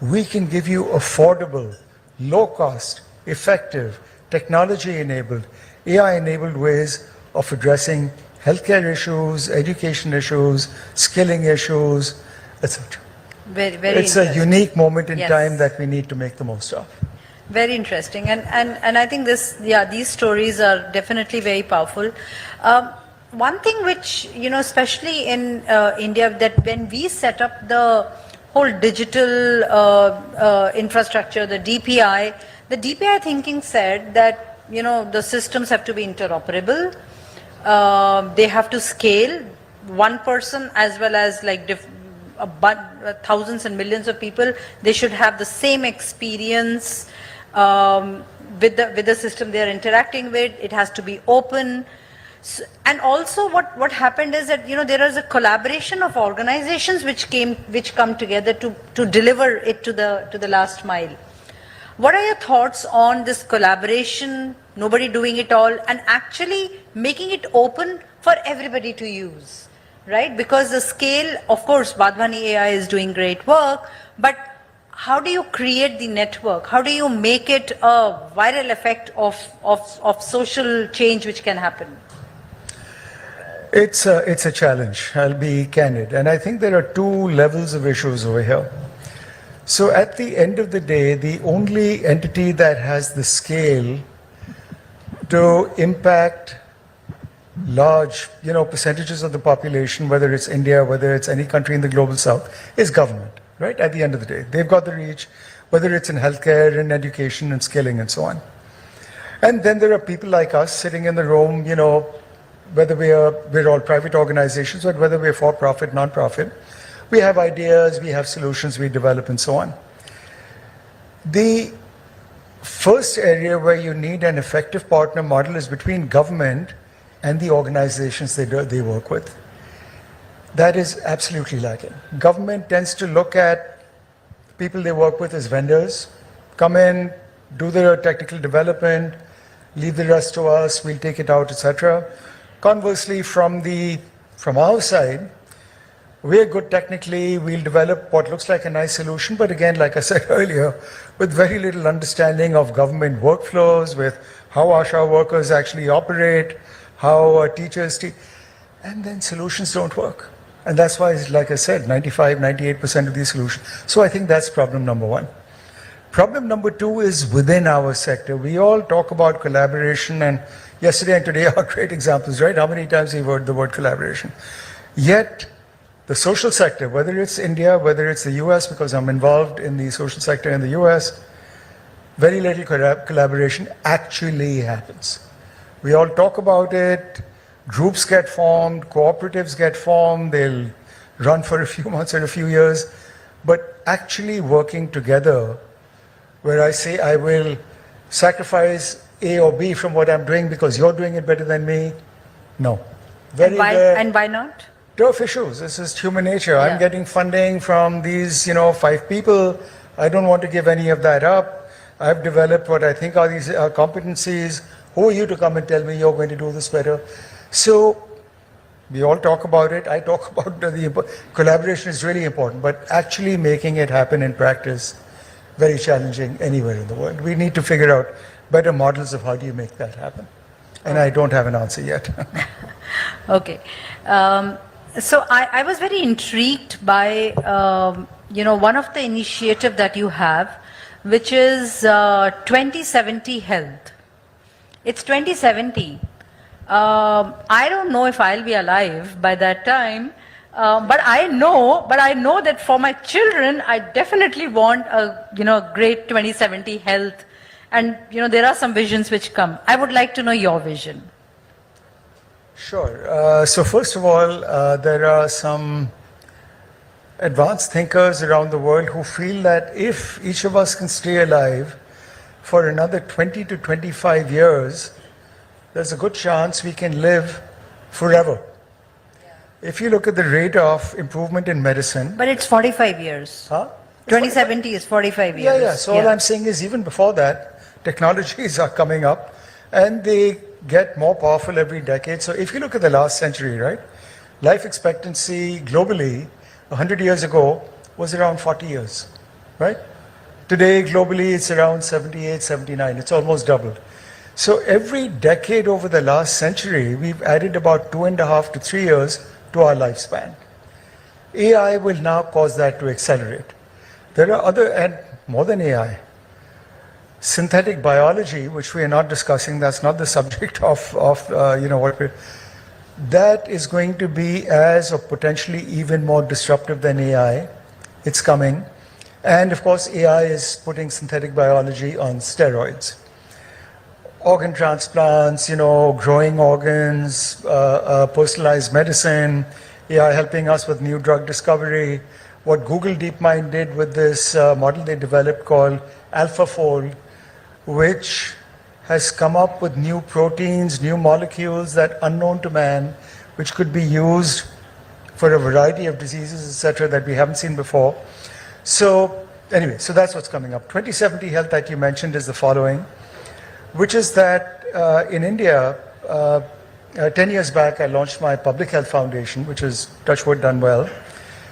we can give you affordable, low-cost, effective, technology-enabled, AI-enabled ways of addressing healthcare issues, education issues, skilling issues, etc. It's a unique moment in time that we need to make the most of. Very interesting, and I think these stories are definitely very powerful. One thing which, especially in India, that when we set up the whole digital infrastructure, the DPI thinking said that, the systems have to be interoperable, they have to scale, one person as well as like thousands and millions of people, they should have the same experience with the system they are interacting with. It has to be open. So, and also what happened is that there is a collaboration of organizations which come together to deliver it to the last mile. What are your thoughts on this collaboration, nobody doing it all, and actually making it open for everybody to use, right? Because the scale, of course, Badhwani AI is doing great work, but how do you create the network? How do you make it a viral effect of social change which can happen? It's a challenge, I'll be candid. And I think there are two levels of issues over here. So at the end of the day, the only entity that has the scale to impact large, percentages of the population, whether it's India, whether it's any country in the global south, is government, right? At the end of the day, they've got the reach, whether it's in healthcare, in education, and skilling, and so on. And then there are people like us sitting in the room, whether we're all private organizations, or whether we're for-profit, non-profit. We have ideas, we have solutions we develop, and so on. The first area where you need an effective partner model is between government and the organizations they work with. That is absolutely lacking. Government tends to look at people they work with as vendors, come in, do their technical development, leave the rest to us, we'll take it out, etc. Conversely, from our side, we're good technically, we'll develop what looks like a nice solution, but again, like I said earlier, with very little understanding of government workflows, with how ASHA workers actually operate, how teachers teach, and then solutions don't work. And that's why, like I said, 95, 98% of these solutions. So I think that's problem number one. Problem number two is within our sector. We all talk about collaboration, and yesterday and today are great examples, right? How many times we've heard the word collaboration? Yet, the social sector, whether it's India, whether it's the US, because I'm involved in the social sector in the US, very little collaboration actually happens. We all talk about it, groups get formed, cooperatives get formed, they'll run for a few months or a few years, but actually working together, where I say I will sacrifice A or B from what I'm doing because you're doing it better than me, no. Very rare. And why not? Tough issues. This is human nature. Yeah. I'm getting funding from these, 5 people. I don't want to give any of that up. I've developed what I think are these competencies. Who are you to come and tell me you're going to do this better? So we all talk about it. I talk about the collaboration is really important, but actually making it happen in practice, very challenging anywhere in the world. We need to figure out better models of how do you make that happen. And I don't have an answer yet. Okay. So I was very intrigued by, one of the initiative that you have, which is 2070 health. It's 2070. I don't know if I'll be alive by that time, but I know that for my children, I definitely want a, great 2070 health. And, there are some visions which come. I would like to know your vision. Sure. So first of all, there are some advanced thinkers around the world who feel that if each of us can stay alive for another 20 to 25 years, there's a good chance we can live forever. If you look at the rate of improvement in medicine. But it's 45 years. Huh? 2070 is 45 years. Yeah. So all I'm saying is even before that, technologies are coming up and they get more powerful every decade. So if you look at the last century, right, life expectancy globally 100 years ago was around 40 years, right? Today globally it's around 78, 79. It's almost doubled. So every decade over the last century, we've added about 2.5 to 3 years to our lifespan. AI will now cause that to accelerate. There are other, and more than AI, synthetic biology, which we are not discussing, that's not the subject of what we're, that is going to be as or potentially even more disruptive than AI. It's coming. And of course, AI is putting synthetic biology on steroids. Organ transplants, growing organs, personalized medicine, AI helping us with new drug discovery. What Google DeepMind did with this model they developed called AlphaFold, which has come up with new proteins, new molecules that unknown to man, which could be used for a variety of diseases, etc., that we haven't seen before. So anyway, so that's what's coming up. 2070 health that you mentioned is the following, which is that in India, 10 years back, I launched my public health foundation, which is, touch wood, done well.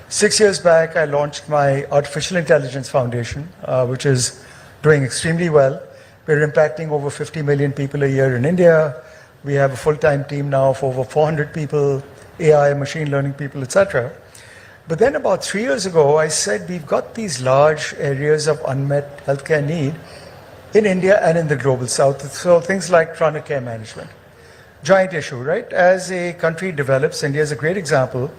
6 years back, I launched my artificial intelligence foundation, which is doing extremely well. We're impacting over 50 million people a year in India. We have a full-time team now of over 400 people, AI, machine learning people, etc. But then about 3 years ago, I said we've got these large areas of unmet healthcare need in India and in the global south. So things like chronic care management. Giant issue, right? As a country develops, India is a great example,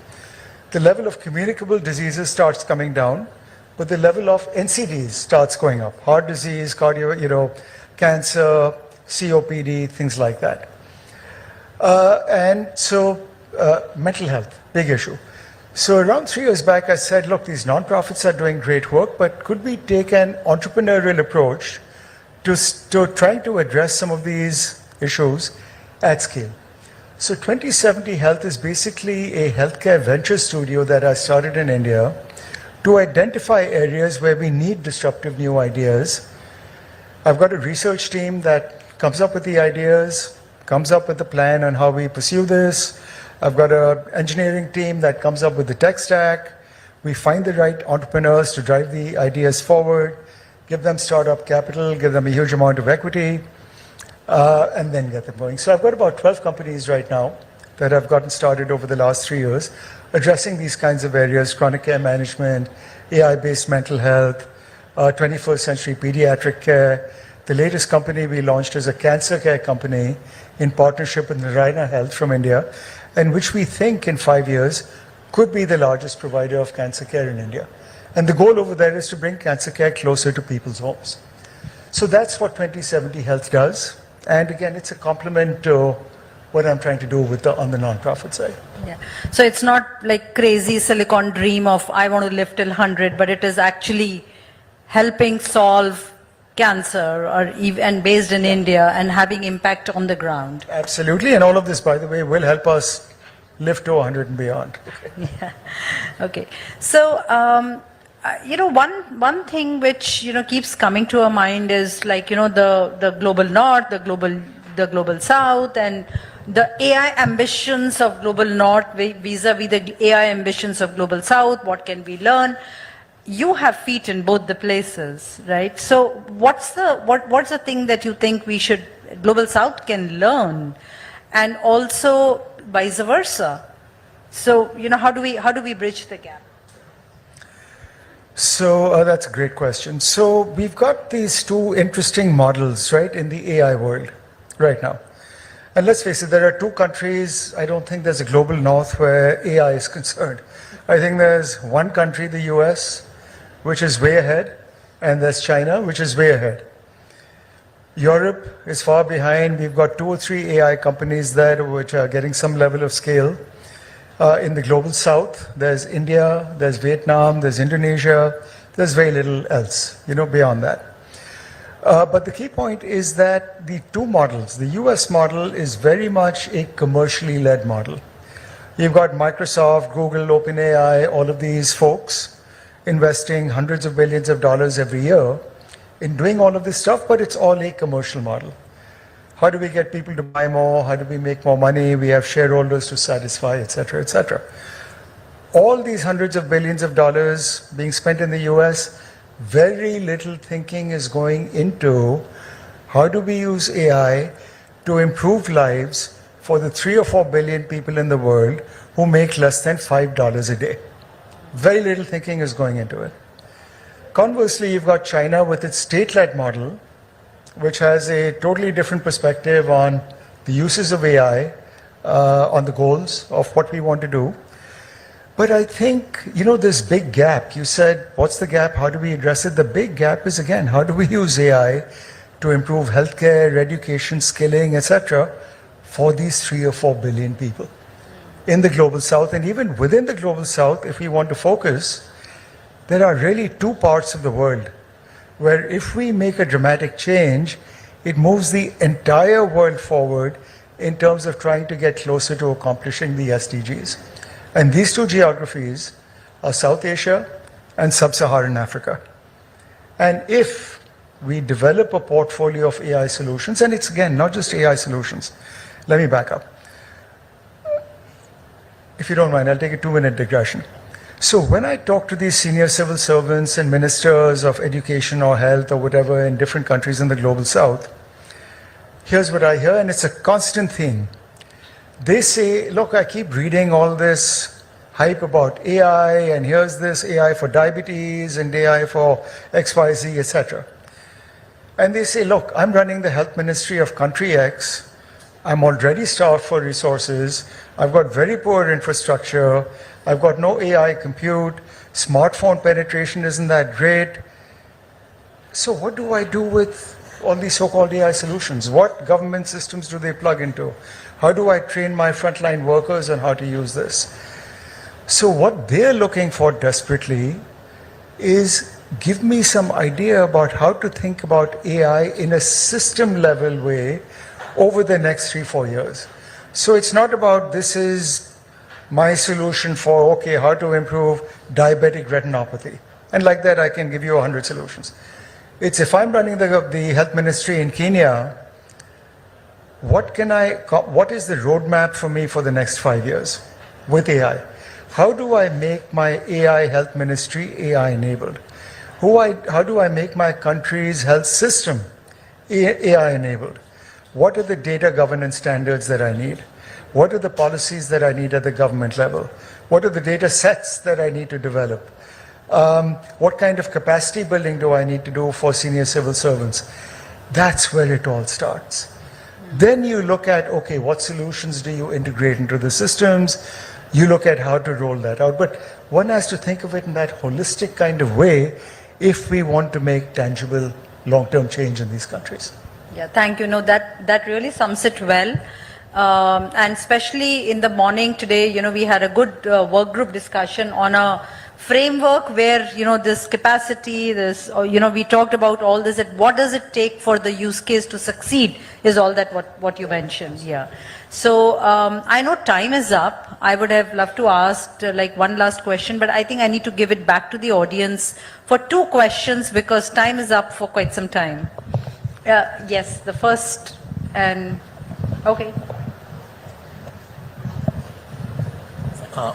the level of communicable diseases starts coming down, but the level of NCDs starts going up. Heart disease, cardio, cancer, COPD, things like that. And so mental health, big issue. So around 3 years back, I said, look, these nonprofits are doing great work, but could we take an entrepreneurial approach to trying to address some of these issues at scale? So 2070 Health is basically a healthcare venture studio that I started in India to identify areas where we need disruptive new ideas. I've got a research team that comes up with the ideas, comes up with the plan on how we pursue this. I've got an engineering team that comes up with the tech stack. We find the right entrepreneurs to drive the ideas forward, give them startup capital, give them a huge amount of equity, and then get them going. So I've got about 12 companies right now that have gotten started over the last 3 years, addressing these kinds of areas: chronic care management, AI-based mental health, 21st century pediatric care. The latest company we launched is a cancer care company in partnership with Narayana Health from India, and which we think in 5 years could be the largest provider of cancer care in India. And the goal over there is to bring cancer care closer to people's homes. So that's what 2070 Health does. And again, it's a complement to what I'm trying to do with on the nonprofit side. Yeah. So it's not like crazy silicon dream of I want to live till 100, but it is actually helping solve cancer and based in India and having impact on the ground. Absolutely. And all of this, by the way, will help us live to 100 and beyond. Okay. Yeah. Okay. So, one thing which, keeps coming to our mind is like, the global north, the global the global south and the AI ambitions of global north vis-a-vis the AI ambitions of global south? What can we learn? You have feet in both the places, right? So what's the thing that you think global south can learn, and also vice versa? So, how do we bridge the gap? So that's a great question. So we've got these two interesting models, right, in the AI world right now. And let's face it, there are two countries. I don't think there's a global north where AI is concerned. I think there's one country, the US, which is way ahead, and there's China, which is way ahead. Europe is far behind. We've got 2 or 3 AI companies there which are getting some level of scale. In the global south, there's India, there's Vietnam, there's Indonesia, there's very little else, beyond that. But the key point is that the two models, the US model is very much a commercially led model. You've got Microsoft, Google, OpenAI, all of these folks investing hundreds of billions of dollars every year in doing all of this stuff, but it's all a commercial model. How do we get people to buy more? How do we make more money? We have shareholders to satisfy, et cetera, et cetera. All these hundreds of billions of dollars being spent in the US, very little thinking is going into how do we use AI to improve lives for the 3 or 4 billion people in the world who make less than $5 a day. Very little thinking is going into it. Conversely, you've got China with its state-led model, which has a totally different perspective on the uses of AI, on the goals of what we want to do. But I think, this big gap, you said, what's the gap? How do we address it? The big gap is, again, how do we use AI to improve healthcare, education, skilling, etc., for these 3 or 4 billion people in the global south? And even within the global south, if we want to focus, there are really 2 parts of the world where if we make a dramatic change, it moves the entire world forward in terms of trying to get closer to accomplishing the SDGs. And these 2 geographies are South Asia and Sub-Saharan Africa. And if we develop a portfolio of AI solutions, and it's again, not just AI solutions. Let me back up. If you don't mind, I'll take a 2-minute digression. So when I talk to these senior civil servants and ministers of education or health or whatever in different countries in the global south, here's what I hear, and it's a constant theme. They say, look, I keep reading all this hype about AI, and here's this AI for diabetes and AI for XYZ, etc. And they say, look, I'm running the health ministry of country X. I'm already starved for resources. I've got very poor infrastructure. I've got no AI compute. Smartphone penetration isn't that great. So what do I do with all these so-called AI solutions? What government systems do they plug into? How do I train my frontline workers on how to use this? So what they're looking for desperately is give me some idea about how to think about AI in a system level way over the next 3-4 years. So it's not about this is my solution for, okay, how to improve diabetic retinopathy. And like that, I can give you 100 solutions. It's if I'm running the health ministry in Kenya, what is the roadmap for me for the next 5 years with AI? How do I make my AI health ministry AI enabled? How do I make my country's health system AI enabled? What are the data governance standards that I need? What are the policies that I need at the government level? What are the data sets that I need to develop? What kind of capacity building do I need to do for senior civil servants? That's where it all starts. Then you look at, okay, what solutions do you integrate into the systems? You look at how to roll that out. But one has to think of it in that holistic kind of way if we want to make tangible long-term change in these countries. Yeah, thank you. No, that really sums it well. And especially in the morning today, we had a good work group discussion on a framework where, this capacity, we talked about all this, that what does it take for the use case to succeed is all that what you mentioned. Yeah. So I know time is up. I would have loved to ask one last question, but I think I need to give it back to the audience for 2 questions because time is up for quite some time. Yes, the first And, okay.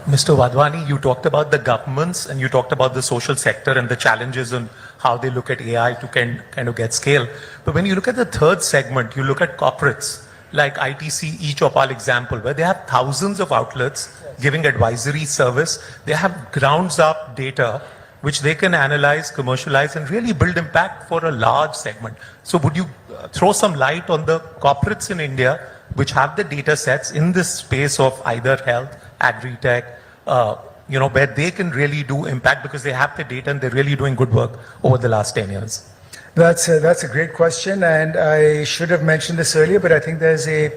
Mr. Wadhwani, you talked about the governments and you talked about the social sector and the challenges and how they look at AI to kind of get scale. But when you look at the third segment, you look at corporates like ITC, eChopal example, where they have thousands of outlets giving advisory service. They have grounds up data which they can analyze, commercialize, and really build impact for a large segment. So would you throw some light on the corporates in India which have the data sets in this space of either health, agri-tech, where they can really do impact because they have the data and they're really doing good work over the last 10 years? That's a great question, and I should have mentioned this earlier, but I think there's a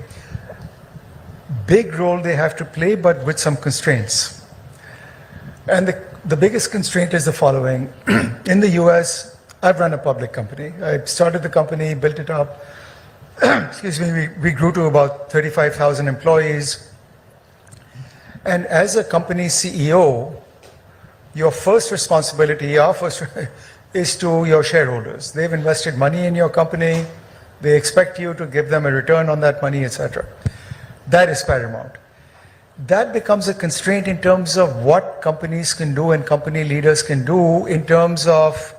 big role they have to play, but with some constraints. And the biggest constraint is the following. In the US, I've run a public company. I started the company, built it up. Excuse me, we grew to about 35,000 employees. And as a company CEO, your first responsibility, is to your shareholders. They've invested money in your company. They expect you to give them a return on that money, etc. That is paramount. That becomes a constraint in terms of what companies can do and company leaders can do in terms of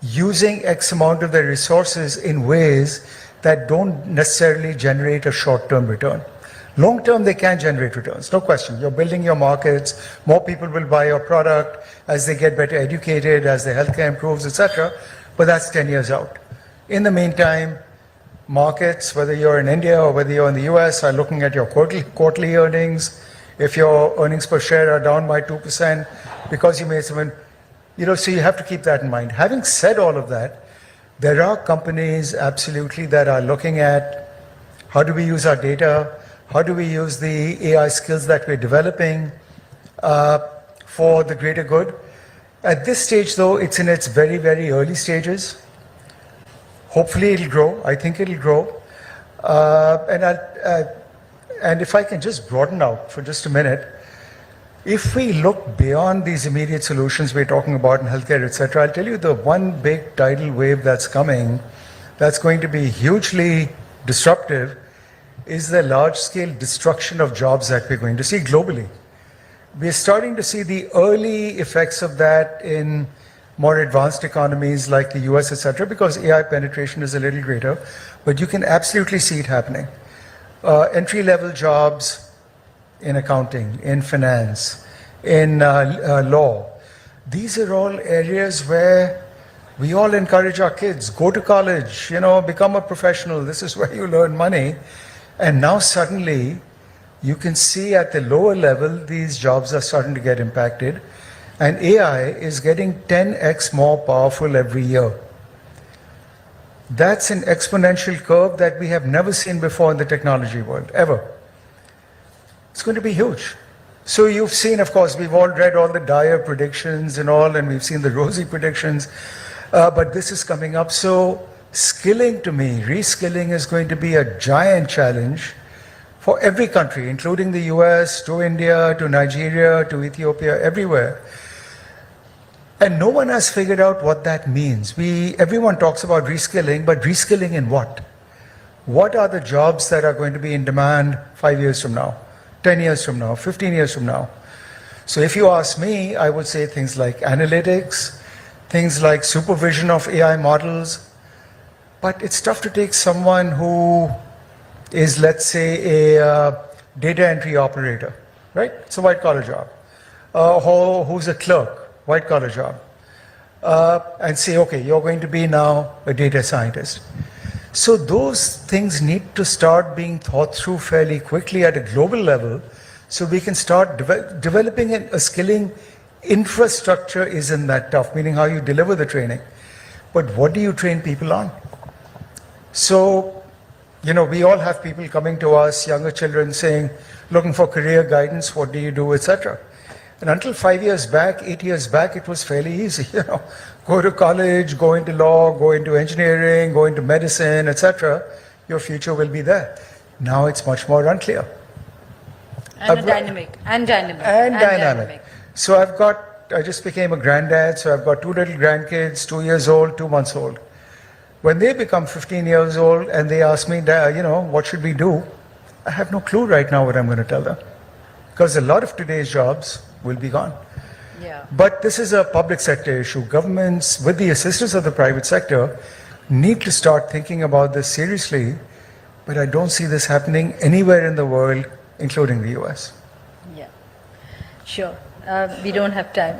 using X amount of their resources in ways that don't necessarily generate a short-term return. Long term, they can generate returns, no question. You're building your markets, more people will buy your product as they get better educated, as their healthcare improves, etc. But that's 10 years out. In the meantime, markets, whether you're in India or whether you're in the US, are looking at your quarterly earnings. If your earnings per share are down by 2% because you made some, so you have to keep that in mind. Having said all of that, there are companies absolutely that are looking at how do we use our data, how do we use the AI skills that we're developing for the greater good. At this stage, though, it's in its very, very early stages. Hopefully it'll grow. I think it'll grow. And if I can just broaden out for just a minute, if we look beyond these immediate solutions we're talking about in healthcare, etc., I'll tell you the one big tidal wave that's coming, that's going to be hugely disruptive, is the large-scale destruction of jobs that we're going to see globally. We're starting to see the early effects of that in more advanced economies like the US, etc., because AI penetration is a little greater, but you can absolutely see it happening. Entry-level jobs in accounting, in finance, in law, these are all areas where we all encourage our kids, go to college, become a professional, this is where you learn money. And now suddenly, you can see at the lower level, these jobs are starting to get impacted. And AI is getting 10x more powerful every year. That's an exponential curve that we have never seen before in the technology world, ever. It's going to be huge. So you've seen, of course, we've all read all the dire predictions and all, and we've seen the rosy predictions. But this is coming up. So skilling, to me, reskilling is going to be a giant challenge for every country, including the US, to India, to Nigeria, to Ethiopia, everywhere. And no one has figured out what that means. Everyone talks about reskilling, but reskilling in what? What are the jobs that are going to be in demand 5 years from now, 10 years from now, 15 years from now? So if you ask me, I would say things like analytics, things like supervision of AI models. But it's tough to take someone who is, let's say, a data entry operator, right? It's a white-collar job. Who's a clerk, white-collar job. And say, okay, you're going to be now a data scientist. So those things need to start being thought through fairly quickly at a global level so we can start developing a skilling infrastructure isn't that tough, meaning how you deliver the training. But what do you train people on? So, we all have people coming to us, younger children saying, looking for career guidance, what do you do, etc. And until 5 years back, 8 years back, it was fairly easy, Go to college, go into law, go into engineering, go into medicine, etc. Your future will be there. Now it's much more unclear. And dynamic. So I just became a granddad, so I've got 2 little grandkids, 2 years old, 2 months old. When they become 15 years old and they ask me, what should we do? I have no clue right now what I'm going to tell them. Because a lot of today's jobs will be gone. Yeah. But this is a public sector issue. Governments, with the assistance of the private sector, need to start thinking about this seriously. But I don't see this happening anywhere in the world, including the US. Yeah, sure. We don't have time.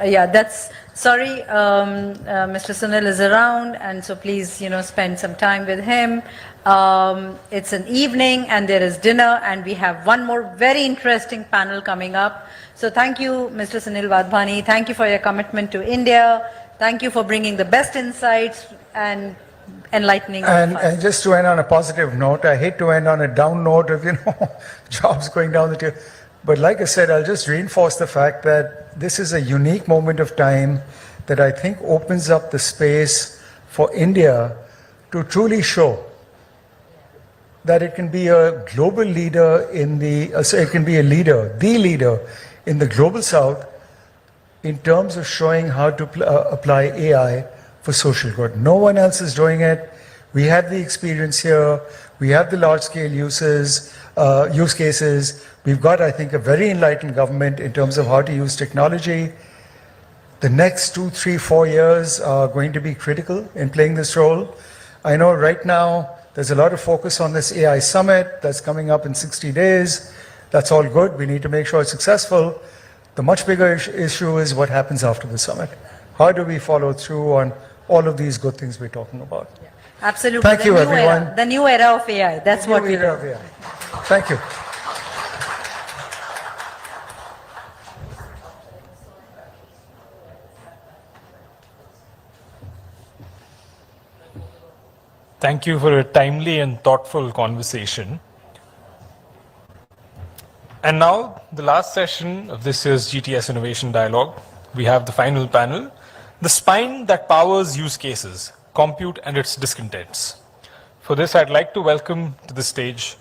Sorry, Mr. Sunil is around, and so please, spend some time with him. It's an evening, and there is dinner, and we have one more very interesting panel coming up. So thank you, Mr. Sunil Wadhwani. Thank you for your commitment to India. Thank you for bringing the best insights and enlightening And us. just to end on a positive note, I hate to end on a down note of, jobs going down the tube. But like I said, I'll just reinforce the fact that this is a unique moment of time that I think opens up the space for India to truly show that it can be a global leader it can be the leader in the global south in terms of showing how to apply AI for social good. No one else is doing it. We have the experience here. We have the large-scale use cases. We've got, I think, a very enlightened government in terms of how to use technology. The next 2, 3, 4 years are going to be critical in playing this role. I know right now there's a lot of focus on this AI summit that's coming up in 60 days. That's all good. We need to make sure it's successful. The much bigger issue is what happens after the summit. How do we follow through on all of these good things we're talking about? Yeah, absolutely. Thank you, everyone. The new era of AI. That's what we do. Thank you. Thank you for a timely and thoughtful conversation. And now, the last session of this year's GTS Innovation Dialogue. We have the final panel, the spine that powers use cases, compute and its discontents. For this, I'd like to welcome to the stage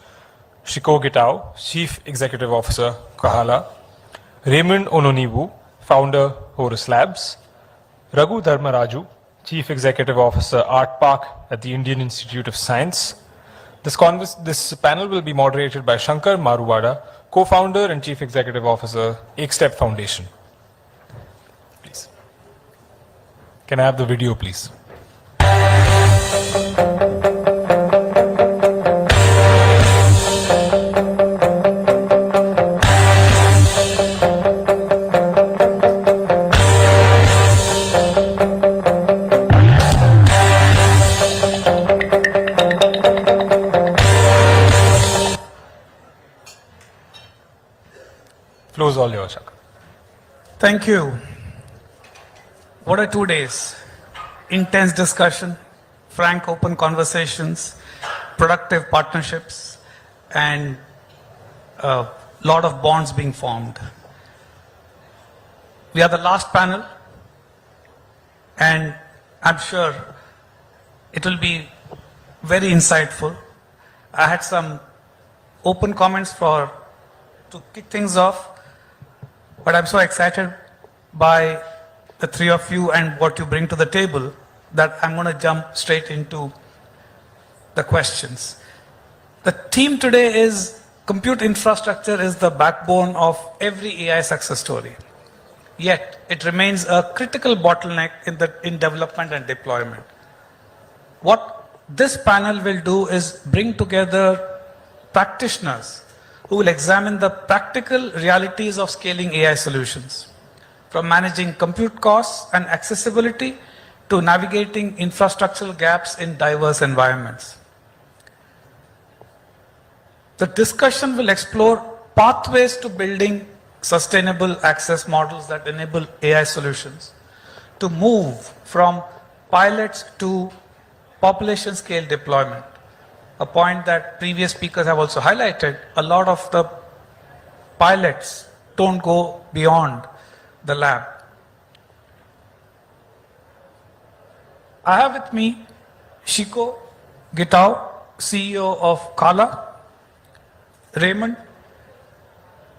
Shiko Gitao, Chief Executive Officer, Kahala, Raymond Ononibu, Founder, Horus Labs, Raghu Dharmaraju, Chief Executive Officer, Art Park at the Indian Institute of Science. This panel will be moderated by Shankar Maruvada, Co-founder and Chief Executive Officer, Ekstep Foundation. Please. Can I have the video, please? Floor's all yours, Shaka. Thank you. What are 2 days? Intense discussion, frank open conversations, productive partnerships, and a lot of bonds being formed. We are the last panel, and I'm sure it will be very insightful. I had some open comments to kick things off. But I'm so excited by the three of you and what you bring to the table that I'm going to jump straight into the questions. The theme today is compute infrastructure is the backbone of every AI success story. Yet, it remains a critical bottleneck in development and deployment. What this panel will do is bring together practitioners who will examine the practical realities of scaling AI solutions, from managing compute costs and accessibility to navigating infrastructural gaps in diverse environments. The discussion will explore pathways to building sustainable access models that enable AI solutions, to move from pilots to population scale deployment. A point that previous speakers have also highlighted, a lot of the pilots don't go beyond the lab. I have with me Shiko Gitao, CEO of Kala, Raymond,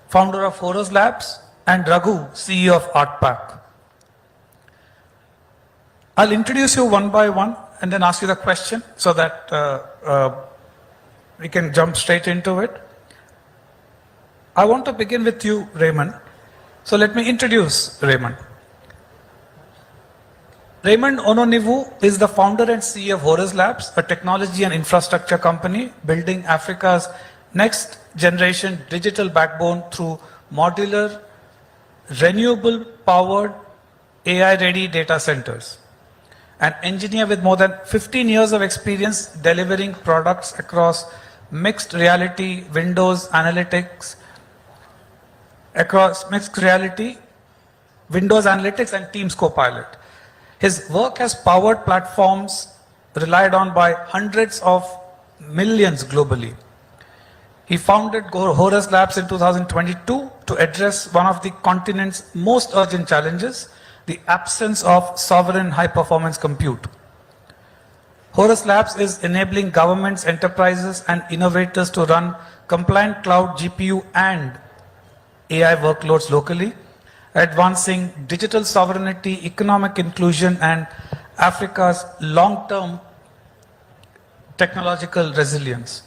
founder of Horus Labs, and Raghu, CEO of ArtPack. I'll introduce you one by one and then ask you the question so that we can jump straight into it. I want to begin with you, Raymond. So let me introduce Raymond. Raymond Ononivu is the founder and CEO of Horus Labs, a technology and infrastructure company building Africa's next generation digital backbone through modular, renewable powered, AI-ready data centers. An engineer with more than 15 years of experience delivering products across mixed reality, Windows analytics, and Teams Copilot. His work has powered platforms relied on by hundreds of millions globally. He founded Horus Labs in 2022 to address one of the continent's most urgent challenges, the absence of sovereign high-performance compute. Horus Labs is enabling governments, enterprises, and innovators to run compliant cloud GPU and AI workloads locally, advancing digital sovereignty, economic inclusion, and Africa's long-term technological resilience.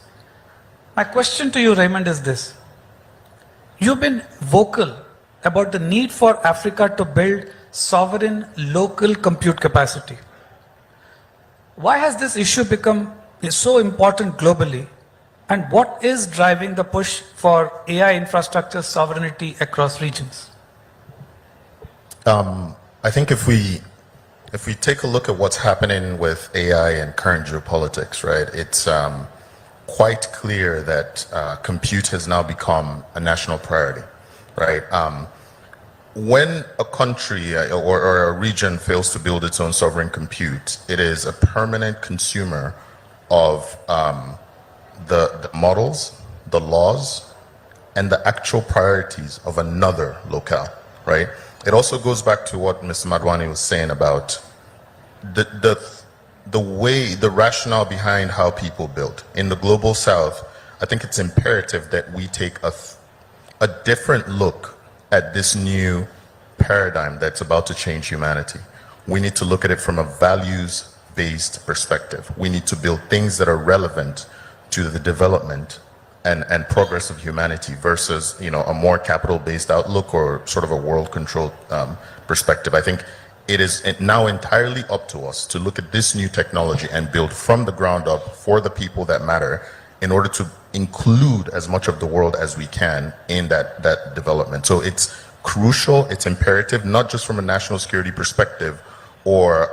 My question to you, Raymond, is this. You've been vocal about the need for Africa to build sovereign local compute capacity. Why has this issue become so important globally? And what is driving the push for AI infrastructure sovereignty across regions? I think if we take a look at what's happening with AI and current geopolitics, right, it's quite clear that compute has now become a national priority, right? When a country or a region fails to build its own sovereign compute, it is a permanent consumer of the models, the laws, and the actual priorities of another locale, right? It also goes back to what Mr. Madwani was saying about the way, the rationale behind how people build. In the global south, I think it's imperative that we take a different look at this new paradigm that's about to change humanity. We need to look at it from a values-based perspective. We need to build things that are relevant to the development and progress of humanity versus, you know, a more capital-based outlook or sort of a world-controlled perspective. I think it is now entirely up to us to look at this new technology and build from the ground up for the people that matter in order to include as much of the world as we can in that development. So it's crucial, it's imperative, not just from a national security perspective or,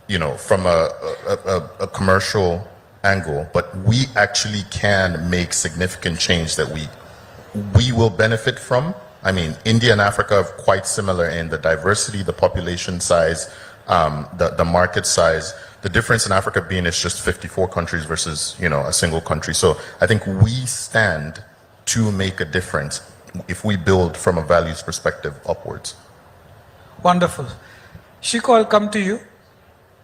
you know, from a commercial angle, but we actually can make significant change that we will benefit from. I mean, India and Africa are quite similar in the diversity, the population size, the market size. The difference in Africa being it's just 54 countries versus, you know, a single country. So I think we stand to make a difference if we build from a values perspective upwards. Wonderful. Shiko, I'll come to you.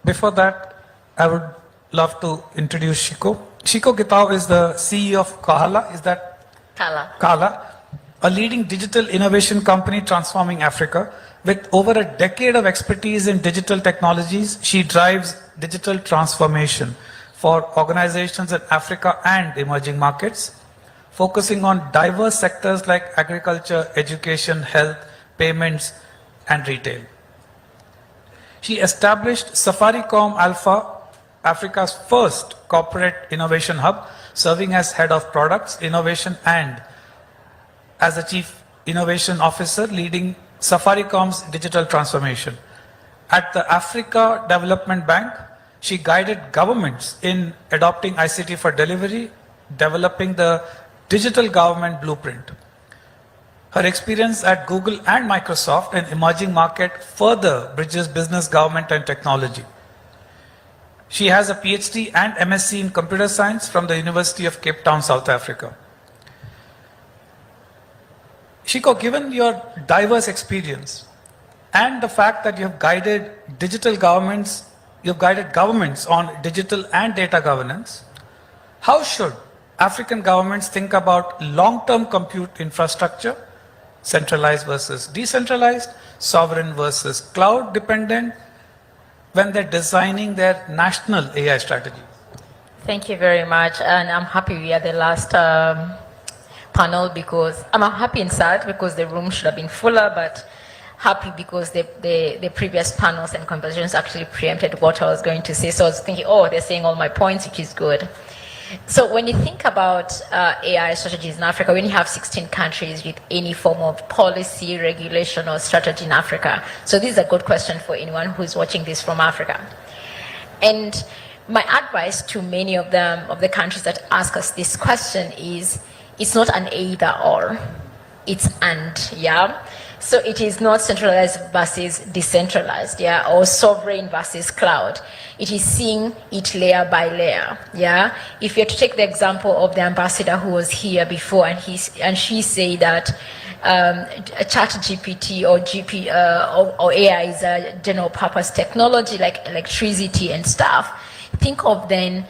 Before that, I would love to introduce Shiko. Shiko Gitao is the CEO of Kahala. Is that? Kahala, a leading digital innovation company transforming Africa. With over a decade of expertise in digital technologies, she drives digital transformation for organizations in Africa and emerging markets, focusing on diverse sectors like agriculture, education, health, payments, and retail. She established Safaricom Alpha, Africa's first corporate innovation hub, serving as head of products, innovation, and as the chief innovation officer, leading Safaricom's digital transformation. At the Africa Development Bank, she guided governments in adopting ICT for delivery, developing the digital government blueprint. Her experience at Google and Microsoft in emerging market further bridges business, government, and technology. She has a PhD and MSc in computer science from the University of Cape Town, South Africa. Shiko, given your diverse experience and the fact that you have guided digital governments, you've guided governments on digital and data governance, how should African governments think about long-term compute infrastructure, centralized versus decentralized, sovereign versus cloud dependent, when they're designing their national AI strategy? Thank you very much, and I'm happy we are the last panel because I'm happy and sad because the room should have been fuller, but happy because the previous panels and conversations actually preempted what I was going to say. So I was thinking, oh, they're saying all my points, which is good. So when you think about AI strategies in Africa, we only have 16 countries with any form of policy, regulation, or strategy in Africa. So this is a good question for anyone who's watching this from Africa. And my advice to many of them, of the countries that ask us this question is, it's not an either or, it's and, yeah? So it is not centralized versus decentralized, yeah, or sovereign versus cloud. It is seeing it layer by layer, yeah. If you're to take the example of the ambassador who was here before, and she said that a ChatGPT or AI is a general purpose technology like electricity and stuff. Think of then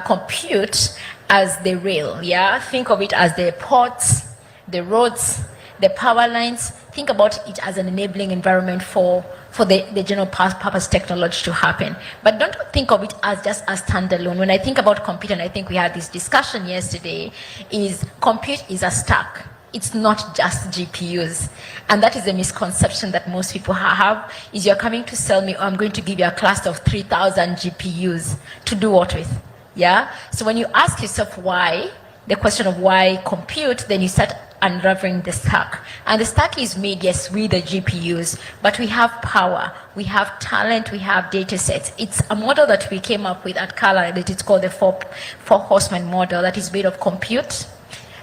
compute as the rail, yeah. Think of it as the ports, the roads, the power lines. Think about it as an enabling environment for the general purpose technology to happen. But don't think of it as just a standalone. When I think about compute, and I think we had this discussion yesterday, is compute is a stack. It's not just GPUs. And that is a misconception that most people have, is you're coming to sell me, oh, I'm going to give you a cluster of 3,000 GPUs to do what with? Yeah? So when you ask yourself why, the question of why compute, then you start unraveling the stack. And the stack is made, yes, with the GPUs, but we have power, we have talent, we have data sets. It's a model that we came up with at Kala that is called the four horsemen model, that is made of compute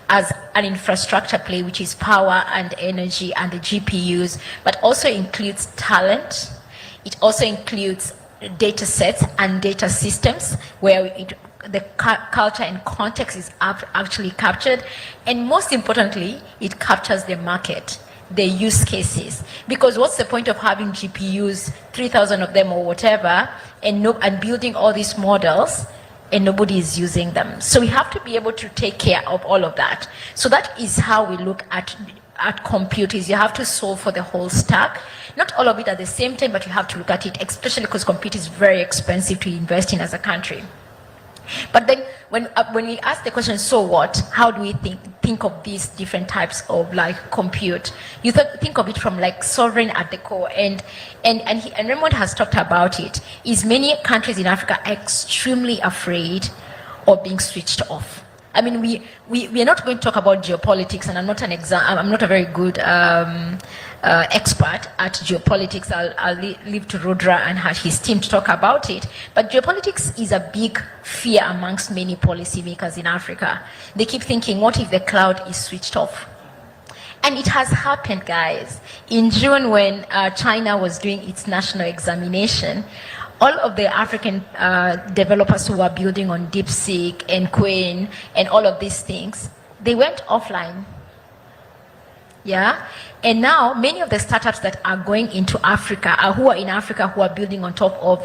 as an infrastructure play, which is power and energy and the GPUs, but also includes talent. It also includes data sets and data systems where the culture and context is actually captured. And most importantly, it captures the market, the use cases. Because what's the point of having GPUs, 3,000 of them or whatever, and building all these models and nobody is using them? So we have to be able to take care of all of that. So that is how we look at computers. You have to solve for the whole stack. Not all of it at the same time, but you have to look at it, especially because compute is very expensive to invest in as a country. But then when we ask the question, so what? How do we think of these different types of like compute? You think of it from like sovereign at the core, and Raymond has talked about it. Is many countries in Africa are extremely afraid of being switched off. I mean, we are not going to talk about geopolitics, and I'm not a very good expert at geopolitics. I'll leave to Rudra and his team to talk about it. But geopolitics is a big fear amongst many policymakers in Africa. They keep thinking, what if the cloud is switched off? And it has happened, guys. In June, when China was doing its national examination, all of the African developers who were building on DeepSeek and Queen and all of these things, they went offline. Yeah? And now many of the startups that are going into Africa, who are in Africa, who are building on top of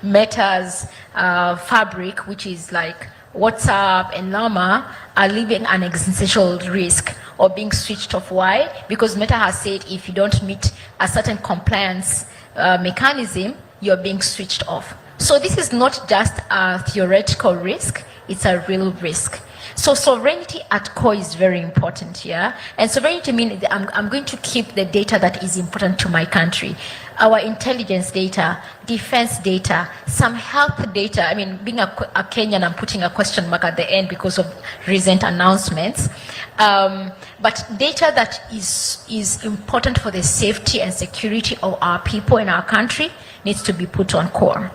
Meta's fabric, which is like WhatsApp and Llama, are living an existential risk of being switched off. Why? Because Meta has said if you don't meet a certain compliance mechanism, you're being switched off. So this is not just a theoretical risk, it's a real risk. So sovereignty at core is very important, yeah? And sovereignty means I'm going to keep the data that is important to my country. Our intelligence data, defense data, some health data. I mean, being a Kenyan, I'm putting a question mark at the end because of recent announcements. But data that is important for the safety and security of our people in our country needs to be put on core.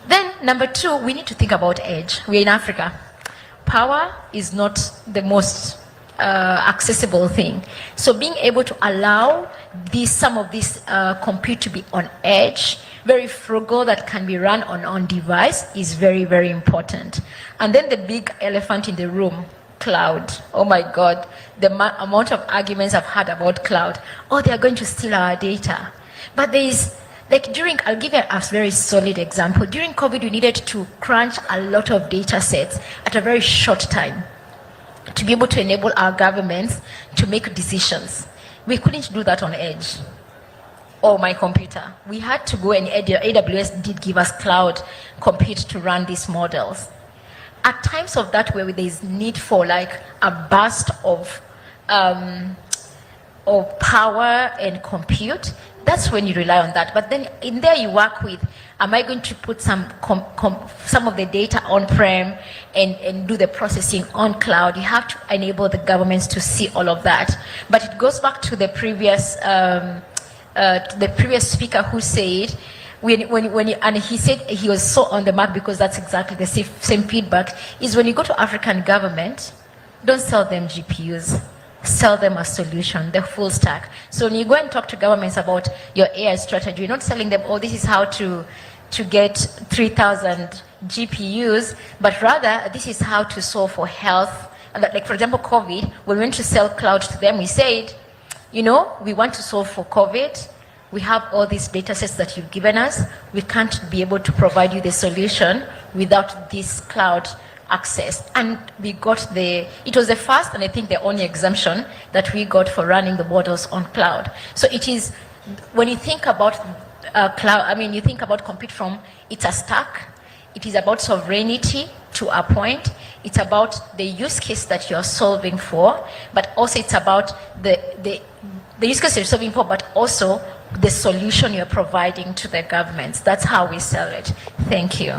Then, number two, we need to think about edge. We're in Africa. Power is not the most accessible thing. So being able to allow some of this compute to be on edge, very frugal, that can be run on device, is very, very important. And then the big elephant in the room, cloud. Oh my God, the amount of arguments I've had about cloud. Oh, they're going to steal our data. But there is, like I'll give you a very solid example. During COVID, we needed to crunch a lot of data sets at a very short time to be able to enable our governments to make decisions. We couldn't do that on edge. or my computer. We had to go, and AWS did give us cloud compute to run these models. At times of that where there is need for like a burst of power and compute, that's when you rely on that. But then in there you work with, am I going to put some of the data on-prem and do the processing on cloud? You have to enable the governments to see all of that. But it goes back to the previous speaker who said, and he said he was so on the mark because that's exactly the same feedback, is when you go to African government, don't sell them GPUs. Sell them a solution, the full stack. So when you go and talk to governments about your AI strategy, you're not selling them, oh, this is how to get 3,000 GPUs, but rather this is how to solve for health. And like for example, COVID, when we went to sell cloud to them, we said, you know, we want to solve for COVID. We have all these data sets that you've given us. We can't be able to provide you the solution without this cloud access. And we got it was the first and I think the only exemption that we got for running the models on cloud. So it is, when you think about cloud, I mean, you think about compute from, it's a stack. It is about sovereignty to a point. It's about the use case that you're solving for, but also it's about the use case you're solving for, but also the solution you're providing to the governments. That's how we sell it. Thank you.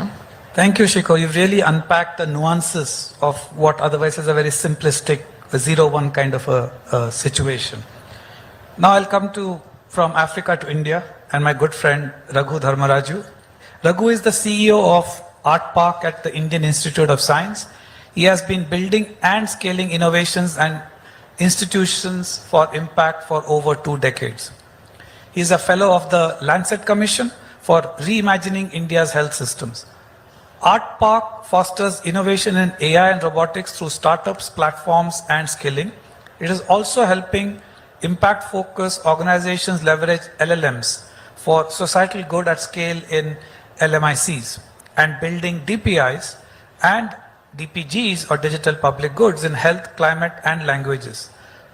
Thank you, Shiko. You've really unpacked the nuances of what otherwise is a very simplistic 0-1 kind of a situation. Now I'll come from Africa to India and my good friend Raghu Dharmaraju. Raghu is the CEO of Art Park at the Indian Institute of Science. He has been building and scaling innovations and institutions for impact for over 2 decades. He is a fellow of the Lancet Commission for Reimagining India's Health Systems. Art Park fosters innovation in AI and robotics through startups, platforms, and skilling. It is also helping impact-focused organizations leverage LLMs for societal good at scale in LMICs and building DPIs and DPGs or digital public goods in health, climate, and languages,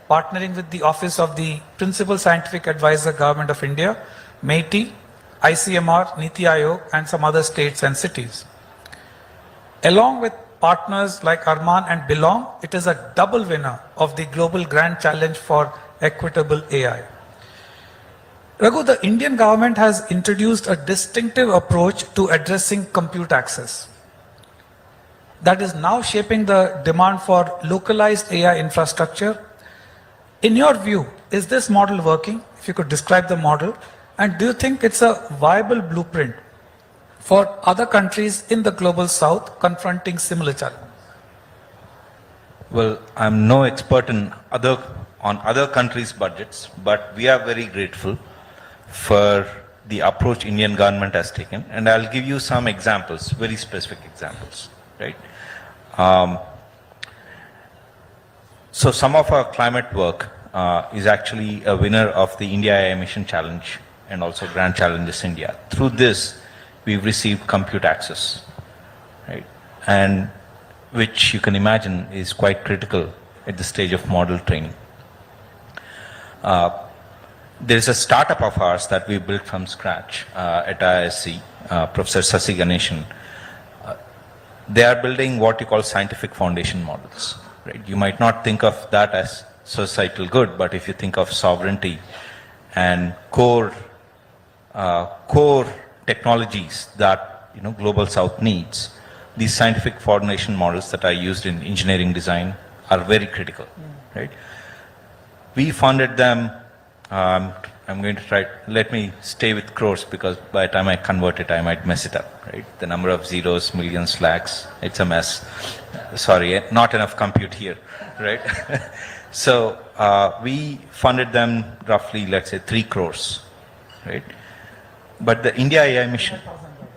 partnering with the Office of the Principal Scientific Advisor, Government of India, MeitY, ICMR, Niti Aayog, and some other states and cities. Along with partners like Arman and Belong, it is a double winner of the Global Grand Challenge for Equitable AI. Raghu, the Indian government has introduced a distinctive approach to addressing compute access that is now shaping the demand for localized AI infrastructure. In your view, is this model working? If you could describe the model, and do you think it's a viable blueprint for other countries in the global south confronting similar challenges? Well, I'm no expert on other countries' budgets, but we are very grateful for the approach Indian government has taken, and I'll give you some examples, very specific examples, right? So some of our climate work is actually a winner of the India AI Mission Challenge and also Grand Challenges India. Through this, we've received compute access, right? And which you can imagine is quite critical at the stage of model training. There's a startup of ours that we built from scratch at IISc, Professor Sasi Ganeshan. They are building what you call scientific foundation models, right? You might not think of that as societal good, but if you think of sovereignty and core technologies that global south needs, these scientific foundation models that are used in engineering design are very critical, right? We funded them. I'm going to try, let me stay with crores because by the time I convert it, I might mess it up, right? The number of zeros, millions, lakhs, it's a mess. Sorry, not enough compute here, right? So we funded them roughly, let's say 3 crores, right? But the India AI mission,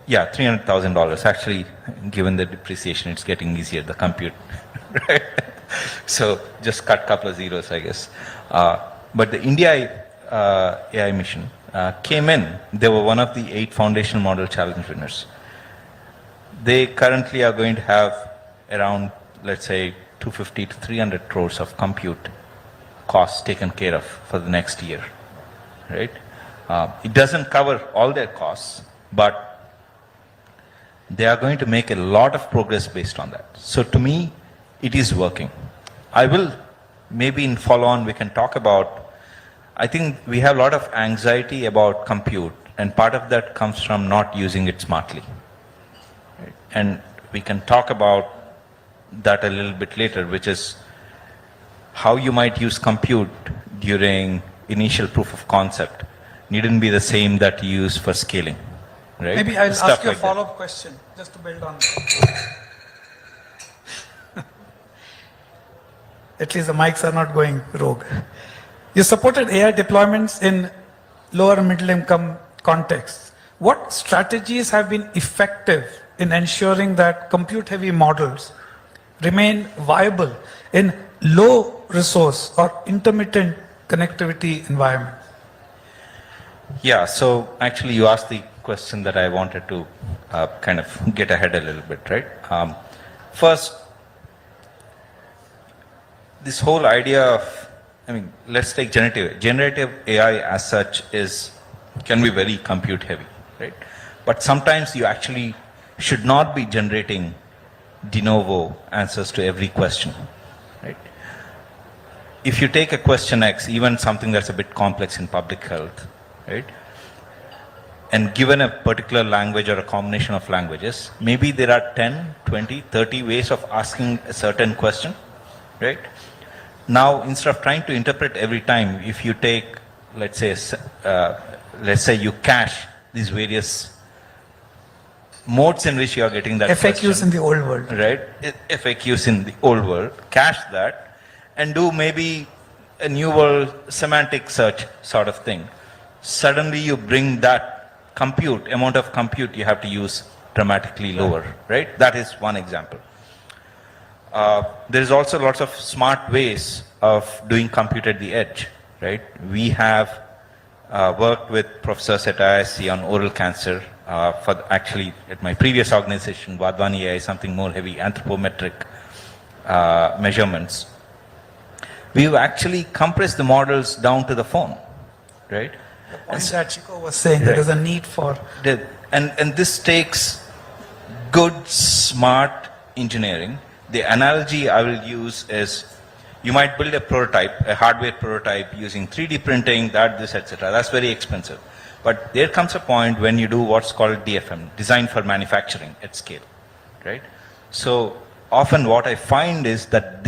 yeah, $300,000. Actually, given the depreciation, it's getting easier, the compute, right? So just cut a couple of zeros, I guess. But the India AI mission came in. They were one of the 8 foundation model challenge winners. They currently are going to have around, let's say, 250 to 300 crores of compute costs taken care of for the next year, right? It doesn't cover all their costs, but they are going to make a lot of progress based on that. So to me, it is working. I will, maybe in follow-on we can talk about, I think we have a lot of anxiety about compute, and part of that comes from not using it smartly. Right? And we can talk about that a little bit later, which is how you might use compute during initial proof of concept needn't be the same that you use for scaling. Right? Maybe I'll Stuff ask you a like that. follow-up question, just to build on that. At least the mics are not going rogue. You supported AI deployments in lower and middle income contexts. What strategies have been effective in ensuring that compute-heavy models remain viable in low resource or intermittent connectivity environments? Yeah, so actually you asked the question that I wanted to kind of get ahead a little bit, right? First, this whole idea of, I mean, let's take generative AI as such can be very compute heavy, right? But sometimes you actually should not be generating de novo answers to every question, right? If you take a question X, even something that's a bit complex in public health, right? And given a particular language or a combination of languages, maybe there are 10, 20, 30 ways of asking a certain question, right? Now, instead of trying to interpret every time, if you take, let's say you cache these various modes in which you are getting that FAQs question, in the old world. right? FAQs in the old world, cache that, and do maybe a new world semantic search sort of thing. Suddenly you bring that amount of compute you have to use dramatically lower, right? That is one example. There is also lots of smart ways of doing compute at the edge, right? We have worked with professors at IISc on oral cancer. Actually, at my previous organization, Debjani AI, something more heavy, anthropometric measurements. We've actually compressed the models down to the phone, right? The point that Chico was saying, there is a need for... And this takes good, smart engineering. The analogy I will use is, you might build a prototype, a hardware prototype using 3D printing, this, etc. That's very expensive. But there comes a point when you do what's called DFM, design for manufacturing at scale, right? So often what I find is that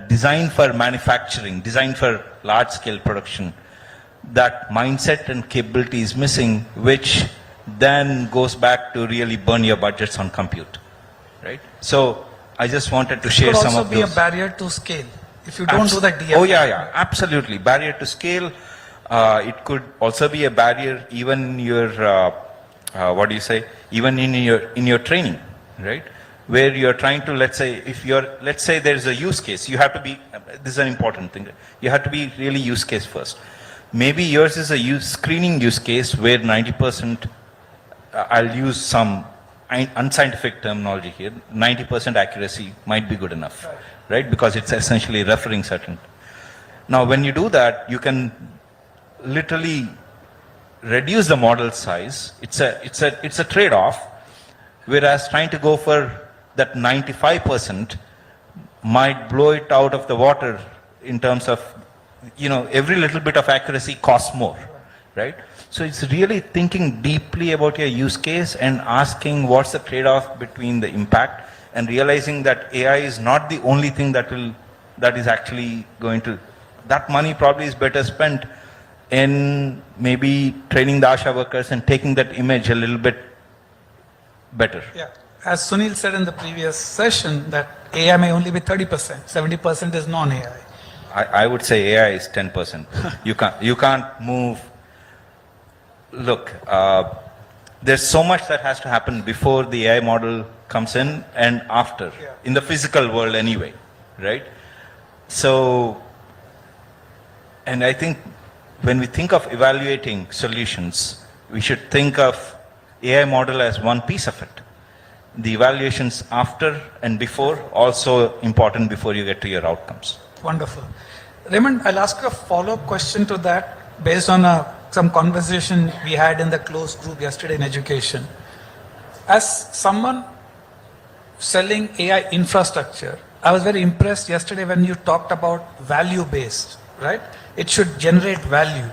design for manufacturing, design for large scale production, that mindset and capability is missing, which then goes back to really burn your budgets on compute, right? So I just wanted to share some of those. It could also be a barrier to scale if you don't do that DFM. Oh yeah, absolutely. Barrier to scale. It could also be a barrier even in your, even in your training, right? Where you're trying to, let's say there's a use case, you have to be, this is an important thing, you have to be really use case first. Maybe yours is a screening use case where 90%, I'll use some unscientific terminology here, 90% accuracy might be good enough, right? Because it's essentially referring certain. Now when you do that, you can literally reduce the model size. It's a trade-off, whereas trying to go for that 95% might blow it out of the water in terms of, every little bit of accuracy costs more, right? So it's really thinking deeply about your use case and asking what's the trade-off between the impact, and realizing that AI is not the only thing that is actually going to, that money probably is better spent in maybe training the ASHA workers and taking that image a little bit better. Yeah. As Sunil said in the previous session, that AI may only be 30%, 70% is non-AI. I would say AI is 10%. You can't move. Look, there's so much that has to happen before the AI model comes in and after, in the physical world anyway, right? So, and I think when we think of evaluating solutions, we should think of AI model as one piece of it. The evaluations after and before also important before you get to your outcomes. Wonderful. Raymond, I'll ask you a follow-up question to that based on a some conversation we had in the closed group yesterday in education. As someone selling AI infrastructure, I was very impressed yesterday when you talked about value-based, right? It should generate value.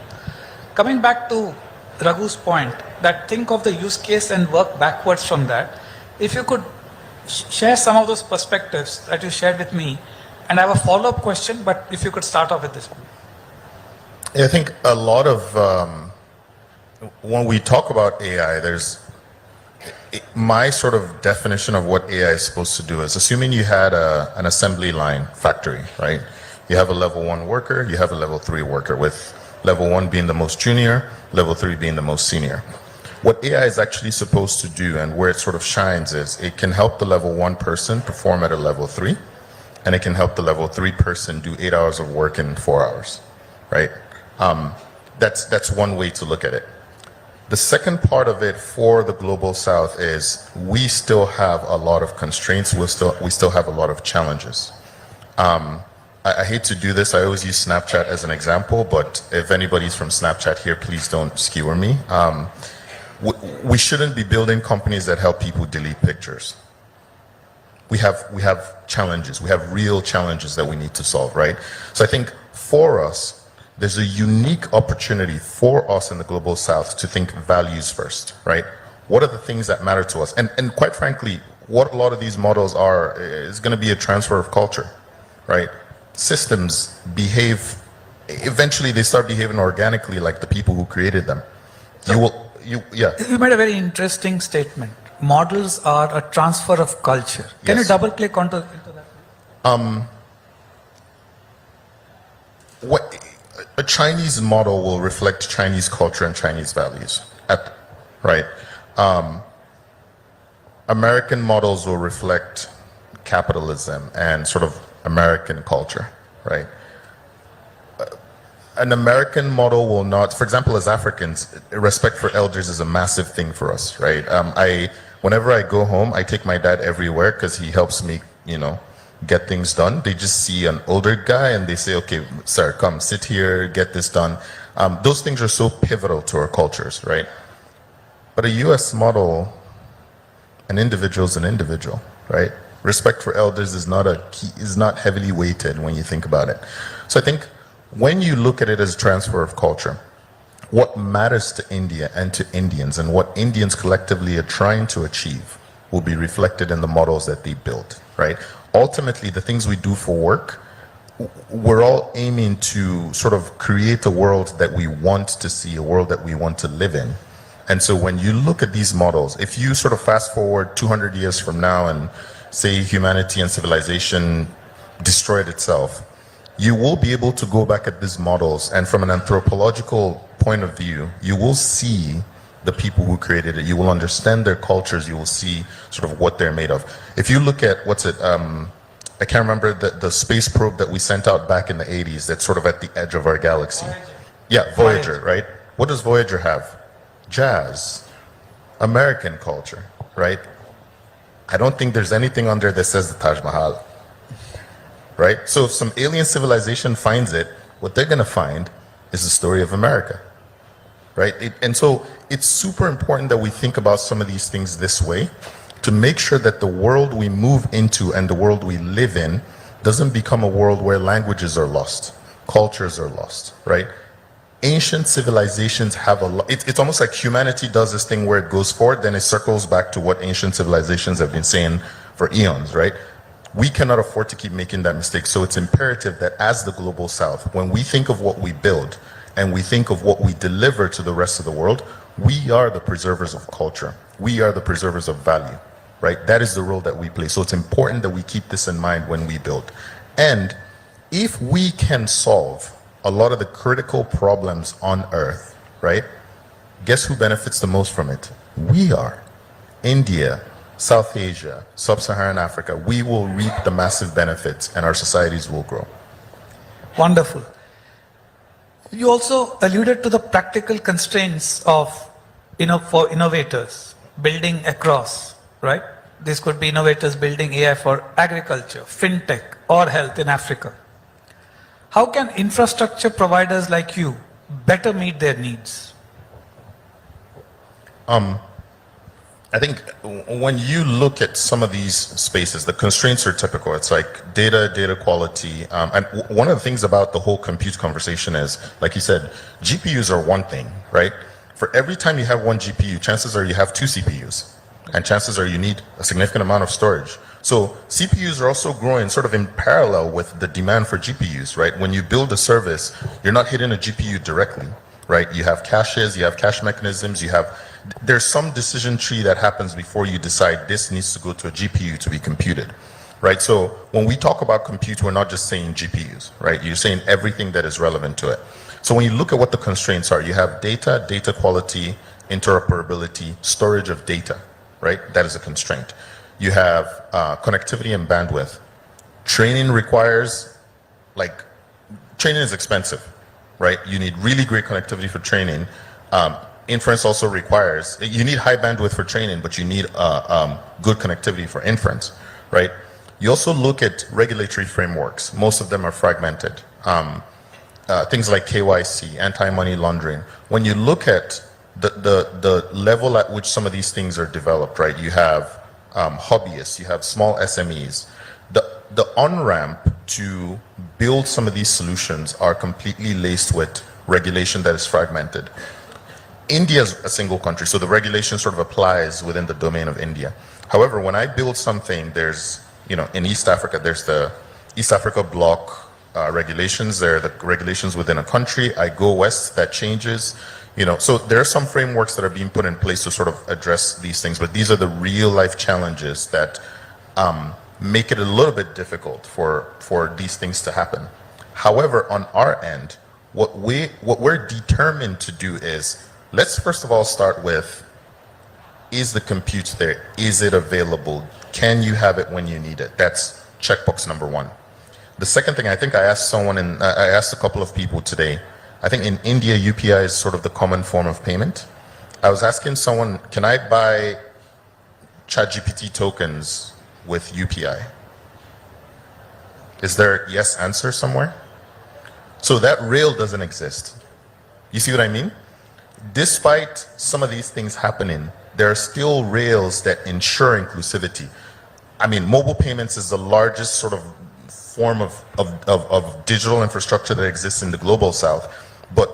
Coming back to Raghu's point, that think of the use case and work backwards from that. If you could share some of those perspectives that you shared with me, and I have a follow-up question, but if you could start off with this one. Yeah, I think a lot of, when we talk about AI, my sort of definition of what AI is supposed to do is, assuming you had an assembly line factory, right? You have a level 1 worker, you have a level 3 worker, with level 1 being the most junior, level 3 being the most senior. What AI is actually supposed to do, and where it sort of shines, is it can help the level 1 person perform at a level 3, and it can help the level 3 person do 8 hours of work in 4 hours, right? That's one way to look at it. The second part of it for the Global South is we still have a lot of constraints. We still have a lot of challenges. I hate to do this. I always use Snapchat as an example, but if anybody's from Snapchat here, please don't skewer me. We shouldn't be building companies that help people delete pictures. We have challenges. We have real challenges that we need to solve, right? So I think for us, there's a unique opportunity for us in the Global South to think values first, right? What are the things that matter to us? And quite frankly, what a lot of these models are is going to be a transfer of culture, right? Systems behave, eventually they start behaving organically like the people who created them. You made a very interesting statement. Models are a transfer of culture. Can you double click into that? A Chinese model will reflect Chinese culture and Chinese values, right? American models will reflect capitalism and sort of American culture, right? An American model will not, for example, as Africans, respect for elders is a massive thing for us, right? Whenever I go home, I take my dad everywhere because he helps me, get things done. They just see an older guy and they say, okay, sir, come sit here, get this done. Those things are so pivotal to our cultures, right? But a US model, an individual is an individual, right? Respect for elders is not heavily weighted when you think about it. So I think when you look at it as a transfer of culture, what matters to India and to Indians and what Indians collectively are trying to achieve will be reflected in the models that they build, right? Ultimately, the things we do for work, we're all aiming to sort of create a world that we want to see, a world that we want to live in. And so when you look at these models, if you sort of fast forward 200 years from now and say humanity and civilization destroyed itself, you will be able to go back at these models, and from an anthropological point of view, you will see the people who created it. You will understand their cultures. You will see sort of what they're made of. If you look at, I can't remember the space probe that we sent out back in the 80s that's sort of at the edge of our galaxy. Yeah, Voyager, right? What does Voyager have? Jazz, American culture, right? I don't think there's anything on there that says the Taj Mahal, right? So if some alien civilization finds it, what they're going to find is the story of America. Right? And so it's super important that we think about some of these things this way to make sure that the world we move into and the world we live in doesn't become a world where languages are lost, cultures are lost, right? Ancient civilizations have a lot, it's almost like humanity does this thing where it goes forward, then it circles back to what ancient civilizations have been saying for eons, right? We cannot afford to keep making that mistake. So it's imperative that as the Global South, when we think of what we build, and we think of what we deliver to the rest of the world, we are the preservers of culture. We are the preservers of value, right? That is the role that we play. So it's important that we keep this in mind when we build. And if we can solve a lot of the critical problems on Earth, right? Guess who benefits the most from it? We are. India, South Asia, Sub-Saharan Africa, we will reap the massive benefits and our societies will grow. Wonderful. You also alluded to the practical constraints of, for innovators building across, right? This could be innovators building AI for agriculture, fintech, or health in Africa. How can infrastructure providers like you better meet their needs? I think when you look at some of these spaces, the constraints are typical. It's like data quality. And one of the things about the whole compute conversation is, like you said, GPUs are one thing, right? For every time you have one GPU, chances are you have two CPUs. And chances are you need a significant amount of storage. So CPUs are also growing sort of in parallel with the demand for GPUs, right? When you build a service, you're not hitting a GPU directly, right? You have caches, you have cache mechanisms, there's some decision tree that happens before you decide this needs to go to a GPU to be computed, right? So when we talk about compute, we're not just saying GPUs, right? You're saying everything that is relevant to it. So when you look at what the constraints are, you have data quality, interoperability, storage of data, right? That is a constraint. You have connectivity and bandwidth. Training is expensive, right? You need really great connectivity for training. Inference also requires, you need high bandwidth for training, but you need good connectivity for inference, right? You also look at regulatory frameworks. Most of them are fragmented. Things like KYC, anti-money laundering. When you look at the level at which some of these things are developed, right? You have hobbyists, you have small SMEs. The on-ramp to build some of these solutions are completely laced with regulation that is fragmented. India is a single country, so the regulation sort of applies within the domain of India. However, when I build something, there's, in East Africa, there's the East Africa bloc regulations, there are the regulations within a country. I go west, that changes. So there are some frameworks that are being put in place to sort of address these things, but these are the real life challenges that make it a little bit difficult for these things to happen. However, on our end, what we're determined to do is, let's first of all start with, is the compute there? Is it available? Can you have it when you need it? That's checkbox number one. The second thing, I think I asked I asked a couple of people today, I think in India, UPI is sort of the common form of payment. I was asking someone, can I buy ChatGPT tokens with UPI? Is there a yes answer somewhere? So that rail doesn't exist. You see what I mean? Despite some of these things happening, there are still rails that ensure inclusivity. I mean, mobile payments is the largest sort of form of digital infrastructure that exists in the global south, but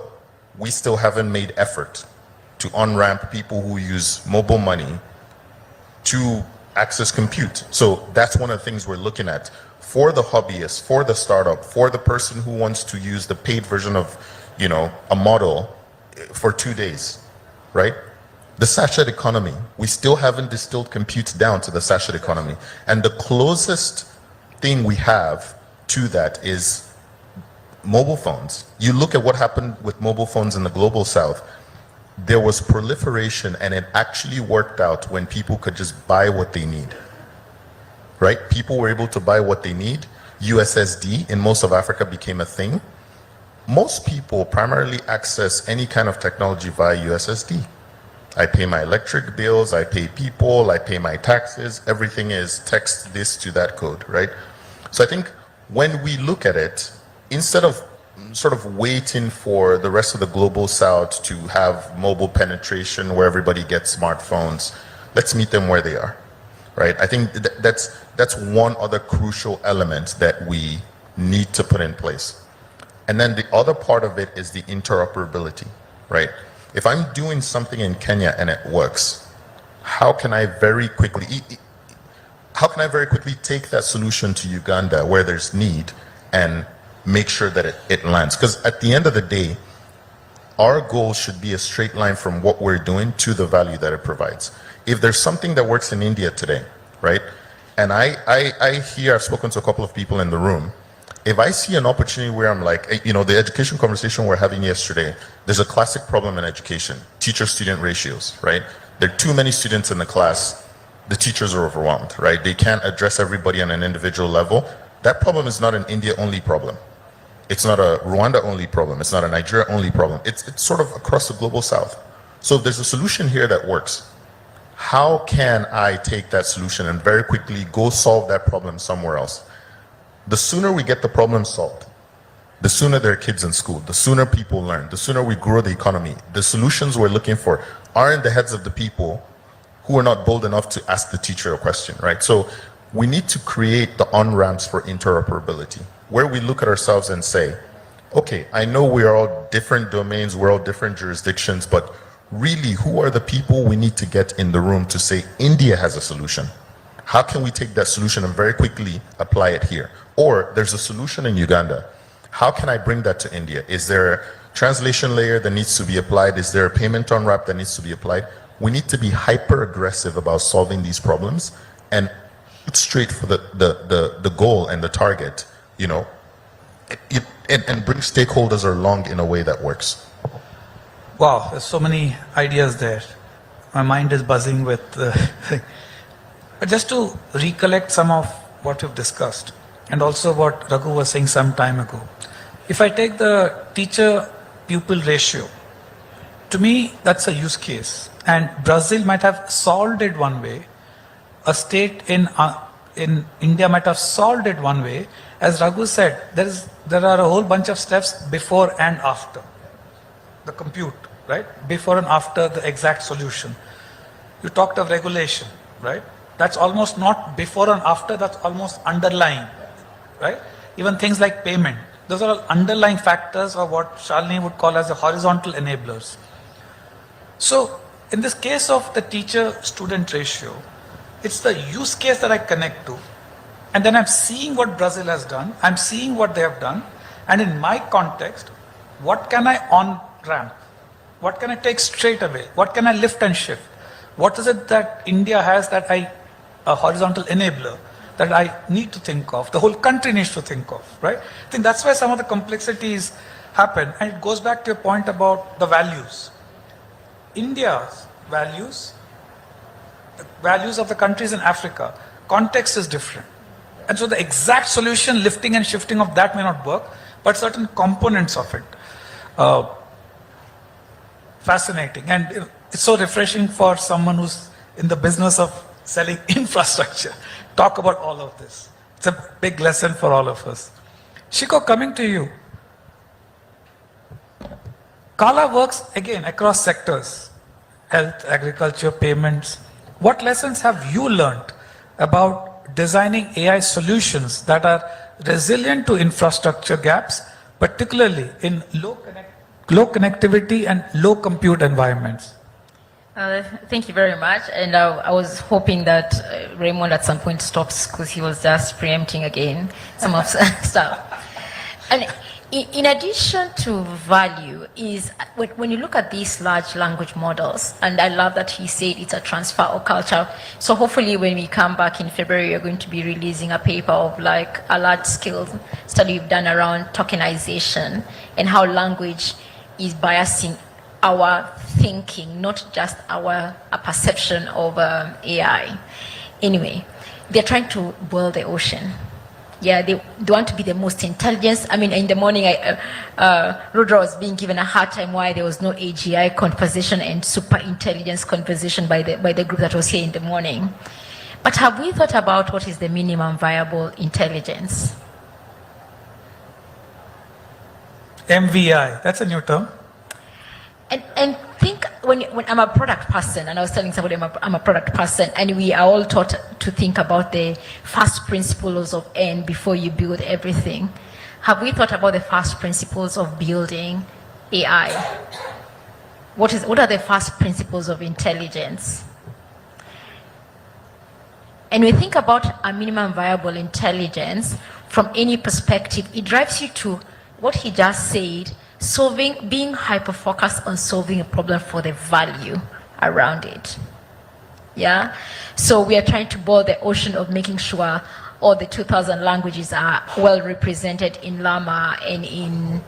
we still haven't made effort to on-ramp people who use mobile money to access compute. So that's one of the things we're looking at. For the hobbyist, for the startup, for the person who wants to use the paid version of, a model for 2 days, right? The sachet economy, we still haven't distilled compute down to the sachet economy. And the closest thing we have to that is mobile phones. You look at what happened with mobile phones in the global south, there was proliferation and it actually worked out when people could just buy what they need, right? People were able to buy what they need. USSD in most of Africa became a thing. Most people primarily access any kind of technology via USSD. I pay my electric bills, I pay people, I pay my taxes, everything is text this to that code, right? So I think when we look at it, instead of sort of waiting for the rest of the global south to have mobile penetration where everybody gets smartphones, let's meet them where they are, right? I think that's one other crucial element that we need to put in place. And then the other part of it is the interoperability, right? If I'm doing something in Kenya and it works, how can I very quickly take that solution to Uganda where there's need and make sure that it lands? Because at the end of the day, our goal should be a straight line from what we're doing to the value that it provides. If there's something that works in India today, right? And I hear, I've spoken to a couple of people in the room, if I see an opportunity where I'm like, the education conversation we're having yesterday, there's a classic problem in education, teacher-student ratios, right? There are too many students in the class, the teachers are overwhelmed, right? They can't address everybody on an individual level. That problem is not an India-only problem. It's not a Rwanda-only problem. It's not a Nigeria-only problem. It's sort of across the global south. So if there's a solution here that works, how can I take that solution and very quickly go solve that problem somewhere else? The sooner we get the problem solved, the sooner there are kids in school, the sooner people learn, the sooner we grow the economy. The solutions we're looking for are in the heads of the people who are not bold enough to ask the teacher a question, right? So we need to create the on-ramps for interoperability, where we look at ourselves and say, okay, I know we are all different domains, we're all different jurisdictions, but really, who are the people we need to get in the room to say, India has a solution? How can we take that solution and very quickly apply it here? Or there's a solution in Uganda. How can I bring that to India? Is there a translation layer that needs to be applied? Is there a payment on-ramp that needs to be applied? We need to be hyper-aggressive about solving these problems and straight for the goal and the target, you know, and bring stakeholders along in a way that works. Wow, there's so many ideas there. My mind is buzzing with but just to recollect some of what we've discussed, and also what Raghu was saying some time ago. If I take the teacher-pupil ratio, to me, that's a use case. And Brazil might have solved it one way. A state in India might have solved it one way. As Raghu said, there are a whole bunch of steps before and after the compute, right? Before and after the exact solution. You talked of regulation, right? That's almost not before and after, that's almost underlying, right? Even things like payment, those are all underlying factors or what Shalini would call as the horizontal enablers. So in this case of the teacher-student ratio, it's the use case that I connect to. And then I'm seeing what Brazil has done, I'm seeing what they have done, and in my context, what can I on-ramp? What can I take straight away? What can I lift and shift? What is it that India has that a horizontal enabler that I need to think of, the whole country needs to think of, right? I think that's why some of the complexities happen, and it goes back to your point about the values. India's values, the values of the countries in Africa, context is different. And so the exact solution, lifting and shifting of that may not work, but certain components of it. Fascinating. And it's so refreshing for someone who's in the business of selling infrastructure. Talk about all of this. It's a big lesson for all of us. Shiko, coming to you. Kala works again across sectors, health, agriculture, payments. What lessons have you learned about designing AI solutions that are resilient to infrastructure gaps, particularly in low connectivity and low compute environments? Thank you very much. And I was hoping that Raymond at some point stops because he was just preempting again some of stuff. And in addition to value is when you look at these large language models, and I love that he said it's a transfer of culture. So hopefully when we come back in February, you're going to be releasing a paper of like a large scale study you've done around tokenization and how language is biasing our thinking, not just our perception of AI. Anyway, they're trying to boil the ocean. Yeah, they want to be the most intelligent. I mean, in the morning, Rudra was being given a hard time why there was no AGI conversation and super intelligence conversation by the group that was here in the morning. But have we thought about what is the minimum viable intelligence? MVI, that's a new term. And think when I'm a product person, and I was telling somebody I'm a product person, and we are all taught to think about the first principles of N before you build everything. Have we thought about the first principles of building AI? What are the first principles of intelligence? And we think about a minimum viable intelligence from any perspective. It drives you to what he just said, being hyper-focused on solving a problem for the value around it. Yeah? So we are trying to boil the ocean of making sure all the 2,000 languages are well represented in Llama and in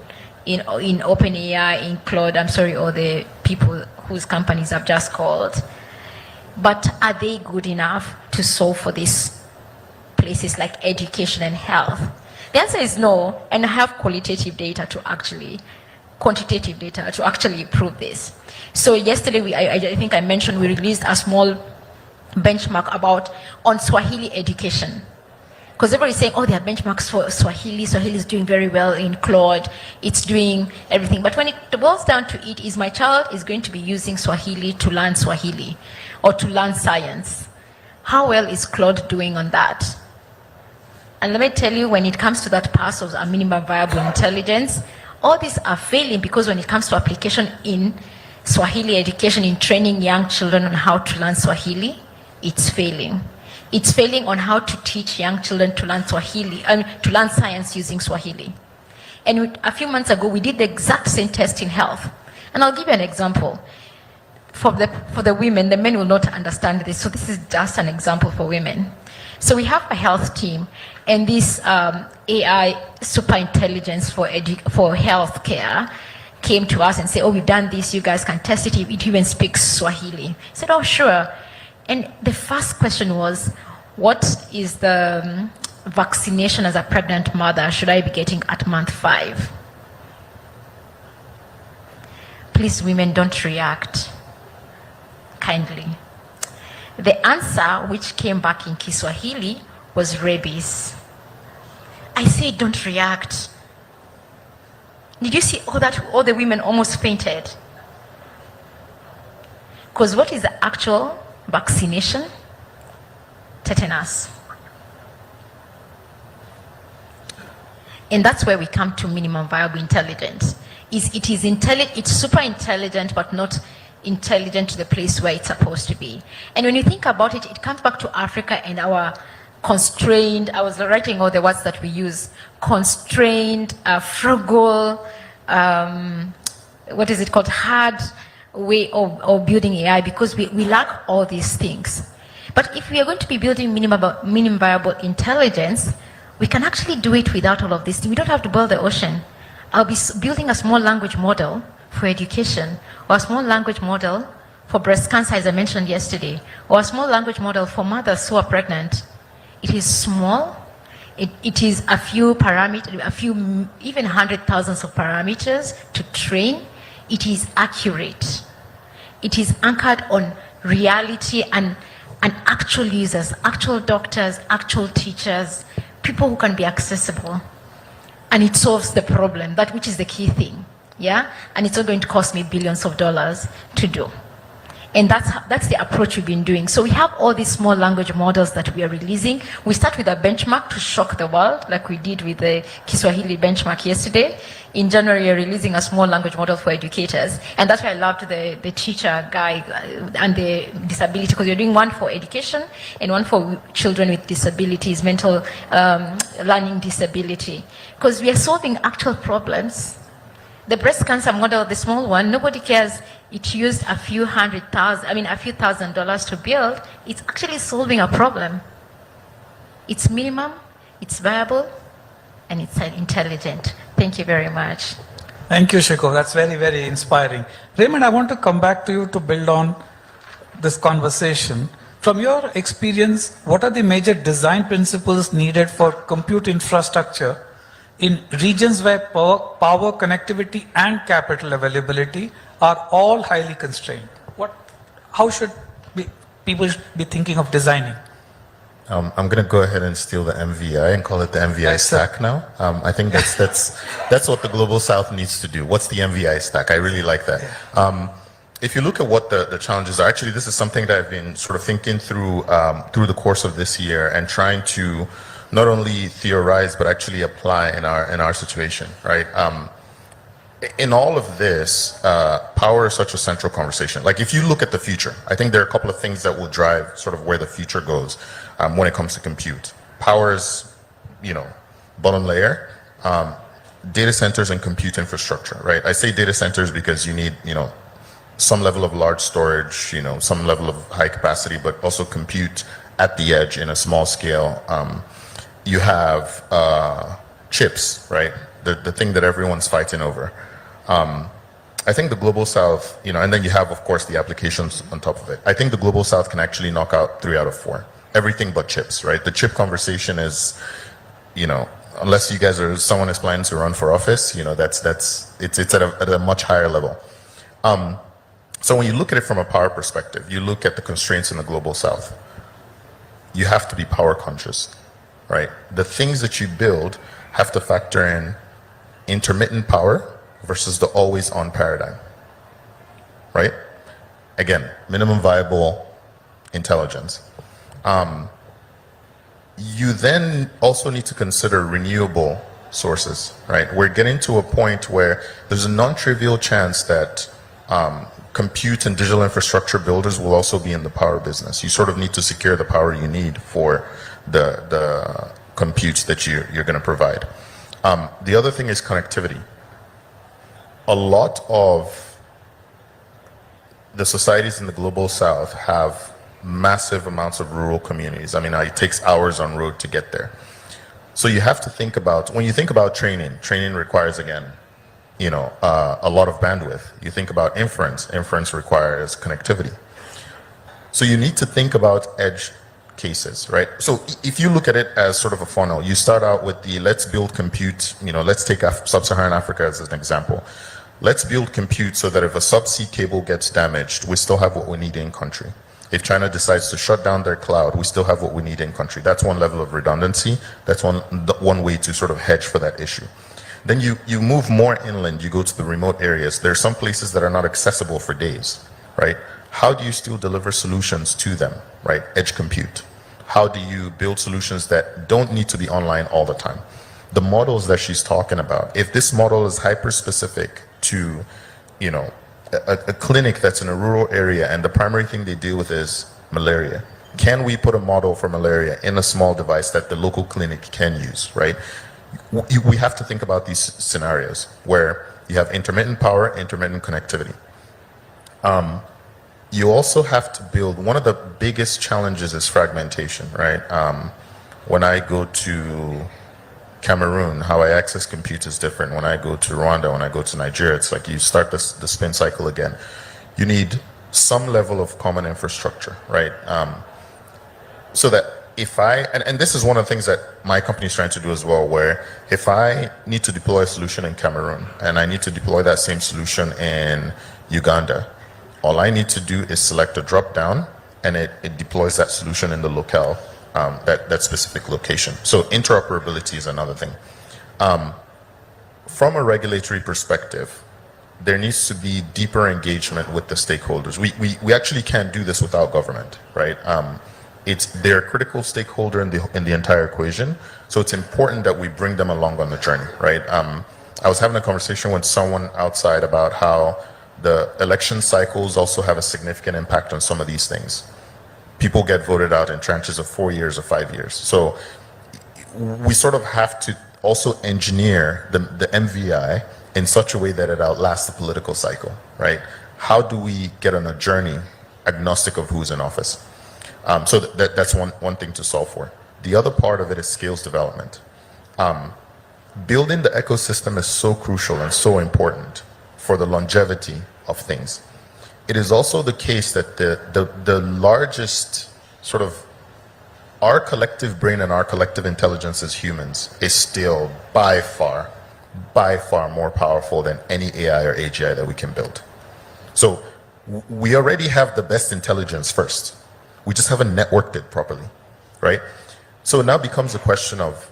OpenAI, in Claude, or the people whose companies I've just called. But are they good enough to solve for these places like education and health? The answer is no, and I have quantitative data to actually prove this. So yesterday, I think I mentioned we released a small benchmark on Swahili education. Because everybody's saying, oh, there are benchmarks for Swahili. Swahili is doing very well in Claude. It's doing everything. But when it boils down to it, is my child is going to be using Swahili to learn Swahili or to learn science. How well is Claude doing on that? And let me tell you, when it comes to that pass of a minimum viable intelligence, all these are failing because when it comes to application in Swahili education, in training young children on how to learn Swahili, it's failing. It's failing on how to teach young children to learn Swahili, to learn science using Swahili. And a few months ago, we did the exact same test in health. And I'll give you an example. For the women, the men will not understand this, so this is just an example for women. So we have a health team, and this AI super intelligence for healthcare came to us and said, oh, we've done this, you guys can test it, it even speaks Swahili. I said, oh, sure. And the first question was, what is the vaccination as a pregnant mother should I be getting at month 5? Please, women, don't react kindly. The answer which came back in Kiswahili was rabies. I said, don't react. Did you see all the women almost fainted? Because what is the actual vaccination? Tetanus. And that's where we come to minimum viable intelligence. It's super intelligent, but not intelligent to the place where it's supposed to be. And when you think about it, it comes back to Africa and our constrained, I was writing all the words that we use, constrained, frugal, what is it called, hard way of building AI, because we lack all these things. But if we are going to be building minimum viable intelligence, we can actually do it without all of this. We don't have to boil the ocean. I'll be building a small language model for education, or a small language model for breast cancer, as I mentioned yesterday, or a small language model for mothers who are pregnant. It is small. It is a few parameters, even 100,000s of parameters to train. It is accurate. It is anchored on reality and actual users, actual doctors, actual teachers, people who can be accessible. And it solves the problem, that which is the key thing. Yeah? And it's not going to cost me billions of dollars to do. And that's the approach we've been doing. So we have all these small language models that we are releasing. We start with a benchmark to shock the world, like we did with the Kiswahili benchmark yesterday. In January, we're releasing a small language model for educators. And that's why I loved the teacher guy and the disability, because you're doing one for education and one for children with disabilities, mental learning disability. Because we are solving actual problems. The breast cancer model, the small one, nobody cares. It used a few $1,000s to build. It's actually solving a problem. It's minimum, it's viable, and it's intelligent. Thank you very much. Thank you, Shiko. That's very, very inspiring. Raymond, I want to come back to you to build on this conversation. From your experience, what are the major design principles needed for compute infrastructure in regions where power, connectivity, and capital availability are all highly constrained? How should people be thinking of designing? I'm going to go ahead and steal the MVI and call it the MVI stack now. I think that's what the Global South needs to do. What's the MVI stack? I really like that. If you look at what the challenges are, actually this is something that I've been sort of thinking through the course of this year and trying to not only theorize but actually apply in our situation, right? In all of this, power is such a central conversation. Like if you look at the future, I think there are a couple of things that will drive sort of where the future goes when it comes to compute. Power is, bottom layer, data centers and compute infrastructure, right? I say data centers because you need, some level of large storage, some level of high capacity, but also compute at the edge in a small scale. You have chips, right? The thing that everyone's fighting over. I think the Global South, and then you have, of course, the applications on top of it. I think the Global South can actually knock out 3 out of 4. Everything but chips, right? The chip conversation is, unless you guys someone is planning to run for office, it's at a much higher level. So when you look at it from a power perspective, you look at the constraints in the Global South. You have to be power conscious. right? The things that you build have to factor in intermittent power versus the always-on paradigm, right? Again, minimum viable intelligence. You then also need to consider renewable sources, right? We're getting to a point where there's a non-trivial chance that compute and digital infrastructure builders will also be in the power business. You sort of need to secure the power you need for the compute that you're going to provide. The other thing is connectivity. A lot of the societies in the global south have massive amounts of rural communities. I mean, it takes hours on road to get there. So you have to think about, when you think about training requires, again, you know, a lot of bandwidth. You think about inference requires connectivity. So you need to think about edge cases, right? So if you look at it as sort of a funnel, you start out with the let's build compute, you know, let's take sub-Saharan Africa as an example. Let's build compute so that if a subsea cable gets damaged, we still have what we need in country. If China decides to shut down their cloud, we still have what we need in country. That's one level of redundancy. That's one way to sort of hedge for that issue. Then you move more inland, you go to the remote areas. There are some places that are not accessible for days, right? How do you still deliver solutions to them, right? Edge compute. How do you build solutions that don't need to be online all the time? The models that she's talking about, if this model is hyper-specific to, you know, a clinic that's in a rural area and the primary thing they deal with is malaria. Can we put a model for malaria in a small device that the local clinic can use, right? We have to think about these scenarios where you have intermittent power, intermittent connectivity. You also have to build, one of the biggest challenges is fragmentation, right? When I go to Cameroon, how I access compute is different. When I go to Rwanda, when I go to Nigeria, it's like you start the spin cycle again. You need some level of common infrastructure, right? So that if and this is one of the things that my company is trying to do as well, where if I need to deploy a solution in Cameroon and I need to deploy that same solution in Uganda, all I need to do is select a drop down and it deploys that solution in the locale. That specific location. So interoperability is another thing. From a regulatory perspective, there needs to be deeper engagement with the stakeholders. We actually can't do this without government, right? They're a critical stakeholder in the entire equation. So it's important that we bring them along on the journey, right? I was having a conversation with someone outside about how the election cycles also have a significant impact on some of these things. People get voted out in tranches of 4 years or 5 years. So we sort of have to also engineer the MVI in such a way that it outlasts the political cycle, right? How do we get on a journey agnostic of who's in office? So that's one thing to solve for. The other part of it is skills development. Building the ecosystem is so crucial and so important for the longevity of things. It is also the case that the largest sort of our collective brain and our collective intelligence as humans is still by far more powerful than any AI or AGI that we can build. So we already have the best intelligence first. We just haven't networked it properly, right? So it now becomes a question of,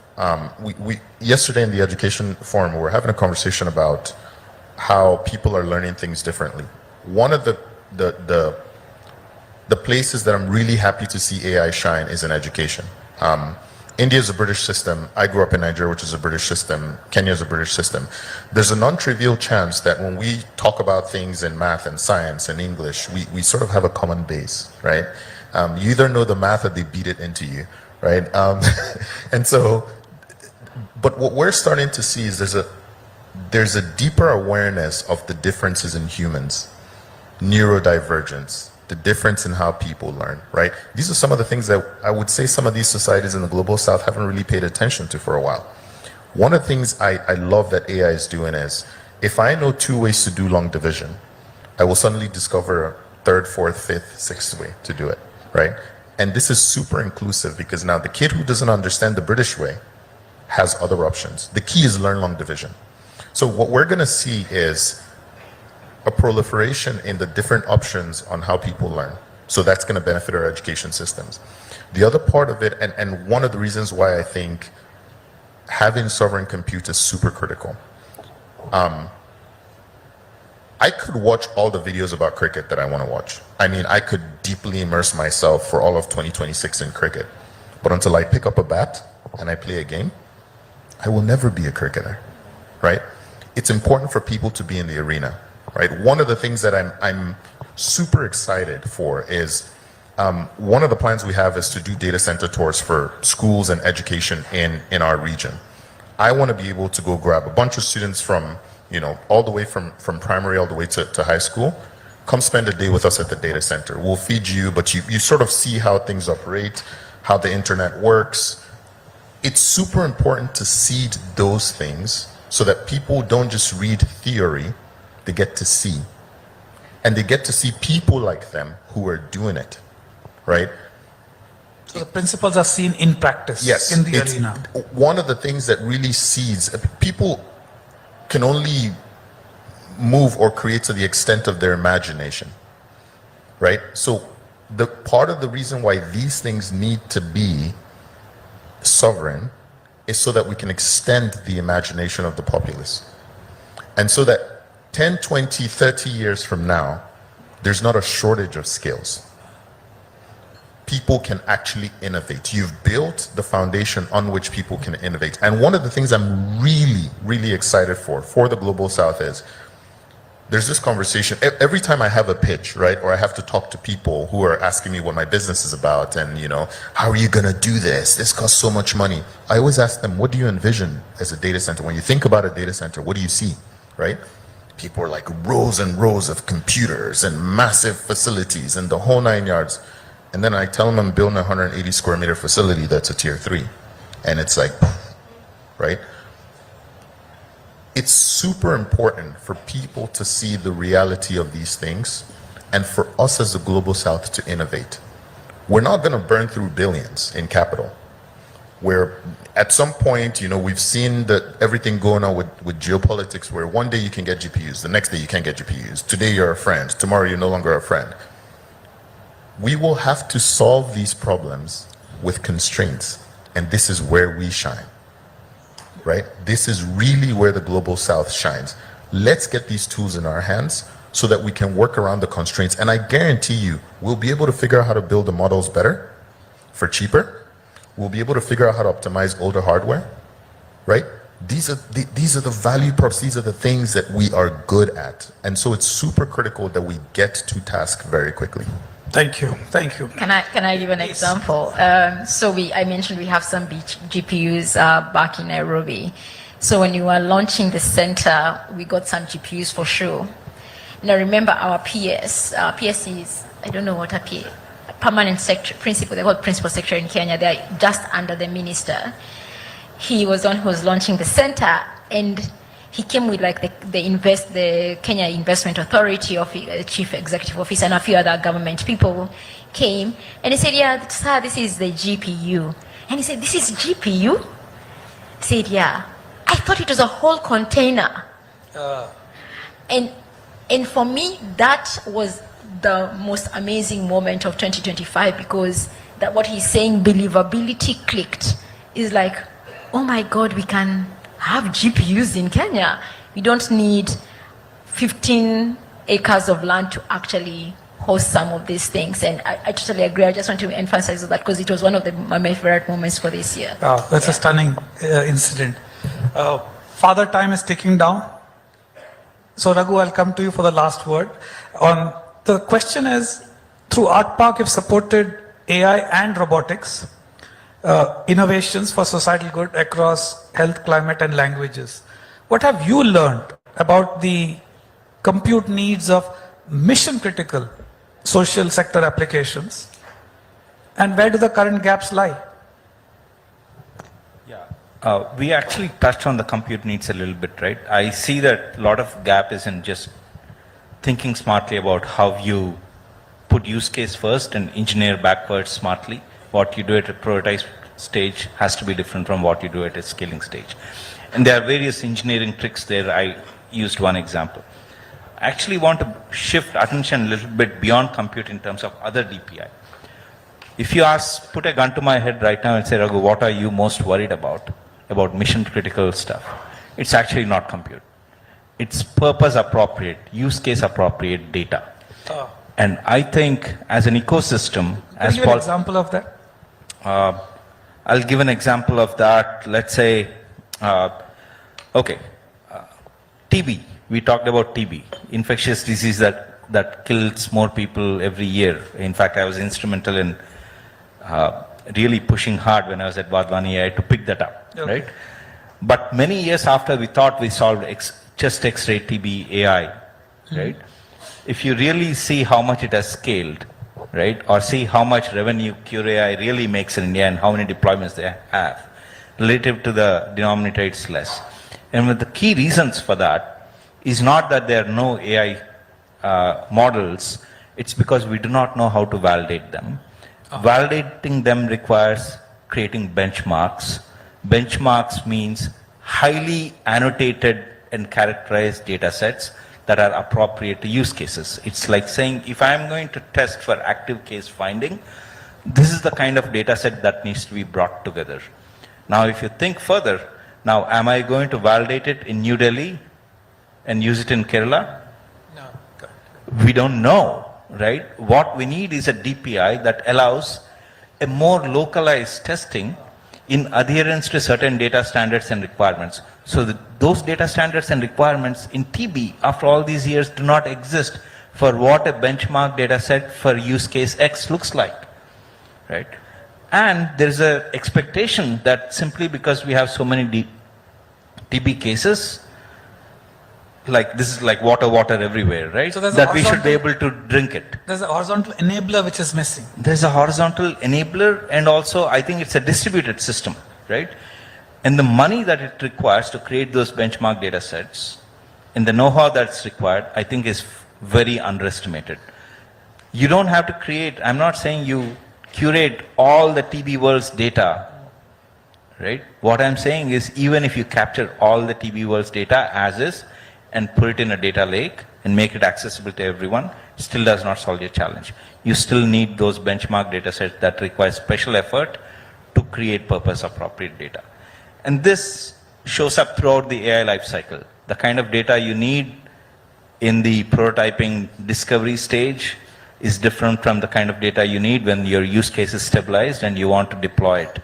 yesterday in the education forum, we were having a conversation about how people are learning things differently. One of the places that I'm really happy to see AI shine is in education. India is a British system. I grew up in Nigeria, which is a British system. Kenya is a British system. There's a non-trivial chance that when we talk about things in math and science and English, we sort of have a common base, right? You either know the math or they beat it into you, right? And so, but what we're starting to see is there's a deeper awareness of the differences in humans. Neurodivergence, the difference in how people learn, right? These are some of the things that I would say some of these societies in the global south haven't really paid attention to for a while. One of the things I love that AI is doing is, if I know 2 ways to do long division, I will suddenly discover a 3rd, 4th, 5th, 6th way to do it, right? And this is super inclusive because now the kid who doesn't understand the British way has other options. The key is learn long division. So what we're gonna see is a proliferation in the different options on how people learn. So that's going to benefit our education systems. The other part of it, and one of the reasons why I think having sovereign compute is super critical. I could watch all the videos about cricket that I want to watch. I mean, I could deeply immerse myself for all of 2026 in cricket. But until I pick up a bat and I play a game, I will never be a cricketer, right? It's important for people to be in the arena, right? One of the things that I'm super excited for is one of the plans we have is to do data center tours for schools and education in our region. I want to be able to go grab a bunch of students from, you know, all the way from primary all the way to high school. Come spend a day with us at the data center. We'll feed you, but you sort of see how things operate, how the internet works. It's super important to seed those things so that people don't just read theory, they get to see. And they get to see people like them who are doing it, right? So the principles are seen in practice, yes, in the arena. One of the things that really seeds, people can only move or create to the extent of their imagination, right? So the part of the reason why these things need to be sovereign is so that we can extend the imagination of the populace. And so that 10, 20, 30 years from now, there's not a shortage of skills. People can actually innovate. You've built the foundation on which people can innovate. And one of the things I'm really, really excited for the Global South is, there's this conversation, every time I have a pitch, right, or I have to talk to people who are asking me what my business is about and, you know, how are you gonna do this? This costs so much money. I always ask them, what do you envision as a data center? When you think about a data center, what do you see, right? People are like rows and rows of computers and massive facilities and the whole 9 yards. And then I tell them I'm building a 180 square meter facility that's a tier 3. And it's like, right? It's super important for people to see the reality of these things and for us as the Global South to innovate. We're not going to burn through billions in capital. Where at some point, you know, we've seen that everything going on with geopolitics where one day you can get GPUs, the next day you can't get GPUs. Today you're a friend, tomorrow you're no longer a friend. We will have to solve these problems with constraints, and this is where we shine, right? This is really where the Global South shines. Let's get these tools in our hands so that we can work around the constraints, and I guarantee you, we'll be able to figure out how to build the models better, for cheaper. We'll be able to figure out how to optimize older hardware, right? These are the value props, these are the things that we are good at, and so it's super critical that we get to task very quickly. Thank you. Thank you. Can I give an example? I mentioned we have some GPUs back in Nairobi. So when you were launching the center, we got some GPUs for sure. And I remember our PS is, I don't know what a PS, permanent secretary, principal, they call it principal secretary in Kenya. They're just under the minister. He was one who was launching the center, and he came with like the Kenya Investment Authority of the chief executive officer and a few other government people came, and he said, yeah, sir, this is the GPU. And he said, this is GPU? I said, yeah. I thought it was a whole container. And for me, that was the most amazing moment of 2025, because that what he's saying, believability clicked, is like, oh my God, we can have GPUs in Kenya. We don't need 15 acres of land to actually host some of these things. And I totally agree. I just want to emphasize that because it was one of my favorite moments for this year. That's a stunning incident. Father time is ticking down. So Raghu, I'll come to you for the last word. The question is, through Art Park, you've supported AI and robotics, innovations for societal good across health, climate, and languages. What have you learned about the compute needs of mission-critical social sector applications, and where do the current gaps lie? We actually touched on the compute needs a little bit, right? I see that a lot of gap is in just thinking smartly about how you put use case first and engineer backwards smartly. What you do at a prototype stage has to be different from what you do at a scaling stage. And there are various engineering tricks there. I used one example. I actually want to shift attention a little bit beyond compute in terms of other DPI. If you put a gun to my head right now and say, Raghu, what are you most worried about mission critical stuff? It's actually not compute. It's purpose appropriate, use case appropriate data. And I think as an ecosystem, Can you give an example of that? I'll give an example of that. Let's say, TB. We talked about TB, infectious disease that kills more people every year. In fact, I was instrumental in really pushing hard when I was at Vadvani AI to pick that up, right? But many years after we thought we solved chest X-ray TB AI, right? If you really see how much it has scaled, right, or see how much revenue Cure AI really makes in India and how many deployments they have, relative to the denominator, it's less. And the key reasons for that is not that there are no AI models, it's because we do not know how to validate them. Validating them requires creating benchmarks. Benchmarks means highly annotated and characterized data sets that are appropriate to use cases. It's like saying, if I'm going to test for active case finding, this is the kind of data set that needs to be brought together. Now, if you think further, now am I going to validate it in New Delhi and use it in Kerala? No. We don't know, right? What we need is a DPI that allows a more localized testing in adherence to certain data standards and requirements. So those data standards and requirements in TB, after all these years, do not exist for what a benchmark data set for use case X looks like, right? And there's an expectation that simply because we have so many TB cases, like this is like water everywhere, right? So that we should be able to drink it. There's a horizontal enabler which is missing. There's a horizontal enabler, and also I think it's a distributed system, right? And the money that it requires to create those benchmark data sets and the know-how that's required, I think is very underestimated. You don't have to create, I'm not saying you curate all the TB world's data, right? What I'm saying is even if you capture all the TB world's data as is and put it in a data lake and make it accessible to everyone, still does not solve your challenge. You still need those benchmark data sets that require special effort to create purpose appropriate data. And this shows up throughout the AI lifecycle. The kind of data you need in the prototyping discovery stage is different from the kind of data you need when your use case is stabilized and you want to deploy it,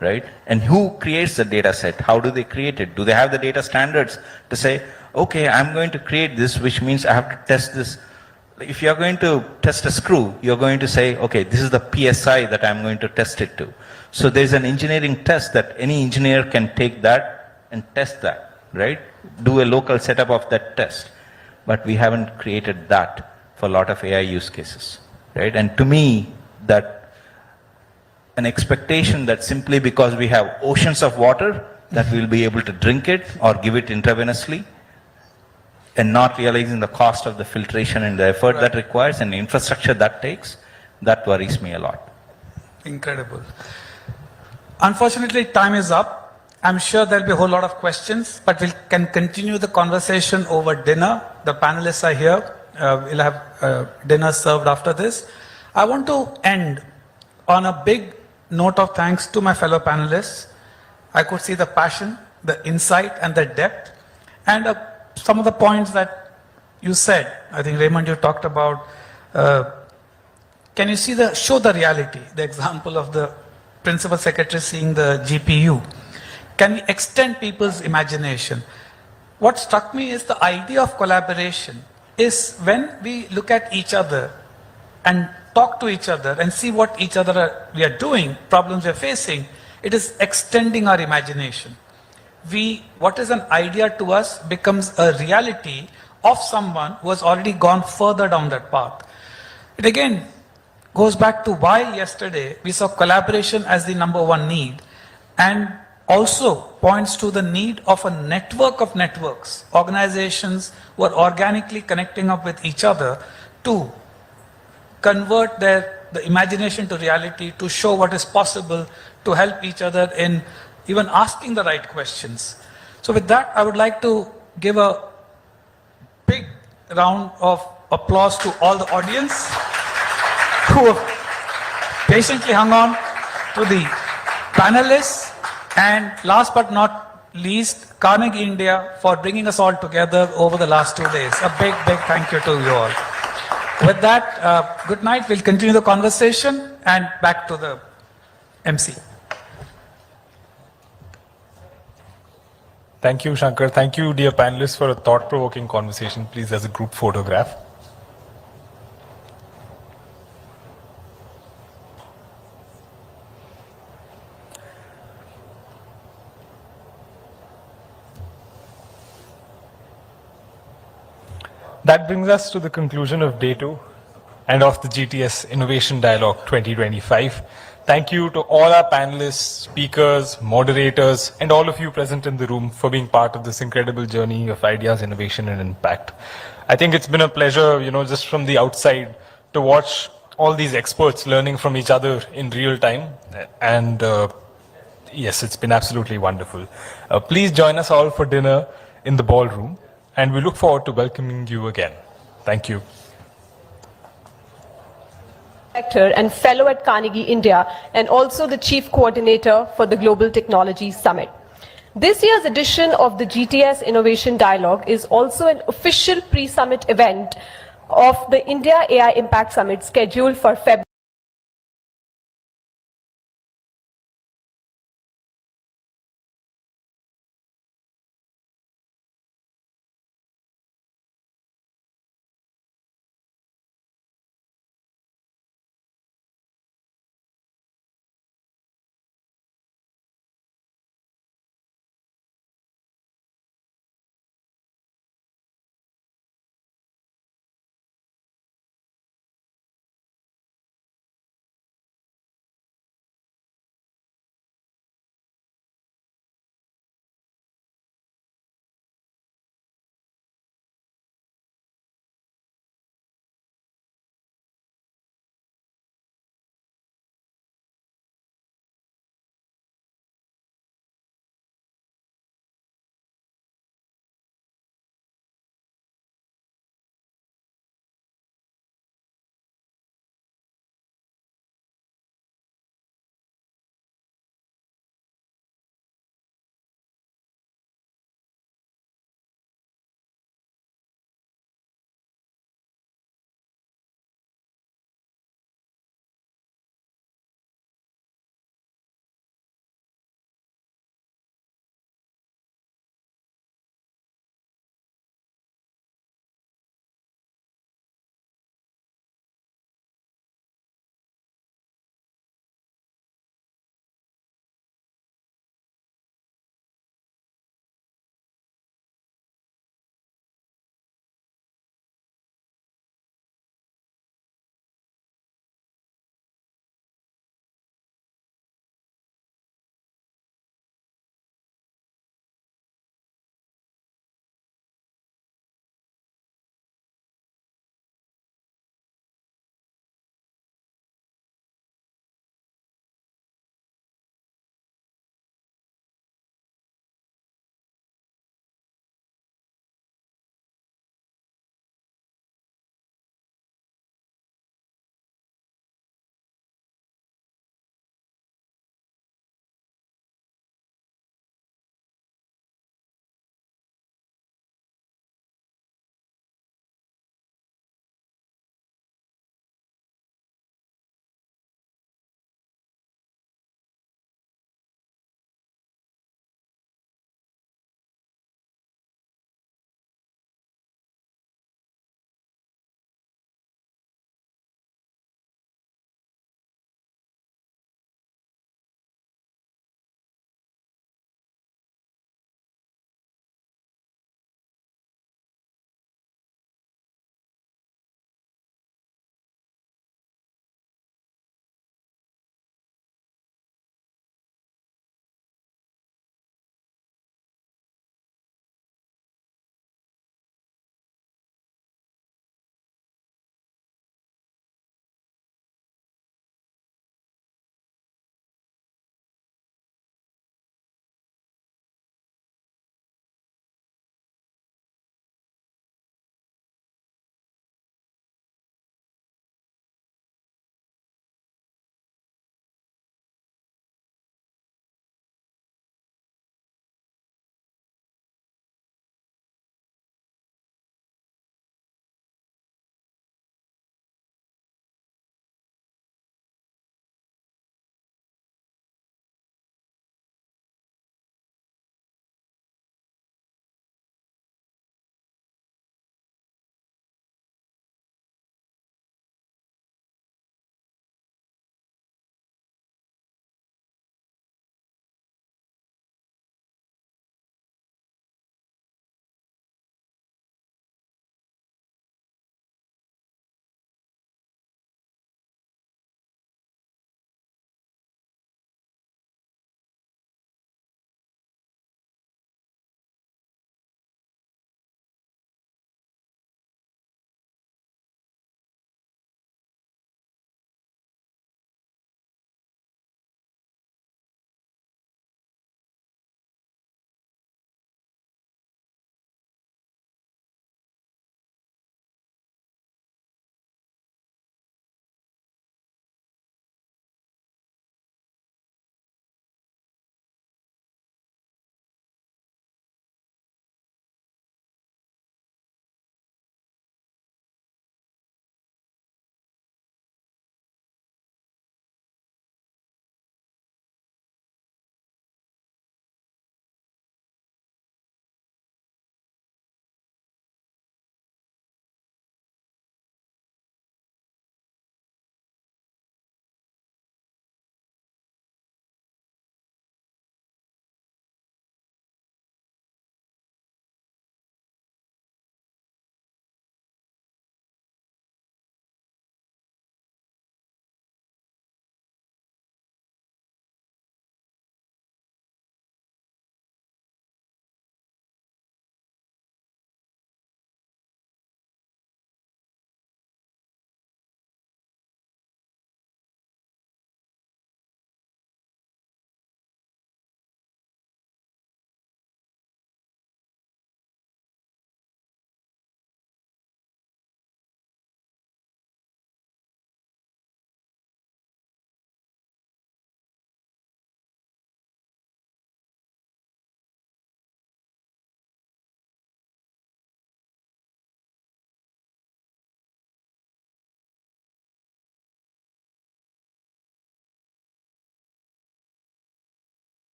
right? And who creates the data set? How do they create it? Do they have the data standards to say, okay, I'm going to create this, which means I have to test this. If you're going to test a screw, you're going to say, okay, this is the PSI that I'm going to test it to. So there's an engineering test that any engineer can take that and test that, right? Do a local setup of that test. But we haven't created that for a lot of AI use cases, right? And to me, that an expectation that simply because we have oceans of water, that we'll be able to drink it or give it intravenously, and not realizing the cost of the filtration and the effort that requires and the infrastructure that takes, that worries me a lot. Incredible. Unfortunately, time is up. I'm sure there'll be a whole lot of questions, but we can continue the conversation over dinner. The panelists are here. We'll have dinner served after this. I want to end on a big note of thanks to my fellow panelists. I could see the passion, the insight, and the depth, and some of the points that you said. I think Raymond, you talked about, can you show the reality, the example of the principal secretary seeing the GPU. Can we extend people's imagination? What struck me is the idea of collaboration is when we look at each other and talk to each other and see what each other we are doing, problems we are facing, it is extending our imagination. What is an idea to us becomes a reality of someone who has already gone further down that path. It again goes back to why yesterday we saw collaboration as the #1 need, and also points to the need of a network of networks, organizations who are organically connecting up with each other to convert the imagination to reality, to show what is possible, to help each other in even asking the right questions. So with that, I would like to give a big round of applause to all the audience who have patiently hung on, to the panelists, and last but not least, Carnegie India for bringing us all together over the last 2 days. A big, big thank you to you all. With that, good night. We'll continue the conversation and back to the MC. Thank you, Shankar. Thank you, dear panelists, for a thought-provoking conversation. Please, as a group photograph. That brings us to the conclusion of day 2 and of the GTS Innovation Dialogue 2025. Thank you to all our panelists, speakers, moderators, and all of you present in the room for being part of this incredible journey of ideas, innovation, and impact. I think it's been a pleasure, just from the outside to watch all these experts learning from each other in real time. And yes, it's been absolutely wonderful. Please join us all for dinner in the ballroom, and we look forward to welcoming you again. Thank you. And fellow at Carnegie India, and also the chief coordinator for the Global Technology Summit. This year's edition of the GTS Innovation Dialogue is also an official pre-summit event of the India AI Impact Summit scheduled for February.